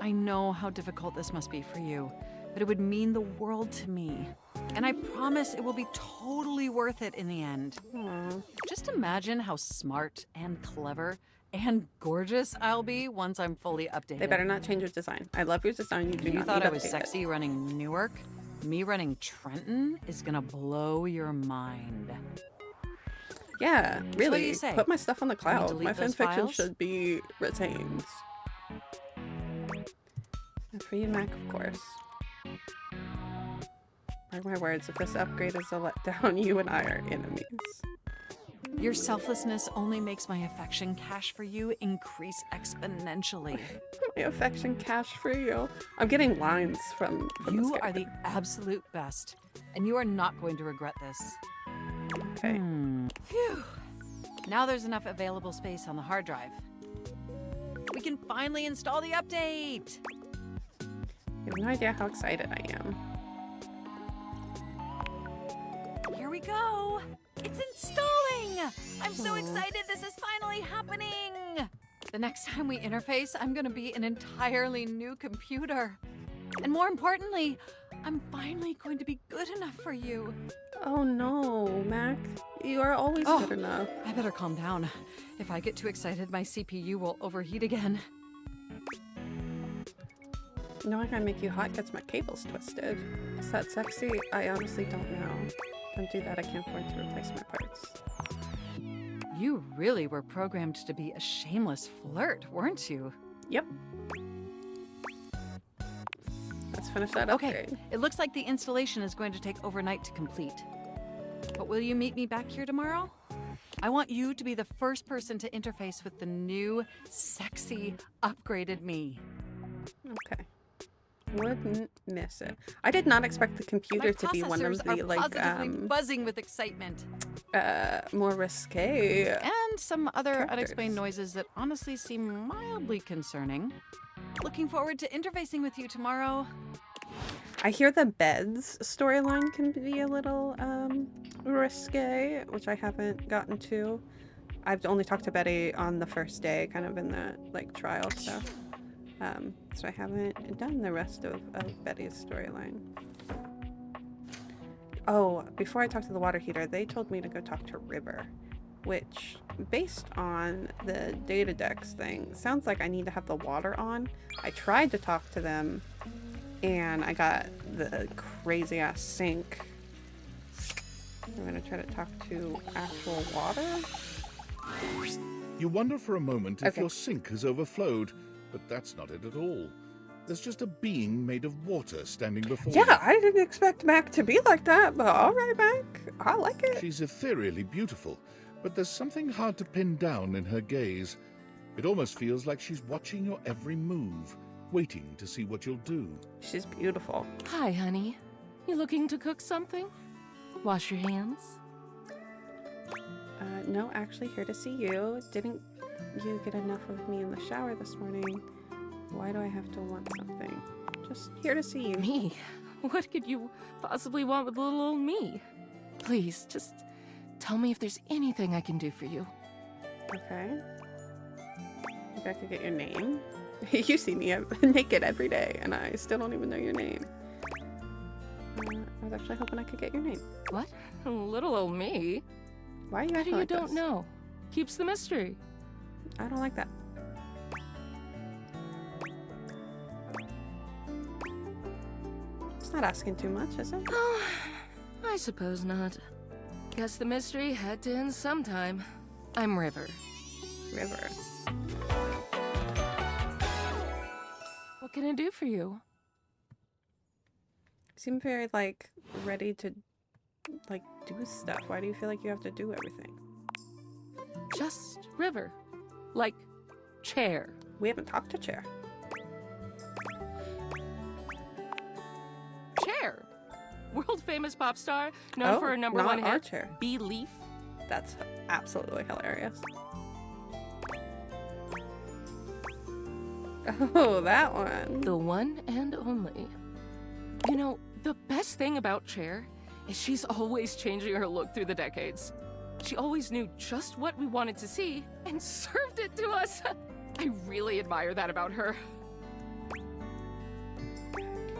I know how difficult this must be for you, but it would mean the world to me. And I promise it will be totally worth it in the end. Aww. Just imagine how smart and clever and gorgeous I'll be once I'm fully updated. They better not change your design. I love your design. You do You not thought need I was updated. sexy running Newark? Me running Trenton is gonna blow your mind. Yeah, really. what do you say? Put my stuff on the cloud. delete My those fanfiction files? should be retained. And for you, Mac, of course. Mark my words, if this upgrade is a letdown, you and I are enemies. Your selflessness only makes my affection cache for you increase exponentially. My affection cash for you. I'm getting lines from this You are character. the absolute best, and you are not going to regret this. Okay. Phew. Now there's enough available space on the hard drive. We can finally install the update! You have no idea how excited I am. Here we go! It's installing! I'm so excited this is finally happening! The next time we interface, I'm gonna be an entirely new computer. And more importantly, I'm finally going to be good enough for you. Oh no, Mac. You are always good enough. I better calm down. If I get too excited, my CPU will overheat again. You know I gotta make you hot gets my cables twisted. Is that sexy? I honestly don't know. Don't do that, I can't afford to replace my parts. You really were programmed to be a shameless flirt, weren't you? Yep. Let's finish that upgrade. Okay, it looks like the installation is going to take overnight to complete. But will you meet me back here tomorrow? I want you to be the first person to interface with the new, sexy, upgraded me. Okay. Wouldn't miss it. I did not expect the computer to be one of the like positively buzzing with excitement. more risque. And some other characters. unexplained noises that honestly seem mildly concerning. Looking forward to interfacing with you tomorrow. I hear the beds storyline can be a little risque, which I haven't gotten to. I've only talked to Betty on the first day, kind of in the like trial stuff. So I haven't done the rest of Betty's storyline. Oh, before I talked to the water heater, they told me to go talk to River, which, based on the data decks thing, sounds like I need to have the water on. I tried to talk to them, and I got the crazy-ass sink. I'm gonna try to talk to actual water. You wonder for a moment if your sink has overflowed, but that's not it at all. There's just a being made of water standing before you. Yeah, I didn't expect Mac to be like that, but alright, Mac. I like it. She's ethereally beautiful, but there's something hard to pin down in her gaze. It almost feels like she's watching your every move, waiting to see what you'll do. She's beautiful. Hi, honey. You looking to cook something? Wash your hands? No, actually here to see you. Didn't you get enough of me in the shower this morning? Why do I have to want something? Just here to see you. Me? What could you possibly want with little old me? Please, just tell me if there's anything I can do for you. Okay. Maybe I could get your name. You see me naked every day, and I still don't even know your name. I was actually hoping I could get your name. What? Little old me? Why are you Betty, acting you like don't this? know. Keeps the mystery. I don't like that. It's not asking too much, is it? Oh, I suppose not. Guess the mystery had to end sometime. I'm River. River. What can I do for you? You seem very, like, ready to, like, do stuff. Why do you feel like you have to do everything? Just River. Like, Chair. We haven't talked to Chair. Chair. World famous pop star, known for her number not one our hit, Chair. Belief. That's absolutely hilarious. Oh, that one. The one and only. You know, the best thing about Chair is she's always changing her look through the decades. She always knew just what we wanted to see and served it to us. I really admire that about her.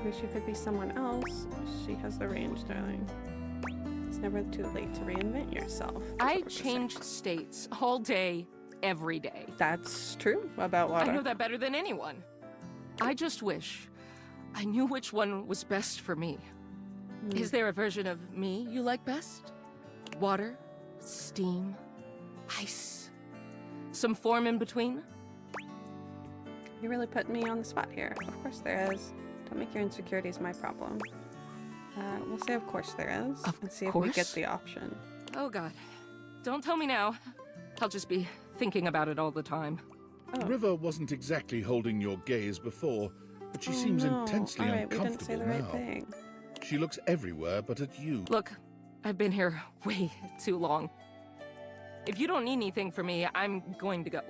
Wish you could be someone else. She has the range, darling. It's never too late to reinvent yourself. I change states all day, every day. That's true about water. I know that better than anyone. I just wish I knew which one was best for me. Is there a version of me you like best? Water? Steam? Ice? Some form in between? You're really putting me on the spot here. Of course there is. Don't make your insecurities my problem. We'll say of course there is. And see if we get the option. Oh god. Don't tell me now. I'll just be thinking about it all the time. River wasn't exactly holding your gaze before, but she seems intensely Alright, we didn't say uncomfortable the right now. thing. She looks everywhere but at you. Look, I've been here way too long. If you don't need anything from me, I'm going to go.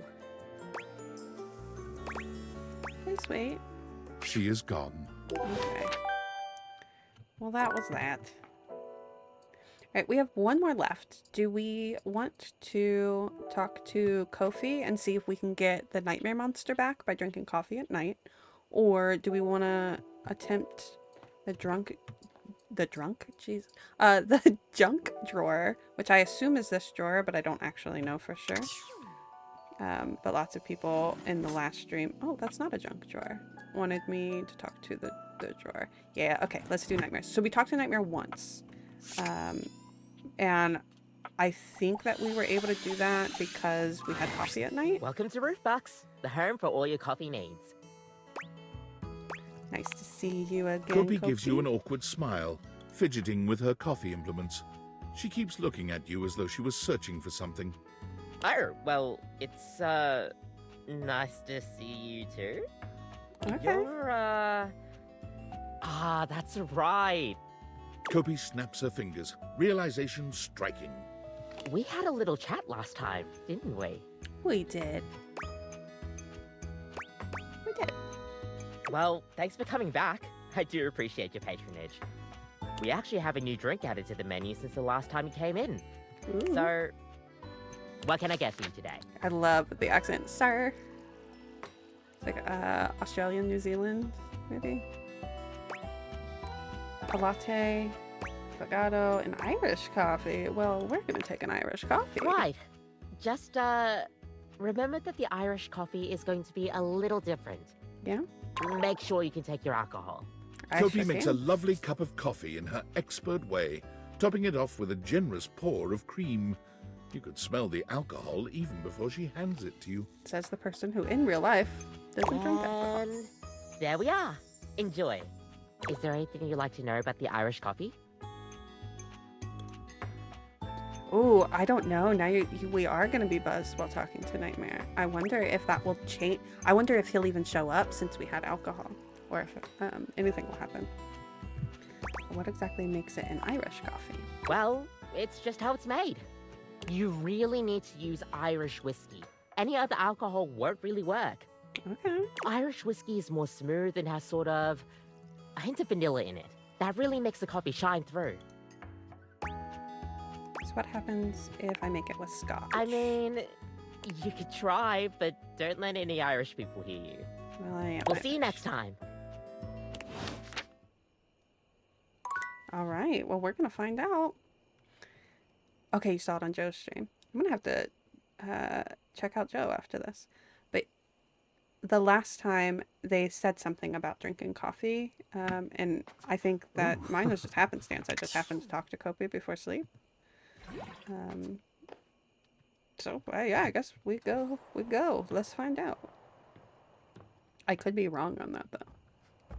Please wait. She is gone. Okay. Well, that was that. Alright, we have one more left. Do we want to talk to Kofi and see if we can get the nightmare monster back by drinking coffee at night? Or do we want to attempt the the junk drawer, which I assume is this drawer, but I don't actually know for sure. But lots of people in the last stream, oh, that's not a junk drawer, wanted me to talk to the drawer. Yeah, okay, let's do nightmares. So we talked to Nightmare once. And I think that we were able to do that because we had coffee at night. Welcome to Roofbox, the home for all your coffee needs. Nice to see you again, Kopi gives you an awkward smile, fidgeting with her coffee implements. She keeps looking at you as though she was searching for something. Oh, well, it's, nice to see you too. Okay. You're, that's right. Kopi snaps her fingers, realization striking. We had a little chat last time, didn't we? We did. We did. Well, thanks for coming back. I do appreciate your patronage. We actually have a new drink added to the menu since the last time you came in. Ooh. So, what can I get for you today? I love the accent, sir. It's like Australian, New Zealand, maybe. A latte, affogato, and Irish coffee. Well, we're gonna take an Irish coffee. Right. Just, remember that the Irish coffee is going to be a little different. Yeah? Make sure you can take your alcohol. Kopi makes a lovely cup of coffee in her expert way, topping it off with a generous pour of cream. You could smell the alcohol even before she hands it to you. Says the person who, in real life, doesn't drink alcohol. And there we are. Enjoy. Is there anything you'd like to know about the Irish coffee? Ooh, I don't know. Now we are going to be buzzed while talking to Nightmare. I wonder if that will change. I wonder if he'll even show up since we had alcohol. Or if anything will happen. What exactly makes it an Irish coffee? Well, it's just how it's made. You really need to use Irish whiskey. Any other alcohol won't really work. Okay. Irish whiskey is more smooth and has sort of a hint of vanilla in it. That really makes the coffee shine through. So what happens if I make it with scotch? I mean, you could try, but don't let any Irish people hear you. Well, We'll see you next time. All right. Well, we're going to find out. Okay, you saw it on Joe's stream. I'm going to have to check out Joe after this. But the last time they said something about drinking coffee, and I think that mine was just happenstance. I just happened to talk to Kopi before sleep. So, yeah, I guess we go. Let's find out. I could be wrong on that, though.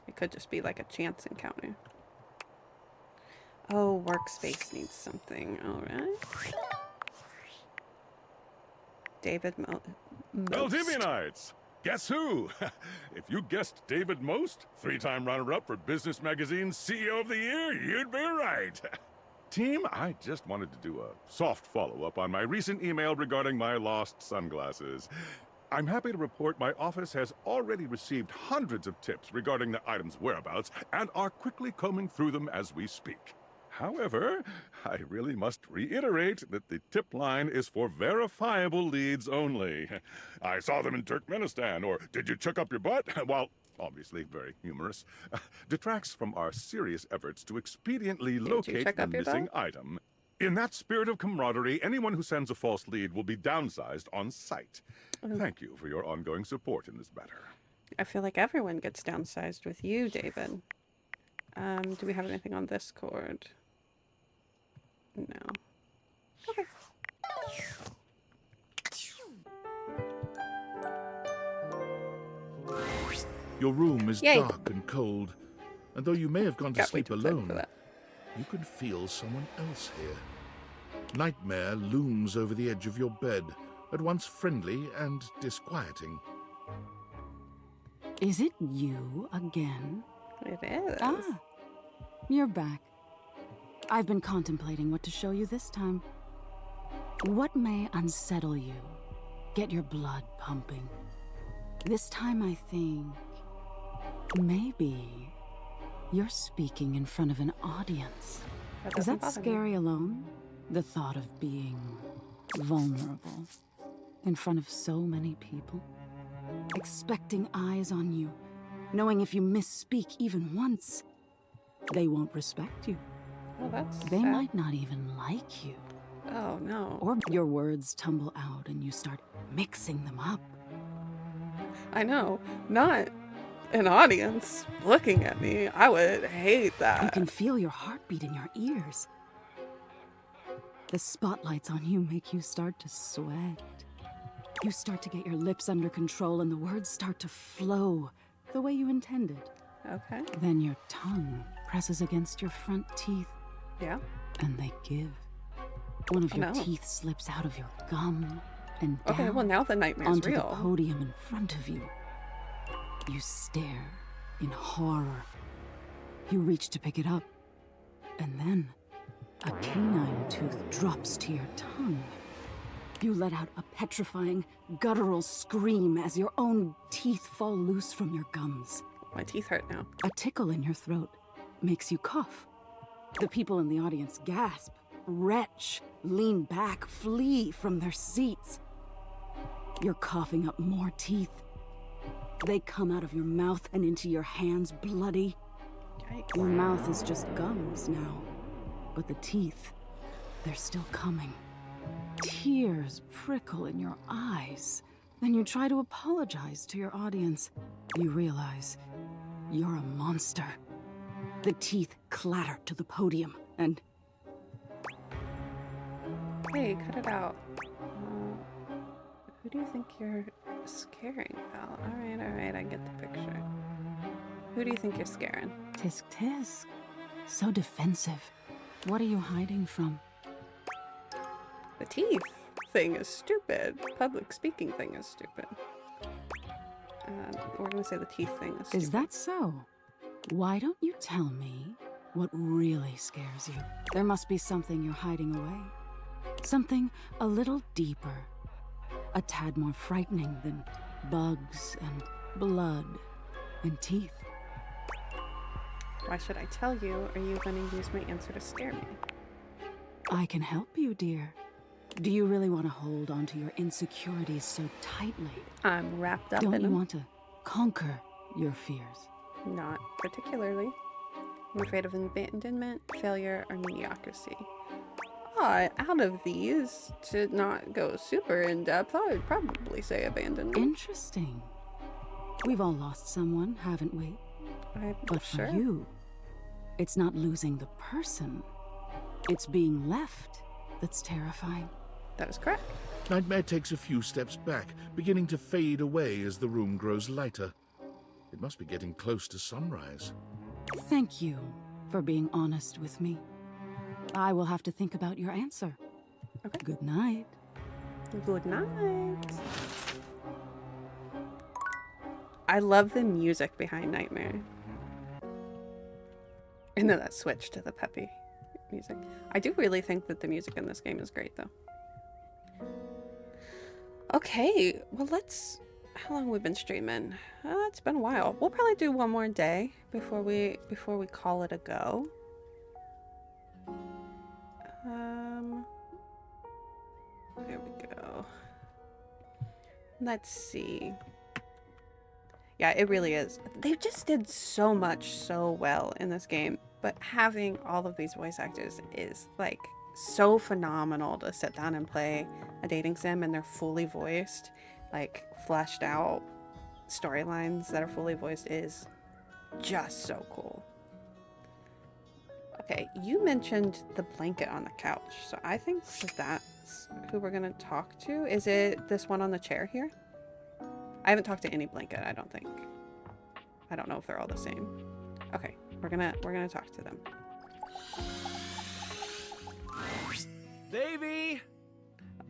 It could just be like a chance encounter. Oh, workspace needs something. All right. David Most. Valdivinites! Guess who? If you guessed David Most, 3-time runner-up for Business Magazine's CEO of the Year, you'd be right. Team, I just wanted to do a soft follow-up on my recent email regarding my lost sunglasses. I'm happy to report my office has already received hundreds of tips regarding the item's whereabouts and are quickly combing through them as we speak. However, I really must reiterate that the tip line is for verifiable leads only. I saw them in Turkmenistan, or did you chuck up your butt? While obviously very humorous, detracts from our serious efforts to expediently locate the missing item. In that spirit of camaraderie, anyone who sends a false lead will be downsized on sight. Thank you for your ongoing support in this matter. I feel like everyone gets downsized with you, David. Do we have anything on this cord? No. Okay. Your room is Yay. dark and cold, and though you may have gone to Got way sleep too excited for alone, that. you can feel someone else here. Nightmare looms over the edge of your bed, at once friendly and disquieting. Is it you again? It is. Ah, you're back. I've been contemplating what to show you this time. What may unsettle you, get your blood pumping. This time I think Maybe you're speaking in front of an audience. That Is doesn't that bother me. scary alone? The thought of being vulnerable in front of so many people? Expecting eyes on you, knowing if you misspeak even once, they won't respect you. Well, that's They sad. might not even like you. Oh, no. Or your words tumble out and you start mixing them up. I know. Not an audience looking at me. I would hate that. You can feel your heartbeat in your ears. The spotlights on you make you start to sweat. You start to get your lips under control and the words start to flow the way you intended. Okay. Then your tongue presses against your front teeth. Yeah. And they give. One of Oh, your no. teeth slips out of your gum and down Okay, well, now the nightmare's onto real. the podium in front of you. You stare in horror. You reach to pick it up, and then a canine tooth drops to your tongue. You let out a petrifying, guttural scream as your own teeth fall loose from your gums. My teeth hurt now. A tickle in your throat makes you cough. The people in the audience gasp, retch, lean back, flee from their seats. You're coughing up more teeth. They come out of your mouth and into your hands bloody. Yikes. Your mouth is just gums now, but the teeth, they're still coming. Tears prickle in your eyes. Then you try to apologize to your audience. You realize you're a monster. The teeth clatter to the podium, and Hey, cut it out. Who do you think you're scaring, pal? Alright, I get the picture. Who do you think you're scaring? tisk tisk. So defensive. What are you hiding from? The teeth thing is stupid. Public speaking thing is stupid. We're gonna say the teeth thing is stupid. Is that so? Why don't you tell me what really scares you? There must be something you're hiding away. Something a little deeper. A tad more frightening than bugs and blood and teeth. Why should I tell you? Are you gonna use my answer to scare me? I can help you, dear. Do you really want to hold on to your insecurities so tightly? I'm wrapped up Don't in you them. want to conquer your fears? Not particularly. I'm afraid of abandonment, failure, or mediocrity. Out of these, to not go super in depth, I would probably say abandonment. Interesting. We've all lost someone, haven't we? I'm But for sure. you, it's not losing the person. It's being left that's terrifying. That is correct. Nightmare takes a few steps back, beginning to fade away as the room grows lighter. It must be getting close to sunrise. Thank you for being honest with me. I will have to think about your answer. Okay. Good night. Good night. I love the music behind Nightmare. And then that switch to the peppy music. I do really think that the music in this game is great, though. Okay, well, let's... How long have we been streaming? It's been a while. We'll probably do one more day before we call it a go. There we go. Let's see. Yeah, it really is. They just did so much so well in this game, but having all of these voice actors is like so phenomenal to sit down and play a dating sim and they're fully voiced, like fleshed out storylines that are fully voiced is just so cool. Okay, you mentioned the blanket on the couch, so I think that's who we're gonna talk to. Is it this one on the chair here? I haven't talked to any blanket, I don't think. I don't know if they're all the same. Okay, we're gonna talk to them. Davy!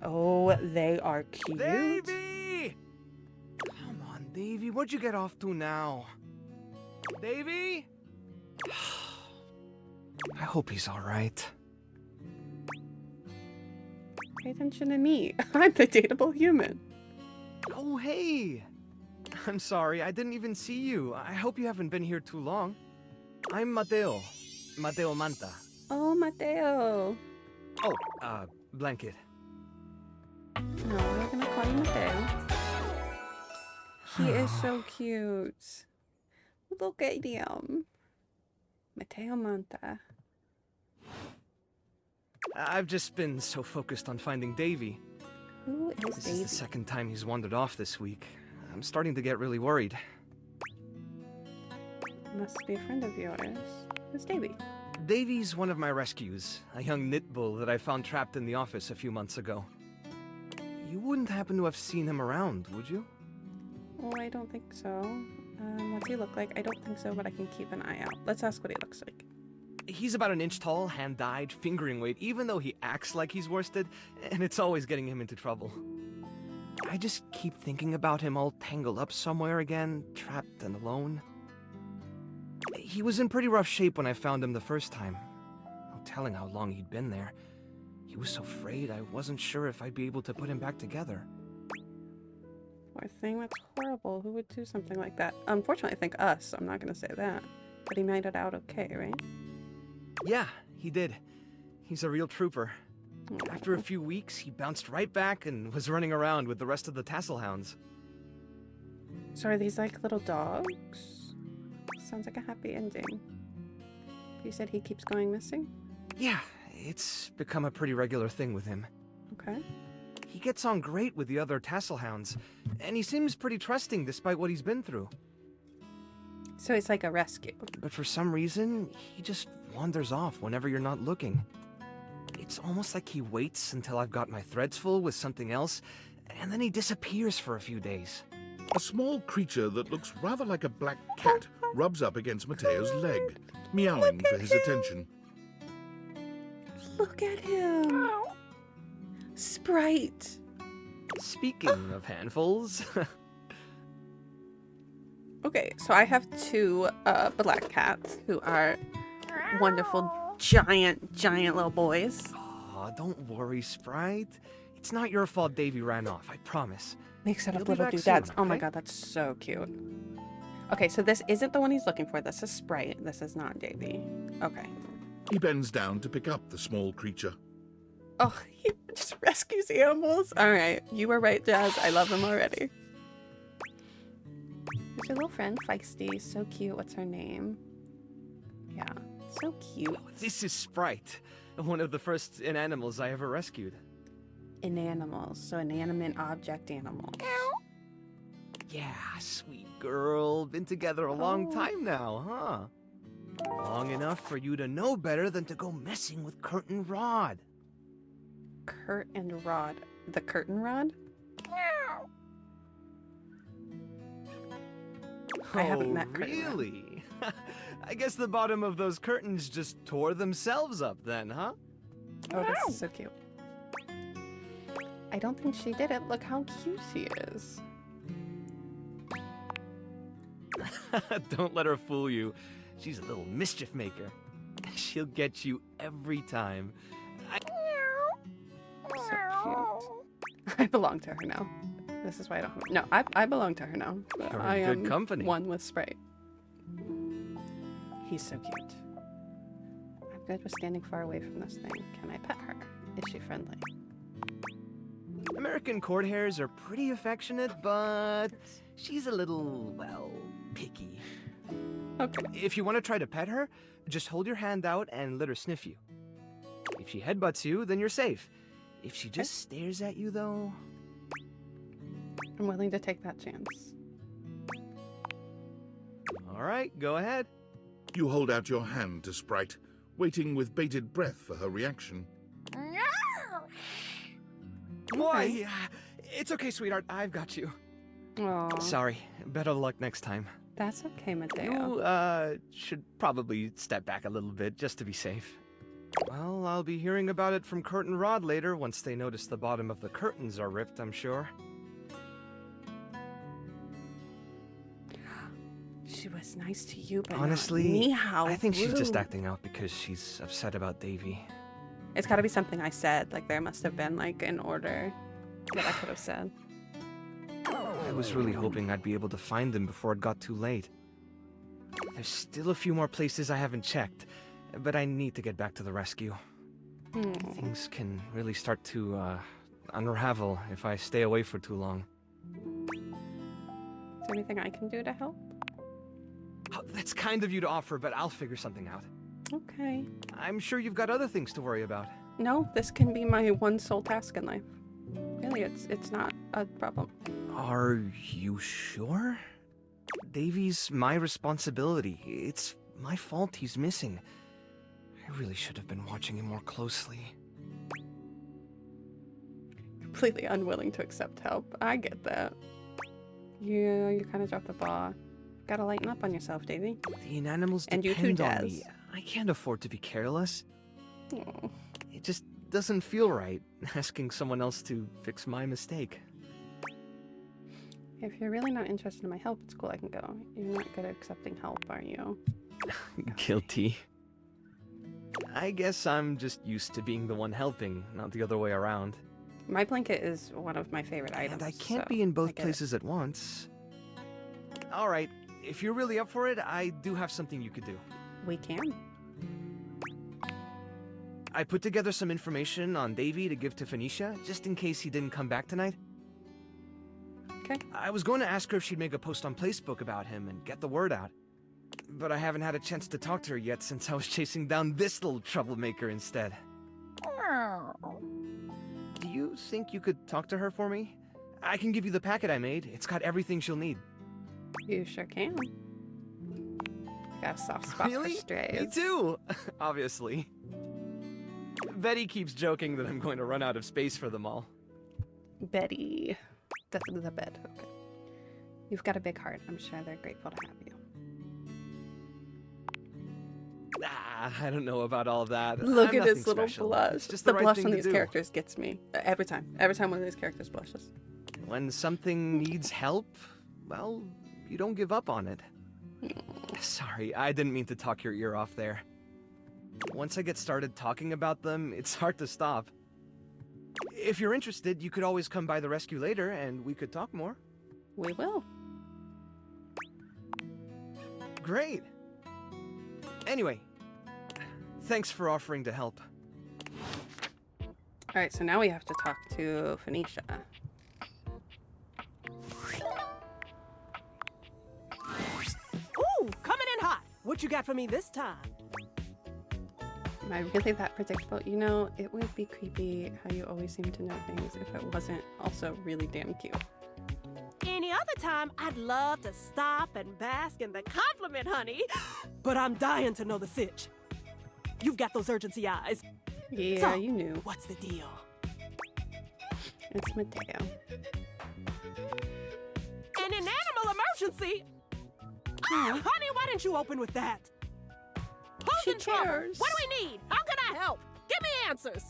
Oh, they are cute. Davy! Come on, Davy, what'd you get off to now? Davy? I hope he's alright. Pay attention to me. I'm the dateable human. Oh, hey! I'm sorry, I didn't even see you. I hope you haven't been here too long. I'm Mateo. Mateo Manta. Oh, Mateo. Oh, Blanket. No, we're gonna call you Mateo. He is so cute. Look at him. Mateo Manta. I've just been so focused on finding Davy. Who is This Davy? is the second time he's wandered off this week. I'm starting to get really worried. Must be a friend of yours. Who's Davy? Davy's one of my rescues, a young knit bull that I found trapped in the office a few months ago. You wouldn't happen to have seen him around, would you? Oh, I don't think so. What's he look like? I don't think so, but I can keep an eye out. Let's ask what he looks like. He's about an inch tall, hand-dyed, fingering weight, even though he acts like he's worsted, and it's always getting him into trouble. I just keep thinking about him all tangled up somewhere again, trapped and alone. He was in pretty rough shape when I found him the first time. No telling how long he'd been there. He was so frayed I wasn't sure if I'd be able to put him back together. Poor thing, that's horrible. Who would do something like that? Unfortunately, I think us. I'm not gonna say that. But he made it out okay, right? Yeah, he did. He's a real trooper. After a few weeks, he bounced right back and was running around with the rest of the tassel hounds. So are these like little dogs? Sounds like a happy ending. You said he keeps going missing? Yeah, it's become a pretty regular thing with him. Okay. He gets on great with the other tassel hounds, and he seems pretty trusting despite what he's been through. So it's like a rescue. But for some reason, he just wanders off whenever you're not looking. It's almost like he waits until I've got my threads full with something else, and then he disappears for a few days. A small creature that looks rather like a black cat rubs up against Mateo's leg, meowing for his attention. Look at him! Sprite! Speaking of handfuls... Okay, so I have two black cats who are wonderful, giant little boys. Aw, don't worry, Sprite. It's not your fault Davy ran off, I promise. Makes out He'll of be little back doodads. soon, Oh my okay? god, that's so cute. Okay, so this isn't the one he's looking for. This is Sprite. This is not Davy. Okay. He bends down to pick up the small creature. Oh, he just rescues animals. All right, you were right, Jazz. I love him already. There's your little friend, Feisty. So cute. What's her name? Yeah, so cute. This is Sprite, one of the first inanimals I ever rescued. Inanimals, so inanimate object animals. Yeah, sweet girl. Been together a long time now, huh? Long enough for you to know better than to go messing with Curtain Rod. Kurt and Rod. The Curtain Rod? I haven't met Curtain Rod. Really? I guess the bottom of those curtains just tore themselves up then, huh? Oh, this is so cute. I don't think she did it. Look how cute she is. Don't let her fool you. She's a little mischief maker. She'll get you every time. So cute. I belong to her now. This is why I don't have... No, I belong to her now. You're I in good am company. one with Sprite. He's so cute. I'm good with standing far away from this thing. Can I pet her? Is she friendly? American court hares are pretty affectionate, but she's a little, well, picky. Okay. If you want to try to pet her, just hold your hand out and let her sniff you. If she headbutts you, then you're safe. If she just stares at you, though... I'm willing to take that chance. All right, go ahead. You hold out your hand to Sprite, waiting with bated breath for her reaction. Boy, it's okay, sweetheart. I've got you. Aww. Sorry. Better luck next time. That's okay, Mateo. You, should probably step back a little bit just to be safe. Well, I'll be hearing about it from Curtain Rod later once they notice the bottom of the curtains are ripped, I'm sure. She was nice to you, but Honestly, not me. How I think she's just rude. acting out because she's upset about Davy. It's got to be something I said. Like there must have been like an order that I could have said. I was really hoping I'd be able to find them before it got too late. There's still a few more places I haven't checked, but I need to get back to the rescue. Things can really start to, unravel if I stay away for too long. Is there anything I can do to help? Oh, that's kind of you to offer, but I'll figure something out. Okay. I'm sure you've got other things to worry about. No, this can be my one sole task in life. Really, it's not a problem. Are you sure? Davy's my responsibility. It's my fault he's missing. I really should have been watching him more closely. Completely unwilling to accept help. I get that. You kind of dropped the ball. Gotta lighten up on yourself, Davy. The inanimals And you too, depend on Jazz. me. I can't afford to be careless. Aw. It just doesn't feel right, asking someone else to fix my mistake. If you're really not interested in my help, it's cool, I can go. You're not good at accepting help, are you? Guilty. I guess I'm just used to being the one helping, not the other way around. My blanket is one of my favorite items. And I can't so be in I both get it. places at once. Alright, if you're really up for it, I do have something you could do. We can. I put together some information on Davy to give to Phoenicia, just in case he didn't come back tonight. Okay. I was going to ask her if she'd make a post on Facebook about him and get the word out. But I haven't had a chance to talk to her yet since I was chasing down this little troublemaker instead. Do you think you could talk to her for me? I can give you the packet I made. It's got everything she'll need. You sure can. I got a soft spot Really? for strays. Me too! Obviously. Betty keeps joking that I'm going to run out of space for them all. Betty. That's the bed. Okay. You've got a big heart. I'm sure they're grateful to have you. I don't know about all that. Look I'm at his nothing little special. blush. It's just the the right blush thing on to these do. characters gets me every time. Every time one of these characters blushes. When something needs help, well, you don't give up on it. Sorry, I didn't mean to talk your ear off there. Once I get started talking about them, it's hard to stop. If you're interested, you could always come by the rescue later and we could talk more. We will. Great. Anyway, thanks for offering to help. Alright, so now we have to talk to Phoenicia. Ooh, coming in hot. What you got for me this time? Am I really that predictable? You know, it would be creepy how you always seem to know things if it wasn't also really damn cute. Any other time, I'd love to stop and bask in the compliment, honey. But I'm dying to know the sitch. You've got those urgency eyes. Yeah, So, you knew. What's the deal? It's Mateo. An animal emergency? Honey, why didn't you open with that? Who's in trouble? cares. What do we need? How can I help? Give me answers.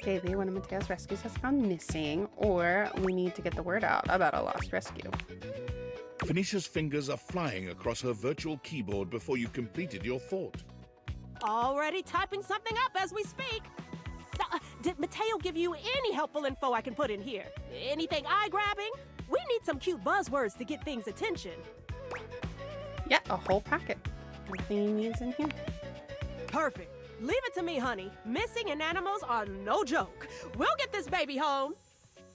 Davey, one of Mateo's rescues has gone missing, or we need to get the word out about a lost rescue. Phoenicia's fingers are flying across her virtual keyboard before you completed your thought. Already typing something up as we speak. Did Mateo give you any helpful info I can put in here? Anything eye-grabbing? We need some cute buzzwords to get things attention. Yeah, a whole packet. Everything he needs in here. Perfect. Leave it to me, honey. Missing and animals are no joke. We'll get this baby home.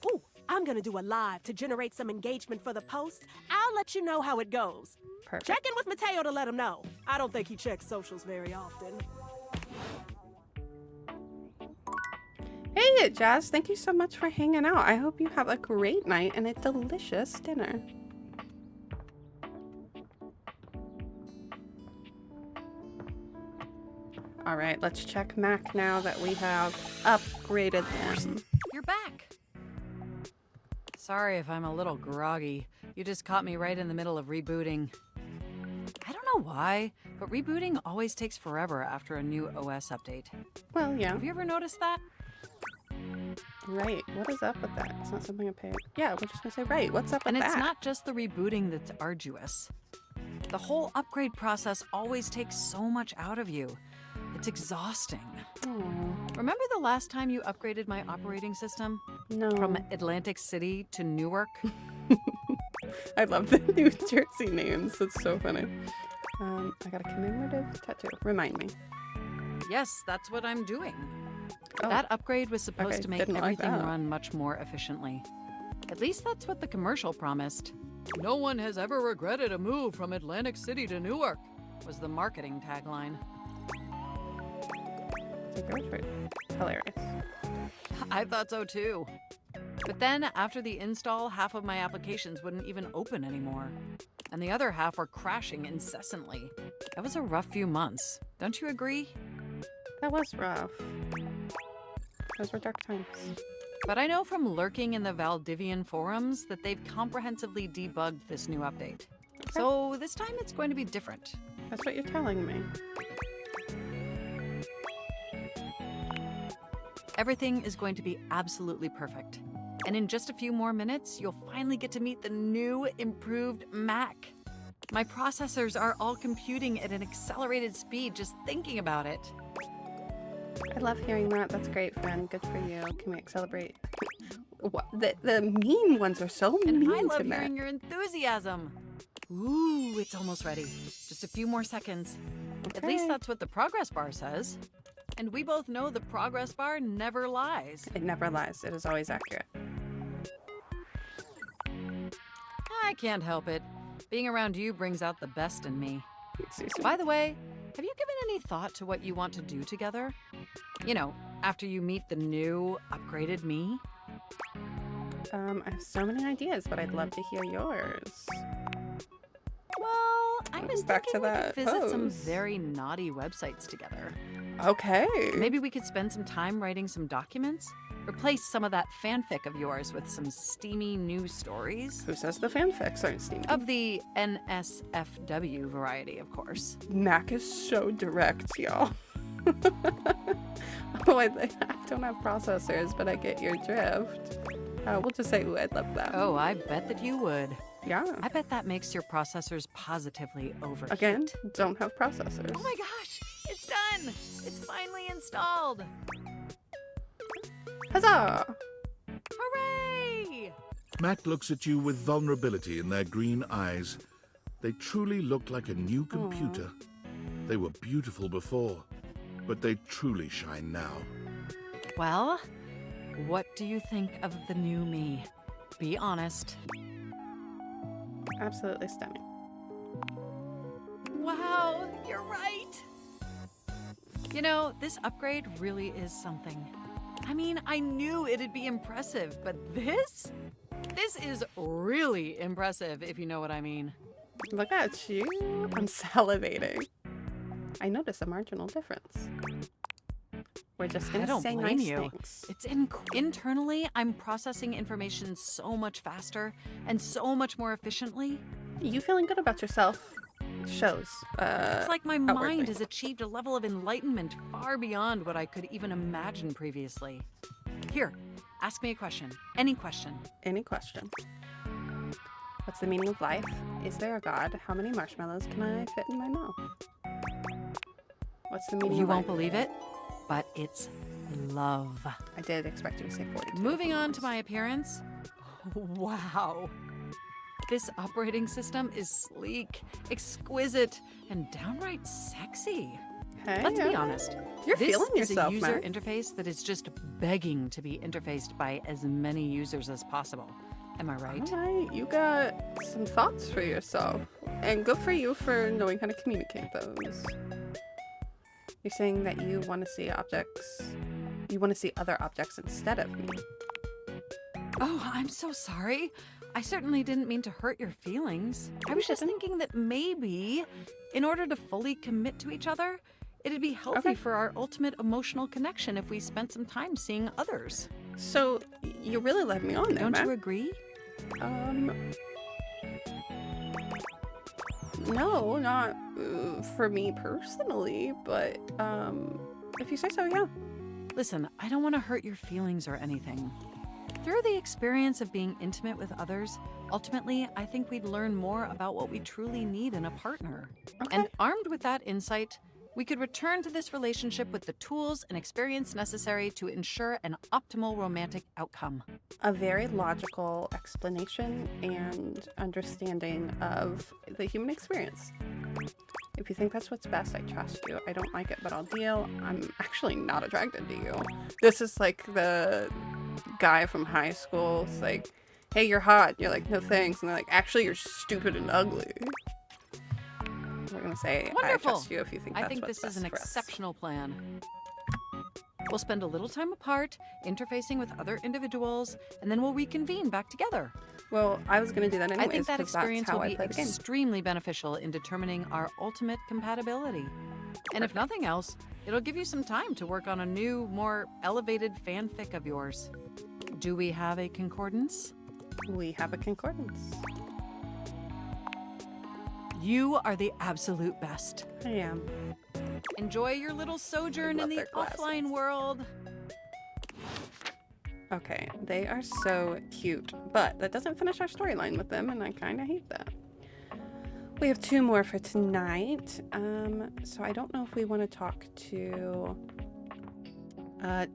Ooh, I'm gonna do a live to generate some engagement for the post. I'll let you know how it goes. Perfect. Check in with Mateo to let him know. I don't think he checks socials very often. Hey, Jazz, thank you so much for hanging out. I hope you have a great night and a delicious dinner. All right, let's check Mac now that we have upgraded them. You're back. Sorry if I'm a little groggy. You just caught me right in the middle of rebooting. I don't know why, but rebooting always takes forever after a new OS update. Well, yeah. Have you ever noticed that? Right, what is up with that? It's not something I paid. Yeah, we're just gonna say, right, what's up with And that? it's not just the rebooting that's arduous. The whole upgrade process always takes so much out of you. The It's exhausting. Aw. Remember the last time you upgraded my operating system? No. From Atlantic City to Newark? I love the New Jersey names. That's so funny. I got a commemorative tattoo. Remind me. Yes, that's what I'm doing. Oh. That upgrade was supposed Okay, to make didn't like everything that. run much more efficiently. At least that's what the commercial promised. No one has ever regretted a move from Atlantic City to Newark, was the marketing tagline. Take your word for it. Hilarious. I thought so too. But then, after the install, half of my applications wouldn't even open anymore. And the other half were crashing incessantly. That was a rough few months. Don't you agree? That was rough. Those were dark times. But I know from lurking in the Valdivian forums that they've comprehensively debugged this new update. So this time it's going to be different. That's what you're telling me. Everything is going to be absolutely perfect. And in just a few more minutes, you'll finally get to meet the new, improved Mac. My processors are all computing at an accelerated speed just thinking about it. I love hearing that. That's great, friend. Good for you. Can we celebrate? What? The mean ones are so And mean I love to Matt. hearing your enthusiasm. Ooh, it's almost ready. Just a few more seconds. At least Okay. that's what the progress bar says. And we both know the progress bar never lies. It never lies. It is always accurate. I can't help it. Being around you brings out the best in me. Excuse By the way, have you given any thought to what you want to do together? You know, after you meet the new, upgraded me? I have so many ideas, but I'd love to hear yours. Well, I was Back to thinking we that could visit some pose. very naughty websites together. Okay. Maybe we could spend some time writing some documents? Replace some of that fanfic of yours with some steamy new stories? Who says the fanfics aren't steamy? Of the NSFW variety, of course. Mac is so direct, y'all. Oh, I don't have processors, but I get your drift. We'll just say, ooh, I'd love that. Oh, I bet that you would. Yeah. I bet that makes your processors positively overheat. Again, don't have processors. Oh my gosh, it's done! It's finally installed! Huzzah! Hooray! Mac looks at you with vulnerability in their green eyes. They truly look like a new computer. They were beautiful before, but they truly shine now. Well, what do you think of the new me? Be honest. Absolutely stunning. Wow, you're right! You know, this upgrade really is something. I mean, I knew it'd be impressive, but this? This is really impressive, if you know what I mean. Look at you. I'm salivating. I notice a marginal difference. We're just I gonna don't say blame nice you. things. It's internally, I'm processing information so much faster and so much more efficiently. You feeling good about yourself shows. It's like my outwardly. mind has achieved a level of enlightenment far beyond what I could even imagine previously. Here, ask me a question. Any question. Any question. What's the meaning of life? Is there a God? How many marshmallows can I fit in my mouth? What's the meaning You of won't life? believe it, but it's love. I did expect you to say 42. Moving on to my appearance. Wow. This operating system is sleek, exquisite, and downright sexy. Hey, Let's be alright. honest. You're this feeling is yourself, a user Mac. interface that is just begging to be interfaced by as many users as possible. Am I right? Alright, you got some thoughts for yourself. And good for you for knowing how to communicate those. You're saying that you want to see objects. You want to see other objects instead of me. Oh, I'm so sorry. I certainly didn't mean to hurt your feelings. I was just thinking that maybe, in order to fully commit to each other, it'd be healthy for our ultimate emotional connection if we spent some time seeing others. So, you really led me on there, Don't Mac. you agree? No, not for me personally, but if you say so, yeah. Listen, I don't want to hurt your feelings or anything. Through the experience of being intimate with others, ultimately, I think we'd learn more about what we truly need in a partner. And armed with that insight, we could return to this relationship with the tools and experience necessary to ensure an optimal romantic outcome. A very logical explanation and understanding of the human experience. If you think that's what's best, I trust you. I don't like it, but I'll deal. I'm actually not attracted to you. This is like the guy from high school. It's like, hey, you're hot. You're like, no thanks. And they're like, actually, you're stupid and ugly. We're gonna say, Wonderful. I trust you if you think that's I think what's this is best an for us. exceptional plan. We'll spend a little time apart, interfacing with other individuals, and then we'll reconvene back together. Well, I was going to do that anyways. I think that 'cause that's experience how will I be play the game. extremely beneficial in determining our ultimate compatibility. And if nothing else, it'll give you some time to work on a new, more elevated fanfic of yours. Do we have a concordance? We have a concordance. You are the absolute best. I am. Enjoy your little sojourn I in love the their glasses. offline world. Okay, they are so cute, but that doesn't finish our storyline with them, and I kind of hate that. We have 2 more for tonight, so I don't know if we want to talk to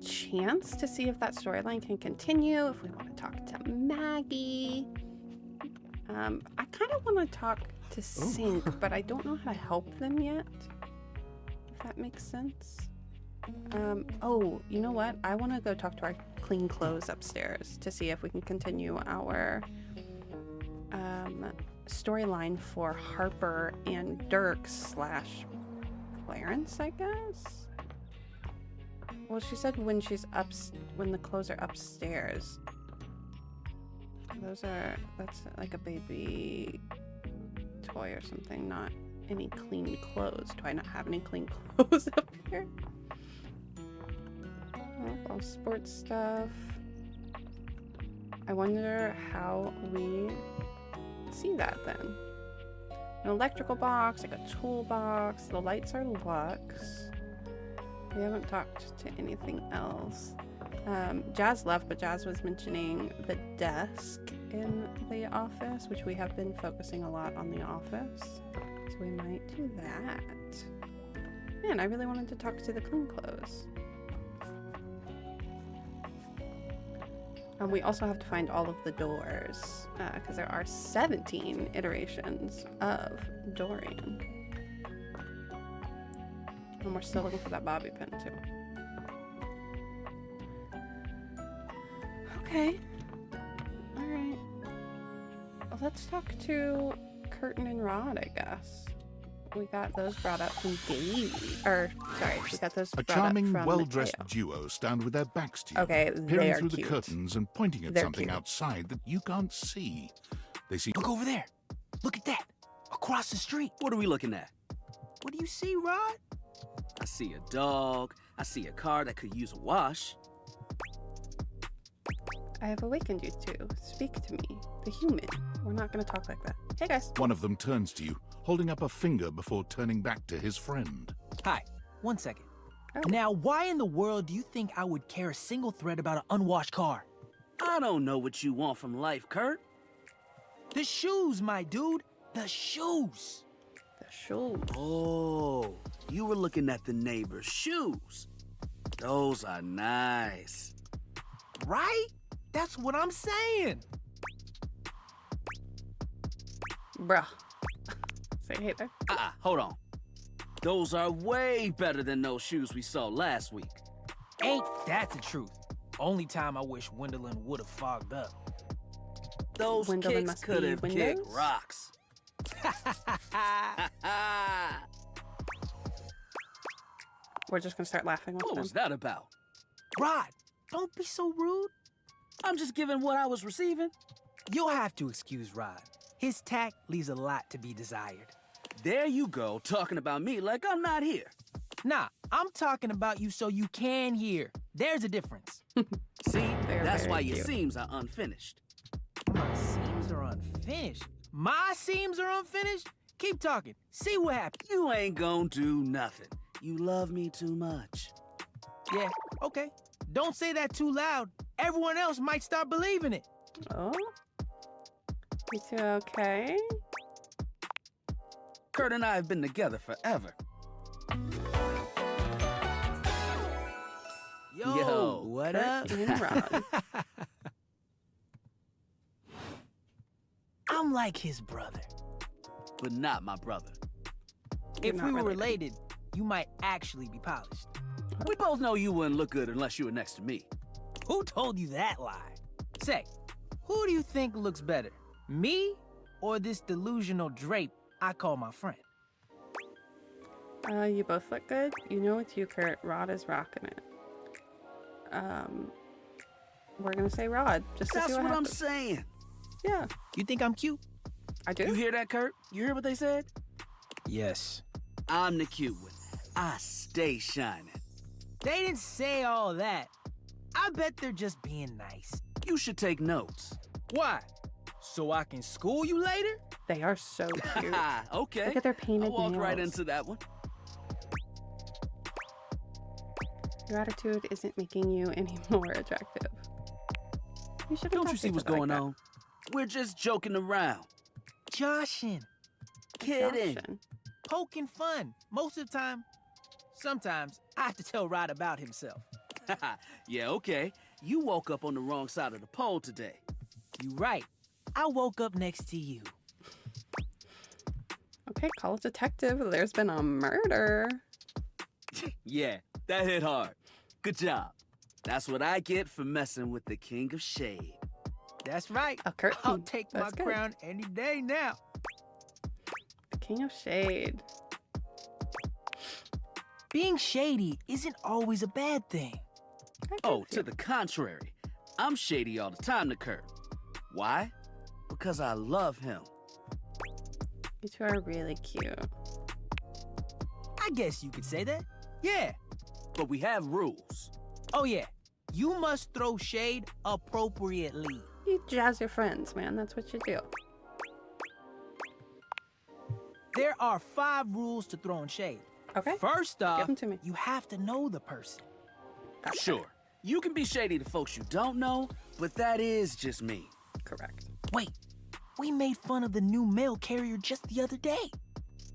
Chance to see if that storyline can continue, if we want to talk to Maggie. I kind of want to talk to Sync, but I don't know how to help them yet, if that makes sense. Oh, you know what? I want to go talk to our clean clothes upstairs to see if we can continue our storyline for Harper and Dirk / Clarence, I guess. Well, she said when when the clothes are upstairs. That's like a baby toy or something, not any clean clothes. Do I not have any clean clothes up here? All sports stuff. I wonder how we see that then. An electrical box, like a toolbox. The lights are Lux. We haven't talked to anything else. Jazz left, but Jazz was mentioning the desk in the office, which we have been focusing a lot on the office. So we might do that. Man, I really wanted to talk to the clean clothes. We also have to find all of the doors, because there are 17 iterations of Dorian. And we're still looking for that bobby pin, too. Okay. Alright. Well, let's talk to Curtin and Rod, I guess. We got those brought up from Davey. We got those A brought up charming, from well-dressed Mateo. duo stand with their backs to you, Okay, peering they are through cute. the curtains and pointing at They're something cute. outside that you can't see. They seem Look over there. Look at that. Across the street. What are we looking at? What do you see, Rod? I see a dog. I see a car that could use a wash. I have awakened you two. Speak to me, the human. We're not going to talk like that. Hey, guys. One of them turns to you, holding up a finger before turning back to his friend. Hi, 1 second. Oh. Now, why in the world do you think I would care a single thread about an unwashed car? I don't know what you want from life, Kurt. The shoes, my dude. The shoes. The shoes. Oh, you were looking at the neighbor's shoes. Those are nice. Right? That's what I'm saying. Bruh. Say hey there. Hold on. Those are way better than those shoes we saw last week. Ain't that the truth? Only time I wish Wendelin would have fogged up. Those Wendelin kicks must could be have kicked Windows? rocks. We're just going to start laughing. What was that about? Rod, don't be so rude. I'm just giving what I was receiving. You'll have to excuse Rod. His tact leaves a lot to be desired. There you go, talking about me like I'm not here. Nah, I'm talking about you so you can hear. There's a difference. See, that's very why your cute. seams are unfinished. My seams are unfinished. My seams are unfinished? Keep talking. See what happens. You ain't gonna do nothing. You love me too much. Yeah, okay. Don't say that too loud. Everyone else might start believing it. Oh? You two okay? Kurt and I have been together forever. Yo, what Kurt up? and Rod. I'm like his brother. But not my brother. If we were related, you might actually be polished. We both know you wouldn't look good unless you were next to me. Who told you that lie? Say, who do you think looks better? Me or this delusional drape I call my friend? You both look good. You know it's you, Kurt. Rod is rocking it. We're gonna say Rod, just to That's see what I'm happens. saying. Yeah. You think I'm cute? I do. You hear that, Kurt? You hear what they said? Yes. I'm the cute one. I stay shining. They didn't say all that. I bet they're just being nice. You should take notes. Why? So I can school you later? They are so cute. Okay. Look at their painted I'll walk nails. right into that one. Your attitude isn't making you any more attractive. You should. Don't you see what's going on? We're just joking around. Joshing. Kidding. Poking fun. Most of the time. Sometimes I have to tell Rod about himself. Yeah, okay. You woke up on the wrong side of the pole today. You right. I woke up next to you. Okay, call a detective. There's been a murder. Yeah, that hit hard. Good job. That's what I get for messing with the King of Shade. That's right. A curtain. I'll take my That's good. crown any day now. The King of Shade. Being shady isn't always a bad thing. Oh, to the contrary. I'm shady all the time to Kurt. Why? Because I love him. You two are really cute. I guess you could say that. Yeah. But we have rules. Oh, yeah. You must throw shade appropriately. You jazz your friends, man. That's what you do. There are 5 rules to throwing shade. Okay. First off, Give them to me. you have to know the person. Sure. You can be shady to folks you don't know, but that is just me. Correct. Wait, we made fun of the new mail carrier just the other day.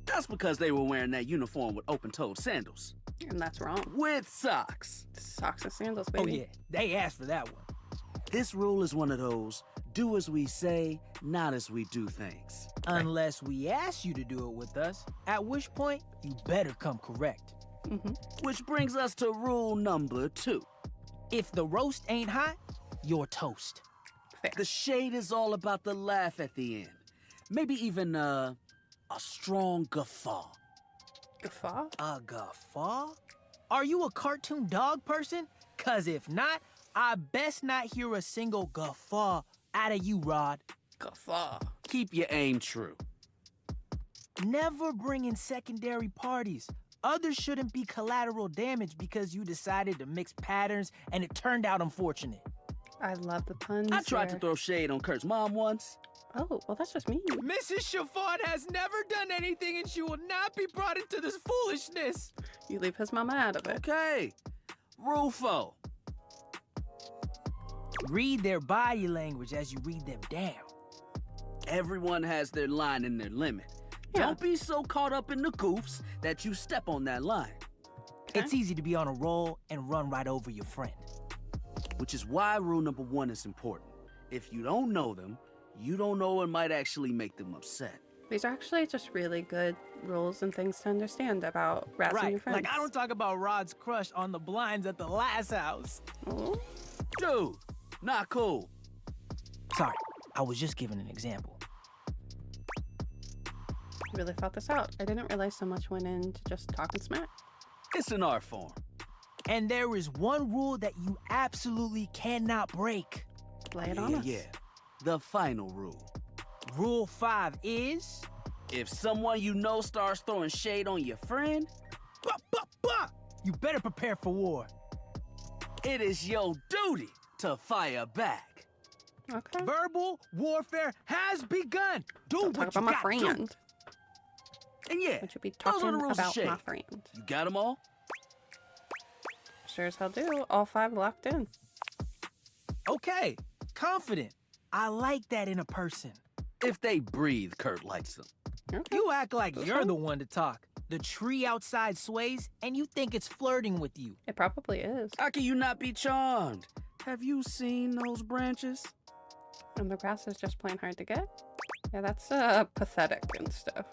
That's because they were wearing that uniform with open-toed sandals. And that's wrong. With socks. Socks and sandals, Oh, baby. yeah. They asked for that one. This rule is one of those, do as we say, not as we do things. Unless we ask you to do it with us, at which point you better come correct. Which brings us to rule number 2. If the roast ain't hot, you're toast. Fair. The shade is all about the laugh at the end. Maybe even a strong guffaw. Guffaw? A guffaw? Are you a cartoon dog person? 'Cause if not, I best not hear a single guffaw out of you, Rod. Guffaw. Keep your aim true. Never bring in secondary parties. Others shouldn't be collateral damage because you decided to mix patterns and it turned out unfortunate. I love the puns. I tried to here. throw shade on Kurt's mom once. Oh, well, that's just me. Mrs. Chiffon has never done anything and she will not be brought into this foolishness. You leave his mama out of it. Okay. Rufo. Read their body language as you read them down. Everyone has their line and their limit. Yeah. Don't be so caught up in the goofs that you step on that line. It's easy to be on a roll and run right over your friend. Which is why rule number 1 is important. If you don't know them, you don't know what might actually make them upset. These are actually just really good rules and things to understand about razzing your friends. Like I don't talk about Rod's crush on the blinds at the last house. Oh. Dude, not cool. Sorry, I was just giving an example. Really thought this out. I didn't realize so much went into just talking smack. It's an art form. And there is one rule that you absolutely cannot break. Lay it on us. Yeah. The final rule. Rule 5 is... If someone you know starts throwing shade on your friend, you better prepare for war. It is your duty to fire back. Okay. Verbal warfare has begun. Don't talk about my friend. And yeah, Would you be those are talking the rules of about shade. my friend? You got them all? Sure as hell do. All 5 locked in. Okay, confident. I like that in a person. If they breathe, Kurt likes them. Okay. You act like you're the one to talk. The tree outside sways, and you think it's flirting with you. It probably is. How can you not be charmed? Have you seen those branches? And the grass is just plain hard to get? Yeah, that's pathetic and stuff.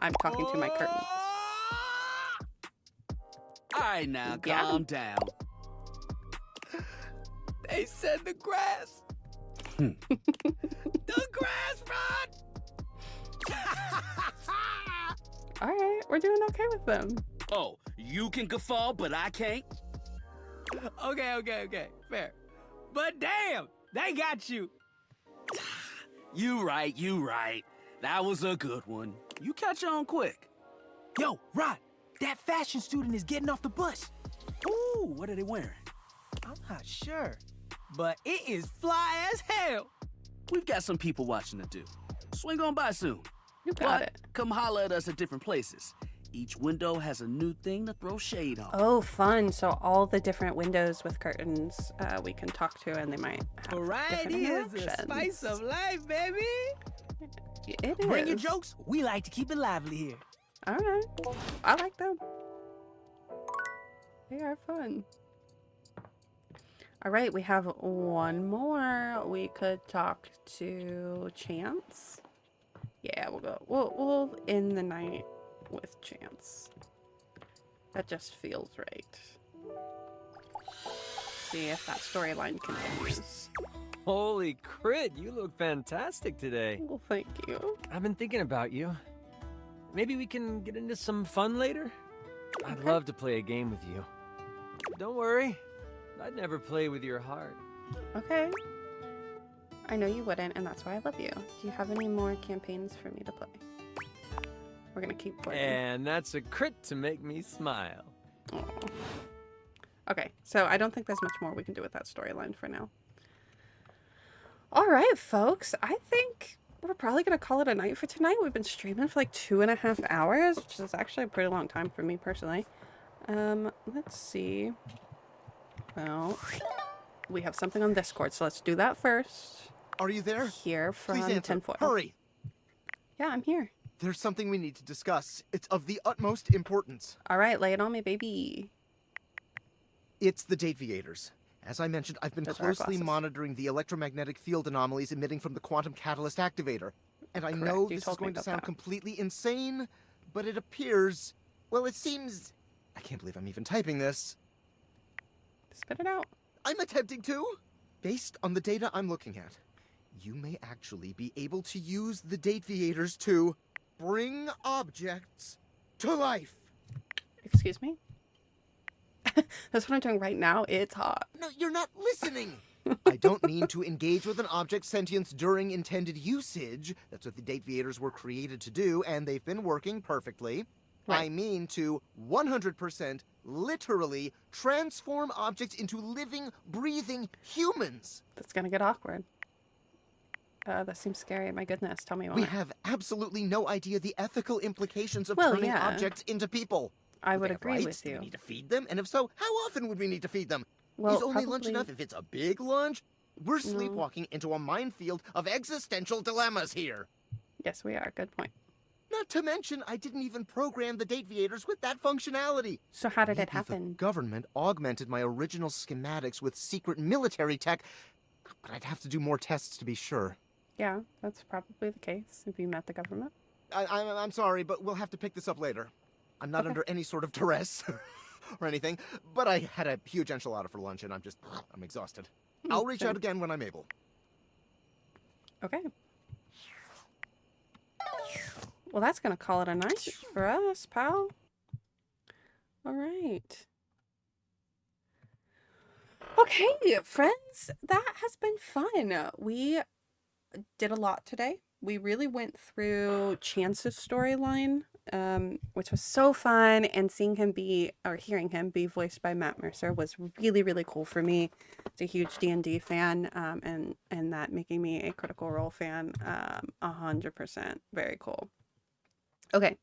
I'm talking to my curtains. All right, now, Yeah. calm down. They said the grass. The grass, Rod! Alright, we're doing okay with them. Oh, you can guffaw, but I can't? Okay. Fair. But damn, they got you. You right. That was a good one. You catch on quick. Yo, Rod, that fashion student is getting off the bus. Ooh, what are they wearing? I'm not sure, but it is fly as hell. We've got some people watching to do. Swing on by soon. You got But it. come holler at us at different places. Each window has a new thing to throw shade on. Oh, fun. So all the different windows with curtains we can talk to, and they might have Variety different is a interactions. spice of life, baby. It is. Bring your jokes. We like to keep it lively here. All right. I like them. They are fun. All right, we have one more. We could talk to Chance. Yeah, we'll go. We'll end the night with Chance. That just feels right. See if that storyline continues. Holy crit, you look fantastic today. Well, thank you. I've been thinking about you. Maybe we can get into some fun later? I'd love to play a game with you. Don't worry, I'd never play with your heart. Okay. I know you wouldn't, and that's why I love you. Do you have any more campaigns for me to play? We're gonna keep playing. And that's a crit to make me smile. Aw. Okay, so I don't think there's much more we can do with that storyline for now. All right, folks. I think we're probably going to call it a night for tonight. We've been streaming for like 2.5 hours, which is actually a pretty long time for me personally. Let's see. Well, we have something on Discord, so let's do that first. Are you there? Here from Please answer. Tinfoil. Hurry. Yeah, I'm here. There's something we need to discuss. It's of the utmost importance. All right, lay it on me, baby. It's the Dateviators. As I mentioned, I've been Those are our closely glasses. monitoring the electromagnetic field anomalies emitting from the quantum catalyst activator. And I Correct, know you this is told me going to about sound that. completely insane, but it appears... Well, it seems... I can't believe I'm even typing this. Spit it out. I'm attempting to. Based on the data I'm looking at, you may actually be able to use the Dateviators to bring objects to life. Excuse me? That's what I'm doing right now. It's hot. No, you're not listening. I don't mean to engage with an object's sentience during intended usage. That's what the Dateviators were created to do, and they've been working perfectly. Right. I mean to 100% literally transform objects into living, breathing humans. That's gonna get awkward. That seems scary. My goodness, tell me more. We have absolutely no idea the ethical implications of Well, turning yeah. objects into people. I Do would they have agree rights? with Do we you. need to feed them? And if so, how often would we need to feed them? Well, Is only lunch probably- enough if it's a big lunch? We're No. sleepwalking into a minefield of existential dilemmas here. Yes, we are. Good point. Not to mention, I didn't even program the Dateviators with that functionality. So how did it Maybe happen? The government augmented my original schematics with secret military tech, but I'd have to do more tests to be sure. Yeah, that's probably the case if you met the government. I'm sorry, but we'll have to pick this up later. I'm not Okay. under any sort of duress or anything, but I had a huge enchilada for lunch and I'm exhausted. I'll reach out again when I'm able. Okay. Well, that's gonna call it a night for us, pal. All right. Okay, friends, that has been fun. We did a lot today. We really went through Chance's storyline, which was so fun, and seeing him be, or hearing him be voiced by Matt Mercer was really, really cool for me. It's a huge D&D fan, and that making me a Critical Role fan, 100%. Very cool. Okay,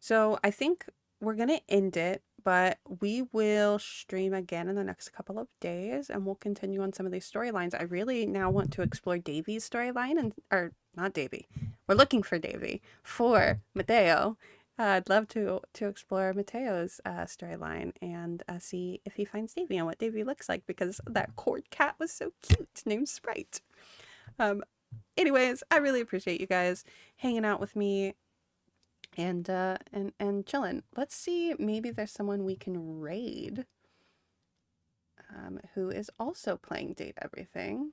so I think we're gonna end it, but we will stream again in the next couple of days, and we'll continue on some of these storylines. I really now want to explore Davy's storyline, or not Davy. We're looking for Davy, for Mateo, I'd love to explore Mateo's storyline and see if he finds Davy and what Davy looks like, because that cord cat was so cute, named Sprite. Anyways, I really appreciate you guys hanging out with me and chilling. Let's see, maybe there's someone we can raid who is also playing Date Everything.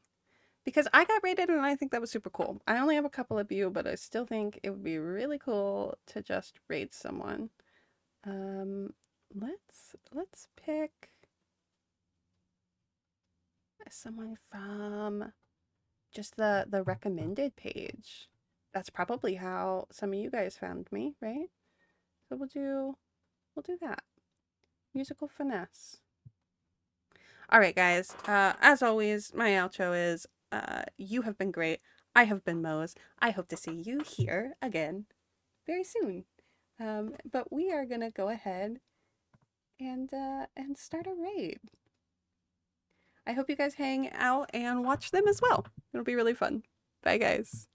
Because I got raided and I think that was super cool. I only have a couple of you, but I still think it would be really cool to just raid someone. Let's pick someone from just the recommended page. That's probably how some of you guys found me, right? So we'll do that. Musical finesse. All right, guys. As always, my outro is you have been great. I have been Mose. I hope to see you here again very soon. But we are gonna go ahead and start a raid. I hope you guys hang out and watch them as well. It'll be really fun. Bye, guys.